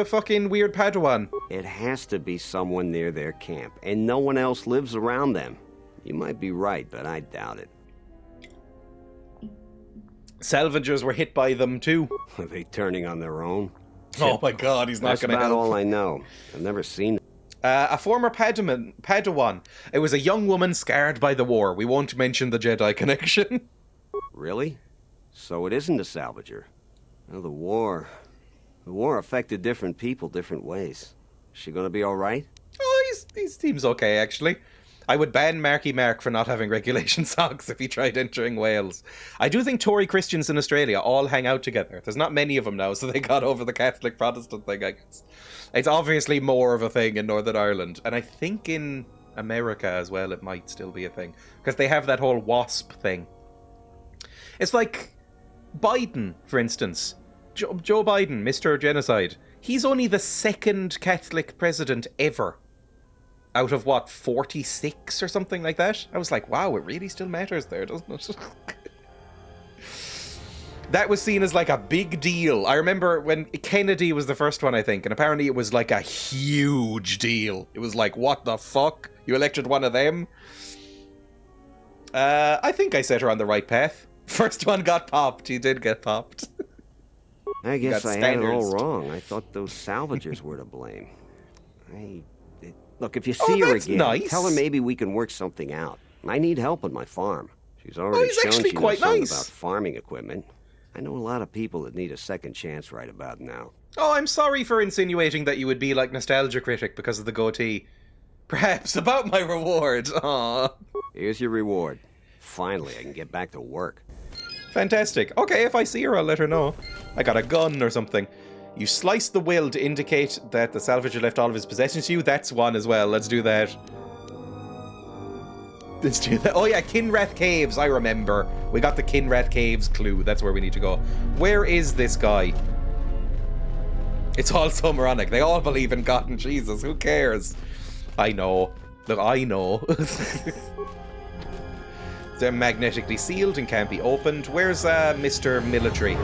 fucking weird Padawan. It has to be someone near their camp, and no one else lives around them. You might be right, but I doubt it. Salvagers were hit by them too. Are they turning on their own? Oh my god, he's not going to help. That's about all I know. I've never seen... a former Padawan. It was a young woman scarred by the war. We won't mention the Jedi connection. Really? So it isn't a salvager. Well, the war affected different people different ways. Is she going to be all right? Oh, he seems okay, actually. I would ban Marky Mark for not having regulation socks if he tried entering Wales. I do think Tory Christians in Australia all hang out together. There's not many of them now, so they got over the Catholic Protestant thing, I guess. It's obviously more of a thing in Northern Ireland. And I think in America as well it might still be a thing. Because they have that whole WASP thing. It's like Biden, for instance. Joe Biden, Mr. Genocide. He's only the second Catholic president ever. Out of, 46 or something like that? I was like, wow, it really still matters there, doesn't it? That was seen as like a big deal. I remember when Kennedy was the first one, I think, and apparently it was like a huge deal. It was like, what the fuck? You elected one of them? I think I set her on the right path. First one got popped. He did get popped. I guess I had it all wrong. I thought those salvagers were to blame. Look, if you see her again, tell her maybe we can work something out. I need help on my farm. She's already shown she knows something about farming equipment. I know a lot of people that need a second chance right about now. Oh, I'm sorry for insinuating that you would be like Nostalgia Critic because of the goatee. Perhaps about my reward. Aww. Here's your reward. Finally, I can get back to work. Fantastic. Okay, if I see her, I'll let her know. I got a gun or something. You slice the will to indicate that the salvager left all of his possessions to you. That's one as well. Let's do that. Let's do that. Oh yeah, Kinrath Caves. I remember. We got the Kinrath Caves clue. That's where we need to go. Where is this guy? It's all so moronic. They all believe in God and Jesus. Who cares? I know. Look, I know. They're magnetically sealed and can't be opened. Where's Mr. Military?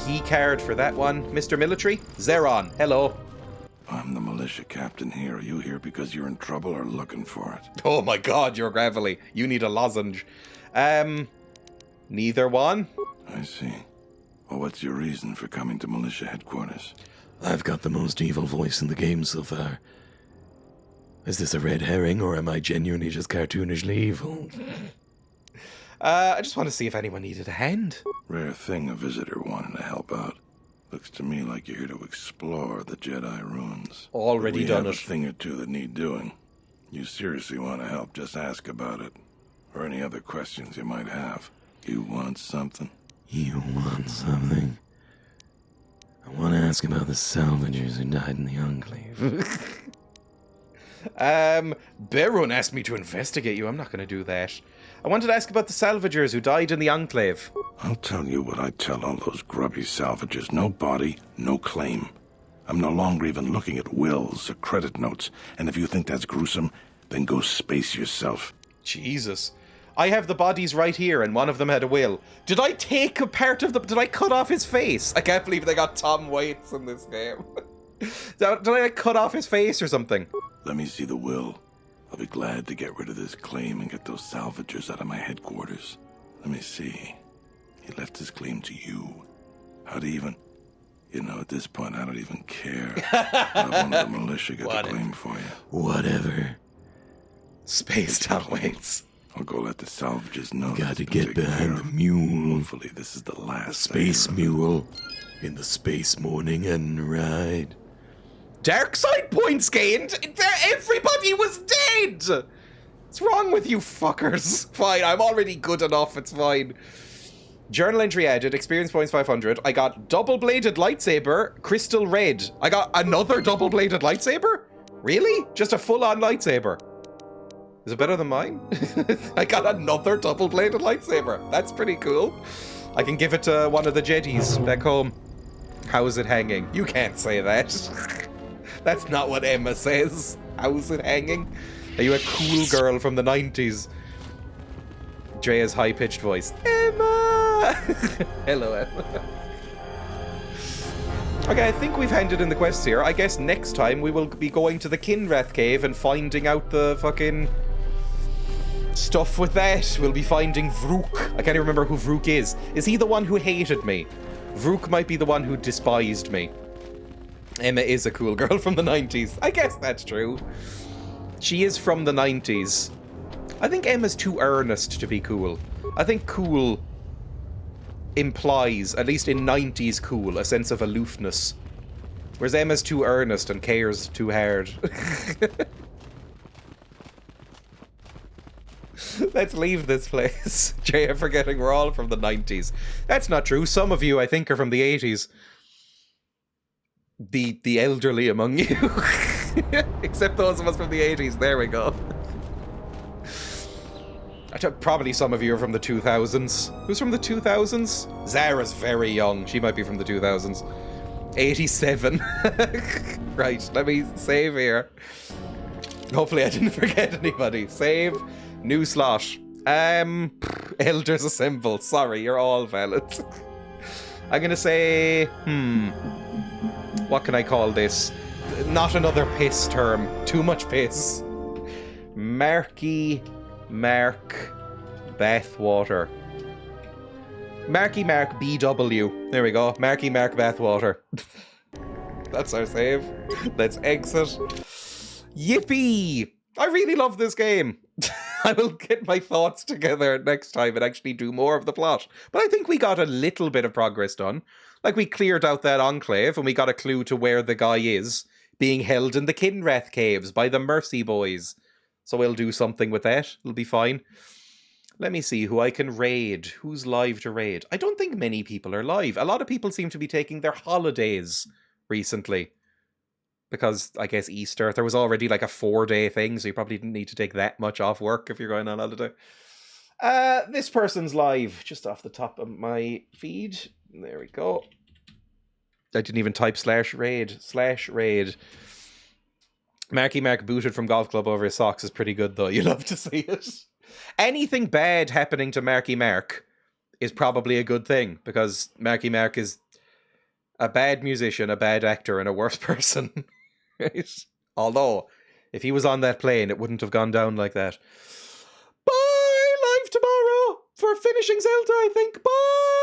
Key card for that one. Mr. Military? Zeron, hello. I'm the militia captain here. Are you here because you're in trouble or looking for it? Oh my god, you're gravelly. You need a lozenge. Neither one. I see. Well, what's your reason for coming to militia headquarters? I've got the most evil voice in the game so far. Is this a red herring, or am I genuinely just cartoonishly evil? I just want to see if anyone needed a hand. Rare thing, a visitor wanting to help out. Looks to me like you're here to explore the Jedi ruins. Already done it. We have a thing or two that need doing. You seriously want to help, just ask about it. Or any other questions you might have. You want something? You want something? I want to ask about the salvagers who died in the Enclave. Berun asked me to investigate you. I'm not going to do that. I wanted to ask about the salvagers who died in the Enclave. I'll tell you what I tell all those grubby salvagers. No body, no claim. I'm no longer even looking at wills or credit notes. And if you think that's gruesome, then go space yourself. Jesus. I have the bodies right here, and one of them had a will. Did I take a part of did I cut off his face? I can't believe they got Tom Waits in this game. Did I cut off his face or something? Let me see the will. I'll be glad to get rid of this claim and get those salvagers out of my headquarters. Let me see. He left his claim to you. How to even... You know, at this point, I don't even care. One of the militia get the claim for you. Whatever. Space Tom Waits. I'll go let the salvages know. Gotta get behind the mule. Hopefully this is the last. Space mule. In the space morning and ride. Dark side points gained? Everybody was dead! What's wrong with you fuckers? Fine, I'm already good enough, it's fine. Journal entry added, experience points 500. I got double-bladed lightsaber, crystal red. I got another double-bladed lightsaber? Really? Just a full-on lightsaber? Is it better than mine? I got another double-bladed lightsaber. That's pretty cool. I can give it to one of the Jedis back home. How is it hanging? You can't say that. That's not what Emma says. How's it hanging? Are you a cool girl from the 90s? Dreya's high-pitched voice. Emma! Hello, Emma. Okay, I think we've handed in the quests here. I guess next time we will be going to the Kinrath cave and finding out the fucking stuff with that. We'll be finding Vrook. I can't even remember who Vrook is. Is he the one who hated me? Vrook might be the one who despised me. Emma is a cool girl from the 90s. I guess that's true. She is from the 90s. I think Emma's too earnest to be cool. I think cool implies, at least in 90s cool, a sense of aloofness. Whereas Emma's too earnest and cares too hard. Let's leave this place. Dreya forgetting we're all from the 90s. That's not true. Some of you, I think, are from the 80s. The elderly among you. Except those of us from the 80s. There we go. Probably some of you are from the 2000s. Who's from the 2000s? Zara's very young. She might be from the 2000s. 87. Right, let me save here. Hopefully I didn't forget anybody. Save. New slot. Elders assemble. Sorry, you're all valid. I'm gonna say... What can I call this? Not another piss term. Too much piss. Marky Mark Bathwater. Marky Mark BW. There we go. Marky Mark Bathwater. That's our save. Let's exit. Yippee! I really love this game. I will get my thoughts together next time and actually do more of the plot. But I think we got a little bit of progress done. Like, we cleared out that enclave and we got a clue to where the guy is, being held in the Kinrath caves by the Mercy Boys. So we'll do something with that. It'll be fine. Let me see who I can raid. Who's live to raid? I don't think many people are live. A lot of people seem to be taking their holidays recently. Because, I guess, Easter. There was already like a 4-day thing, so you probably didn't need to take that much off work if you're going on holiday. This person's live, just off the top of my feed. There we go. I didn't even type /raid. Marky Mark booted from golf club over his socks is pretty good, though. You love to see it. Anything bad happening to Marky Mark is probably a good thing, because Marky Mark is a bad musician, a bad actor, and a worse person. Right? Although, if he was on that plane, it wouldn't have gone down like that. Bye! Live tomorrow for finishing Zelda, I think. Bye!